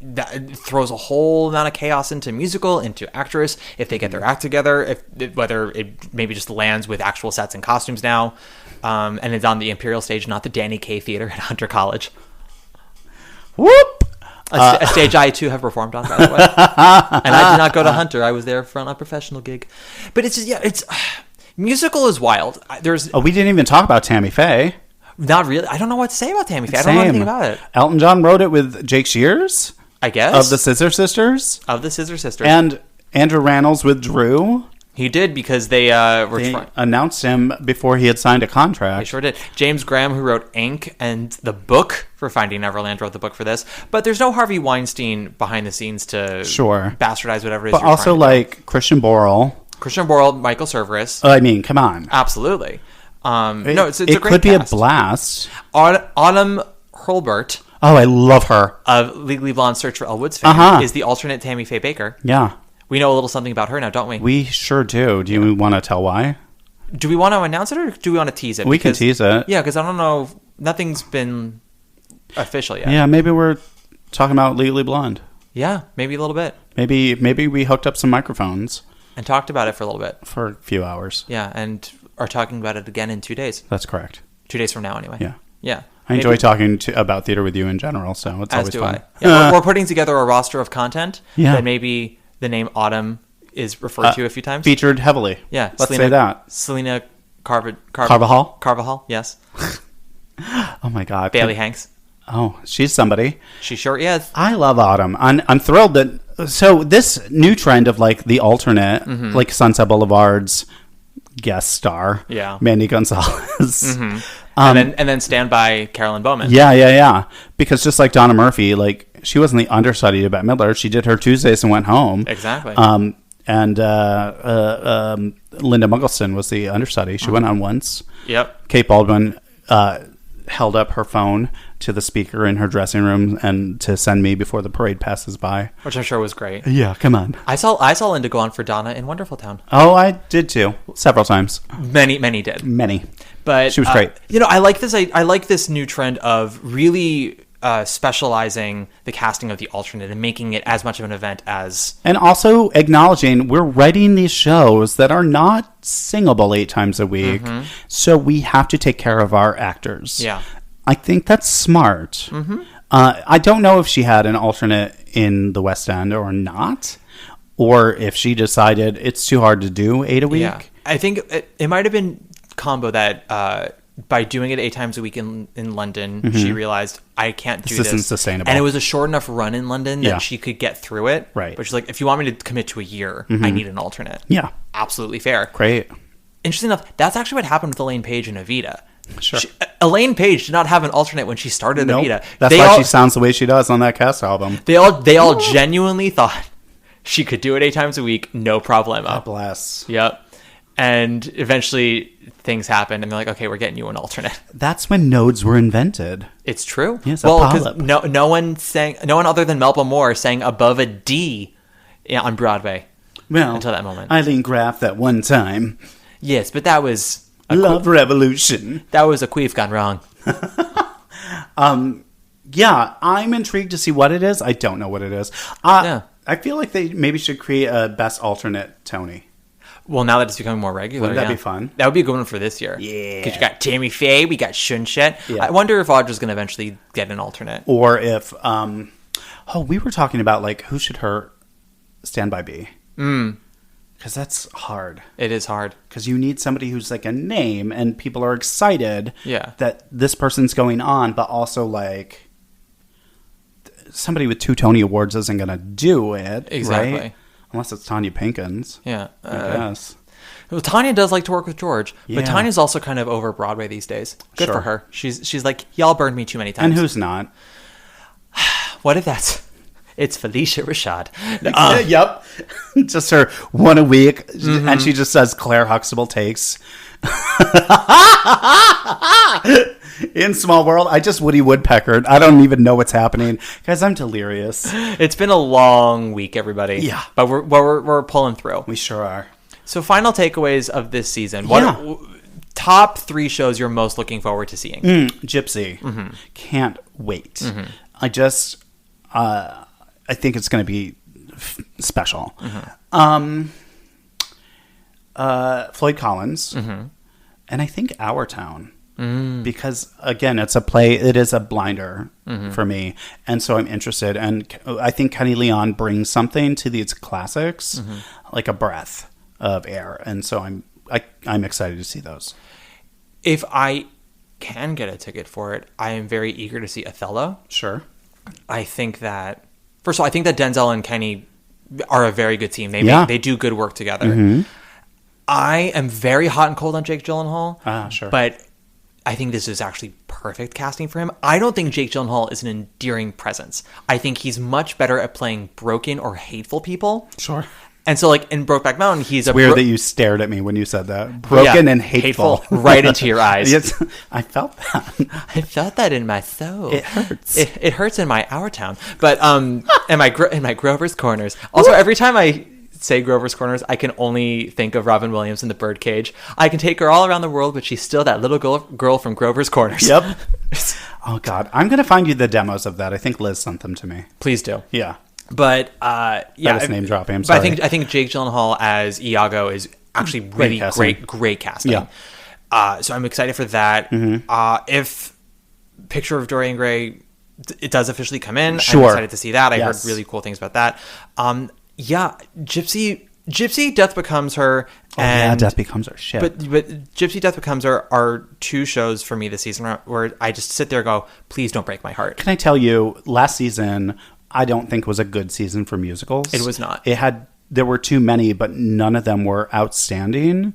that throws a whole amount of chaos into musical, into actress, if they get their act together, whether it maybe just lands with actual sets and costumes now, and it's on the Imperial stage, not the Danny Kaye Theater at Hunter College. Whoop! A stage I too have performed on, by the way. And I did not go to Hunter. I was there for an unprofessional gig. But it's musical is wild. We didn't even talk about Tammy Faye. Not really. I don't know what to say about Tammy Faye. I don't know anything about it. Elton John wrote it with Jake Shears, I guess, of the Scissor Sisters. And Andrew Rannells with Drew. He did, because they announced him before he had signed a contract. They sure did. James Graham, who wrote Ink and the book for Finding Neverland, wrote the book for this. But there's no Harvey Weinstein behind the scenes to bastardize whatever it is. But also like Christian Borle, Michael Cerveris. I mean, come on. Absolutely. It's a great could be cast. A blast. Autumn Hurlburt. Oh, I love her. Of Legally Blonde Search for Elle Woods fame is the alternate Tammy Faye Baker. Yeah. We know a little something about her now, don't we? We sure do. Do you want to tell why? Do we want to announce it, or do we want to tease it? We can tease it. Yeah, because I don't know. Nothing's been official yet. Yeah, maybe we're talking about Legally Blonde. Yeah, maybe a little bit. Maybe we hooked up some microphones. And talked about it for a little bit. For a few hours. Yeah, and are talking about it again in 2 days. That's correct. 2 days from now, anyway. Yeah. I enjoy talking about theater with you in general, so it's always fun. Yeah, we're putting together a roster of content that maybe the name Autumn is referred to a few times. Featured heavily. Yeah. Let's say that. Selena Carvajal? Carvajal, yes. Oh my God. Bailey Hanks. Oh, she's somebody. She sure is. I love Autumn. I'm thrilled that. So this new trend of like the alternate, like Sunset Boulevard's guest star, Mandy Gonzalez, and then Stand By Carolyn Bowman. Yeah. Because just like Donna Murphy, like she wasn't the understudy of Bette Midler. She did her Tuesdays and went home. Exactly. And Linda Muggleston was the understudy. She went on once. Yep. Kate Baldwin held up her phone to the speaker in her dressing room and to send me before the parade passes by, which I'm sure was great. Yeah, come on. I saw Linda go on for Donna in Wonderful Town. Oh, I did too, several times. Many did. Many, but she was great. I like this. I like this new trend of really specializing the casting of the alternate and making it as much of an event as, and also acknowledging we're writing these shows that are not singable 8 times a week, so we have to take care of our actors. Yeah, I think that's smart. I don't know if she had an alternate in the West End or not, or if she decided it's too hard to do 8 a week. Yeah, I think it might have been combo that by doing it 8 times a week in London, she realized I can't do this. This isn't sustainable. And it was a short enough run in London that she could get through it. Right. But she's like, if you want me to commit to a year, I need an alternate. Yeah. Absolutely fair. Great. Interesting enough, that's actually what happened with Elaine Page and Evita. Sure. Elaine Page did not have an alternate when she started Evita. That's why she sounds the way she does on that cast album. They all genuinely thought she could do it 8 times a week, no problemo. God bless. Yep. And eventually things happened, and they're like, okay, we're getting you an alternate. That's when nodes were invented. It's true. Yes, because no one other than Melba Moore sang above a D on Broadway. Well, until that moment. Eileen Graff that one time. Yes, but that was Love Revolution. That was a queef gone wrong. Yeah, I'm intrigued to see what it is. I don't know what it is. I feel like they maybe should create a best alternate Tony. Well, now that it's becoming more regular, wouldn't that be fun? That would be a good one for this year. Yeah, because you got Tammy Faye, we got Shunshet. Yeah. I wonder if Audra's going to eventually get an alternate, or if we were talking about like who should her standby be? Because that's hard. It is hard because you need somebody who's like a name and people are excited. Yeah. That this person's going on, but also like somebody with 2 Tony Awards isn't going to do it. Exactly. Right? Unless it's Tanya Pinkins. Yeah. I guess. Well, Tanya does like to work with George, but Yeah. Tanya's also kind of over Broadway these days. Good for her. She's like, y'all burned me too many times. And who's not? What if it's Felicia Rashad? Yep. Just her one a week, and she just says Claire Huxtable takes. In Small World, I just Woody Woodpeckered. I don't even know what's happening. Guys, I'm delirious. It's been a long week, everybody. Yeah. But we're pulling through. We sure are. So final takeaways of this season. What top 3 shows you're most looking forward to seeing? Gypsy. Can't wait. I just, I think it's going to be special. Floyd Collins. And I think Our Town. Because again, it's a play. It is a blinder for me, and so I'm interested. And I think Kenny Leon brings something to these classics, like a breath of air. And so I'm excited to see those. If I can get a ticket for it, I am very eager to see Othello. Sure. I think that first of all, I think that Denzel and Kenny are a very good team. They do good work together. I am very hot and cold on Jake Gyllenhaal. Sure. But I think this is actually perfect casting for him. I don't think Jake Gyllenhaal is an endearing presence. I think he's much better at playing broken or hateful people. Sure. And so, like, in Brokeback Mountain, he's it's weird that you stared at me when you said that. Broken and hateful. Right into your eyes. Yes, I felt that. I felt that in my soul. It hurts. It hurts in my Our Town. But in my Grover's Corners. Also, every time I say Grover's Corners, I can only think of Robin Williams in The Birdcage. I can take her all around the world, but she's still that little girl from Grover's Corners. Yep. Oh, God. I'm going to find you the demos of that. I think Liz sent them to me. Please do. Yeah. But That name dropping. I'm sorry. But I think Jake Gyllenhaal as Iago is actually really great casting. Yeah. So I'm excited for that. If Picture of Dorian Gray, it does officially come in. Sure. I'm excited to see that. I heard Yes. really cool things about that. Gypsy Gypsy, Death Becomes Her, and Death Becomes Her. Shit. But Gypsy, Death Becomes Her are two shows for me this season where I just sit there and go, please don't break my heart. Can I tell you, last season, I don't think was a good season for musicals. It was not. There were too many, but none of them were outstanding.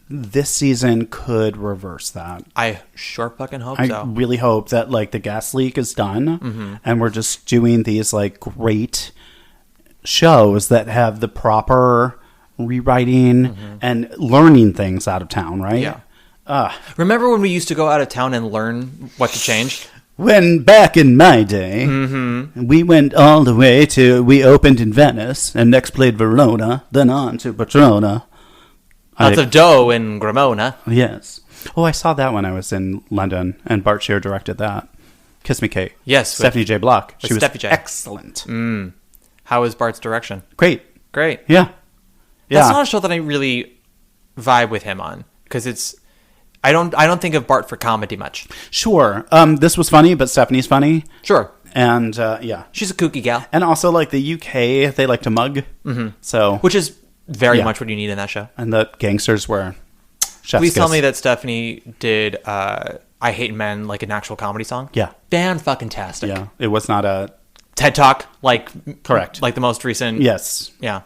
This season could reverse that. I sure fucking hope so. I really hope that like the gas leak is done and we're just doing these like great shows that have the proper rewriting and learning things out of town, right? Yeah. Remember when we used to go out of town and learn what to change? When back in my day, we went all the way we opened in Venice and next played Verona, then on to Patrona. Lots of dough in Gramona. Yes. Oh, I saw that when I was in London, and Bart Shear directed that. Kiss Me Kate. Yes. Stephanie J. Block. She was Steffi J. excellent. How was Bart's direction? Great. That's Yeah. not a show that I really vibe with him on, because I don't think of Bart for comedy much. Sure. This was funny, but Stephanie's funny. Sure. And, yeah. She's a kooky gal. And also, like, the UK, they like to mug. So. Which is very much what you need in that show. And the gangsters were chef's Please tell kiss. me that Stephanie did I Hate Men like an actual comedy song. Yeah. Fan-fucking-tastic. Yeah. It was not a... TED Talk, Correct. Like the most recent. Yes. Yeah.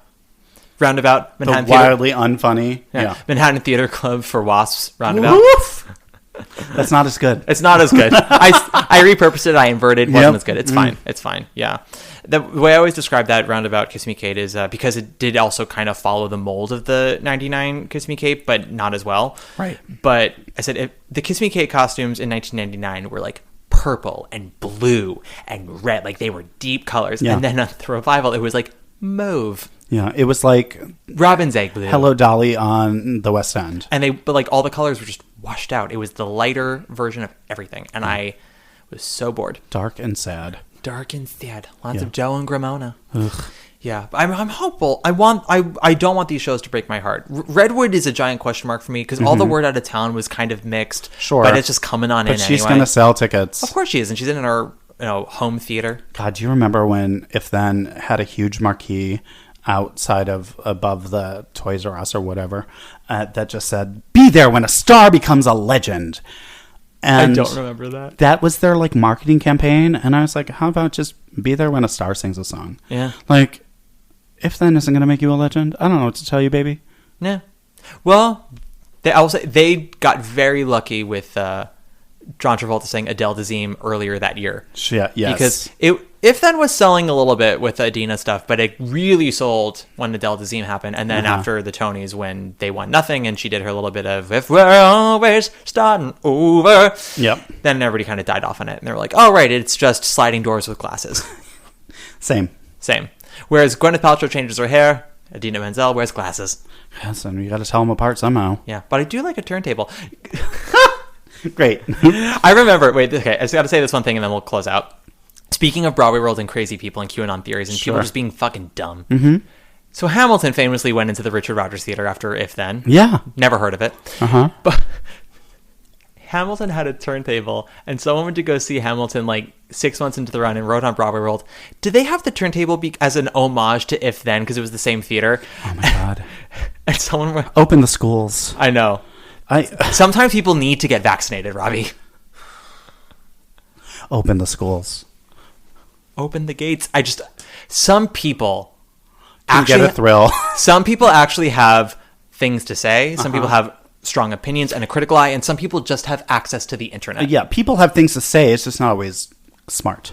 Roundabout. The Manhattan Theater. wildly unfunny. Yeah. Manhattan Theater Club for Wasps. Roundabout. Woof! That's not as good. It's not as good. I repurposed it. I inverted. Wasn't Yep. as good. It's fine. It's fine. Yeah. The way I always describe that Roundabout Kiss Me Kate is because it did also kind of follow the mold of the 99 Kiss Me Kate, but not as well. Right. But I said the Kiss Me Kate costumes in 1999 were like purple and blue and red. Like they were deep colors. Yeah. And then the revival, it was like mauve. Yeah. It was like Robin's Egg Blue. Hello Dolly on the West End. And but like all the colors were just washed out. It was the lighter version of everything. And I was so bored. Dark and sad. Dark and sad. Lots of Joe and Gramona. Ugh. Yeah, I'm hopeful. I don't want these shows to break my heart. Redwood is a giant question mark for me because all the word out of town was kind of mixed. Sure, but it's just coming on in But she's anyway. gonna sell tickets. Of course she is, and she's in our home theater. God, do you remember when If Then had a huge marquee outside of above the Toys R Us or whatever that just said, "Be there when a star becomes a legend." And I don't remember that. That was their like marketing campaign, and I was like, "How about just be there when a star sings a song?" Yeah. Like, If Then isn't going to make you a legend. I don't know what to tell you, baby. Yeah. Well, I will say they got very lucky with John Travolta saying Adele Dazeem earlier that year. Yeah. Yes. Because If Then was selling a little bit with Adina stuff, but it really sold when Adele Dazeem happened. And then after the Tonys, when they won nothing, and she did her little bit of "If We're Always Starting Over," Yep. then everybody kind of died off on it, and they were like, "Oh, right, it's just sliding doors with glasses." Same. Whereas Gwyneth Paltrow changes her hair, Idina Menzel wears glasses. Yes, and you got to tell them apart somehow. Yeah, but I do like a turntable. Great. I remember. Wait, okay. I just got to say this one thing, and then we'll close out. Speaking of Broadway World and crazy people and QAnon theories and people just being fucking dumb. Mm-hmm. So Hamilton famously went into the Richard Rodgers Theater after If Then. Yeah. Never heard of it. Uh-huh. But Hamilton had a turntable, and someone went to go see Hamilton like 6 months into the run and wrote on Broadway World, did they have the turntable as an homage to If Then because it was the same theater? Oh my God. And someone went, Open the schools. I know. Sometimes people need to get vaccinated, Robbie. Open the schools. Open the gates. Some people Get a thrill. Some people actually have things to say. Some people have strong opinions and a critical eye, and some people just have access to the internet. Yeah, people have things to say. It's just not always smart.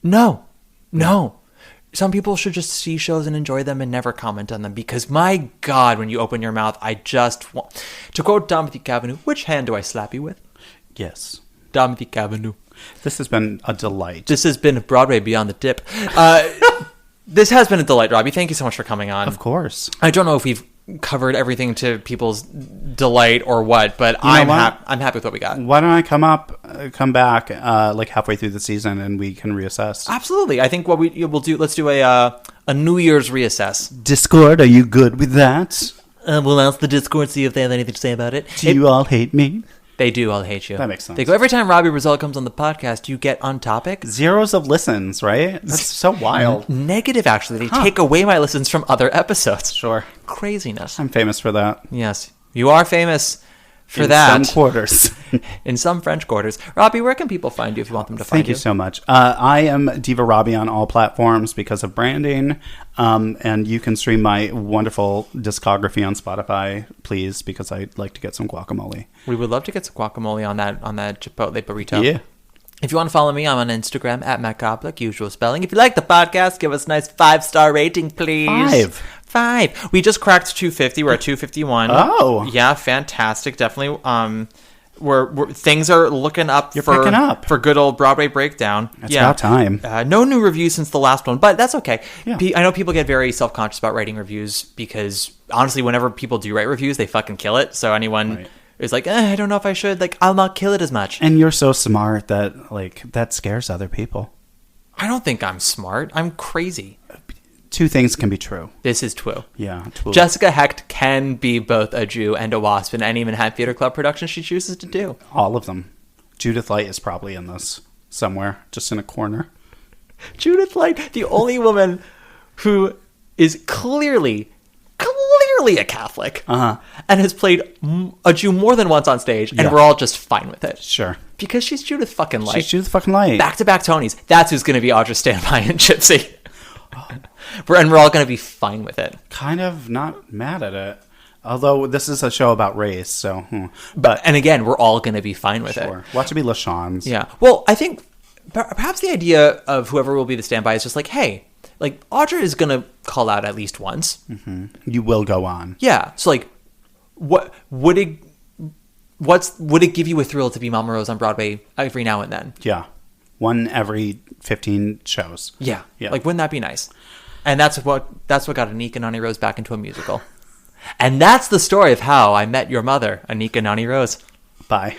No. Some people should just see shows and enjoy them and never comment on them because, my God, when you open your mouth, I just want... To quote Dominique Cavanaugh, which hand do I slap you with? Yes. Dominique Cavanaugh. This has been a delight. This has been Broadway Beyond the Dip. This has been a delight, Robbie. Thank you so much for coming on. Of course. I don't know if we've covered everything to people's delight or what, but I'm happy with what we got. Why don't I come back like halfway through the season and we can reassess? Absolutely. I think what we'll do, let's do a New Year's reassess. Discord, are you good with that? We'll ask the Discord, see if they have anything to say about it. Do you all hate me? They do all hate you. That makes sense. They go, every time Robbie Rozelle comes on the podcast, you get on topic. Zeros of listens, right? That's so wild. Negative, actually. They take away my listens from other episodes. Sure. Craziness. I'm famous for that. Yes. You are famous for in that. some quarters. In some French quarters. Robbie, where can people find you if you want them to find you? Thank you so much. I am Diva Robbie on all platforms because of branding. And you can stream my wonderful discography on Spotify, please, because I'd like to get some guacamole. We would love to get some guacamole on that Chipotle burrito. Yeah. If you want to follow me, I'm on Instagram at Matt Koplik, usual spelling. If you like the podcast, give us a nice 5-star rating, please. 5. We just cracked 250. We're at 251. Oh. Yeah, fantastic. Definitely. We're things are looking up. You're picking up. For good old Broadway Breakdown. It's about time. No new reviews since the last one, but that's okay. Yeah. I know people get very self-conscious about writing reviews because, honestly, whenever people do write reviews, they fucking kill it. So anyone is like, I don't know if I should. Like, I'll not kill it as much. And you're so smart that, like, that scares other people. I don't think I'm smart. I'm crazy. Two things can be true. This is true. Yeah. True. Jessica Hecht can be both a Jew and a wasp in any Manhattan Theater Club production she chooses to do. All of them. Judith Light is probably in this somewhere, just in a corner. Judith Light, the only woman who is clearly a Catholic and has played a Jew more than once on stage, and we're all just fine with it. Sure. Because she's Judith fucking Light. She's Judith fucking Light. Back-to-back Tonys. That's who's going to be Audra Standby and Gypsy. And we're all going to be fine with it. Kind of not mad at it. Although this is a show about race, so... And again, we're all going to be fine with it. Watch it be LaShawns. Yeah. Well, I think perhaps the idea of whoever will be the standby is just like, hey, like, Audra is going to call out at least once. Mm-hmm. You will go on. Yeah. So, like, what would it give you a thrill to be Mama Rose on Broadway every now and then? Yeah. One every 15 shows. Yeah. Like, wouldn't that be nice? And that's what got Anika Nani Rose back into a musical. And that's the story of how I met your mother, Anika Nani Rose. Bye.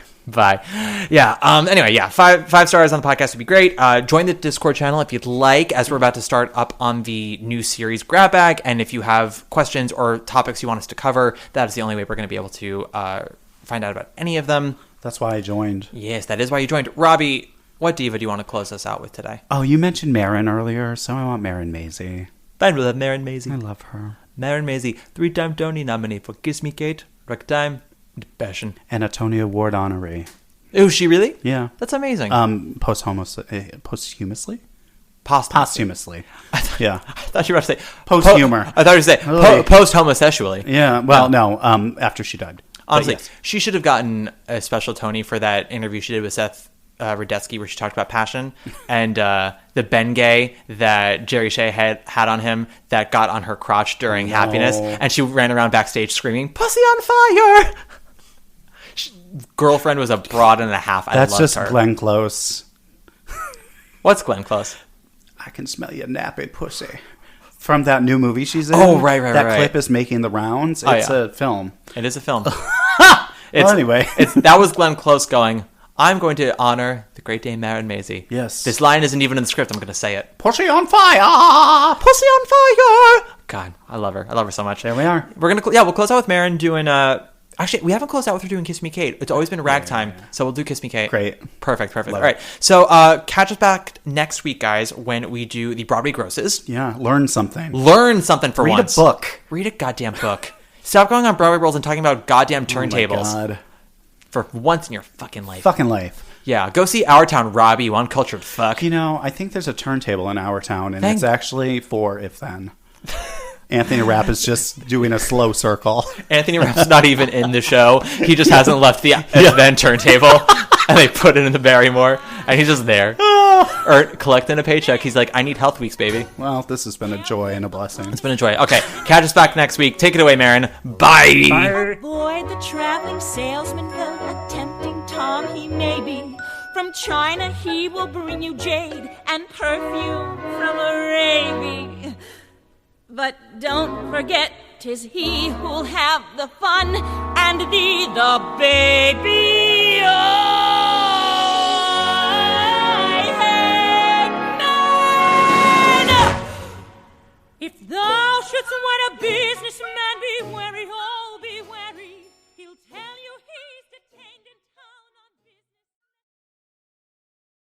Yeah. Anyway, yeah. 5 stars on the podcast would be great. Join the Discord channel if you'd like, as we're about to start up on the new series Grab Bag. And if you have questions or topics you want us to cover, that is the only way we're going to be able to find out about any of them. That's why I joined. Yes, that is why you joined. Robbie, what diva do you want to close us out with today? Oh, you mentioned Marin earlier, so I want Marin Maisie. Fine, we'll have Marin Maisie. I love her. Marin Maisie, 3-time Tony nominee for Kiss Me Kate, Ragtime, Passion. And a Tony Award honoree. Oh, is she really? Yeah. That's amazing. Posthumously? Posthumously. Yeah. I thought you were about to say... Post-humor. I thought you were going to say post-homosexually. Yeah, well, no, after she died. Honestly, yes. She should have gotten a special Tony for that interview she did with Seth Rudetsky where she talked about passion and the Bengay that Jerry Shea had on him that got on her crotch during Happiness, and she ran around backstage screaming, "Pussy on fire!" Girlfriend was a broad and a half. That's loved just her. Glenn Close. What's Glenn Close? I can smell your nappy pussy. From that new movie she's in. Oh, right. That clip is making the rounds. It's a film. It is a film. Anyway. That was Glenn Close going, I'm going to honor the great Dame Marin Maisie. Yes. This line isn't even in the script. I'm going to say it. Pussy on fire! Pussy on fire! God, I love her. I love her so much. There we are. We're going to, we'll close out with Marin doing, actually, we haven't closed out with her doing Kiss Me Kate. It's always been Ragtime, so we'll do Kiss Me Kate. Great. Perfect. Love All right. So, catch us back next week, guys, when we do the Broadway Grosses. Yeah, learn something. Learn something for Read once. Read a book. Read a goddamn book. Stop going on Broadway Worlds and talking about goddamn turntables. Oh my God. For once in your fucking life. Fucking life. Yeah, go see Our Town, Robbie, you uncultured fuck. You know, I think there's a turntable in Our Town, and it's actually for If Then. Anthony Rapp is just doing a slow circle. Anthony Rapp's not even in the show. He just hasn't left the If Then turntable, and they put it in the Barrymore, and he's just there. Or collecting a paycheck. He's like, I need health weeks, baby. Well, this has been a joy and a blessing. It's been a joy. Okay, catch us back next week. Take it away, Marin. Bye! Avoid the traveling salesman, though a tempting Tom he may be. From China he will bring you jade and perfume from Arabia. But don't forget, 'tis he who'll have the fun and thee the baby.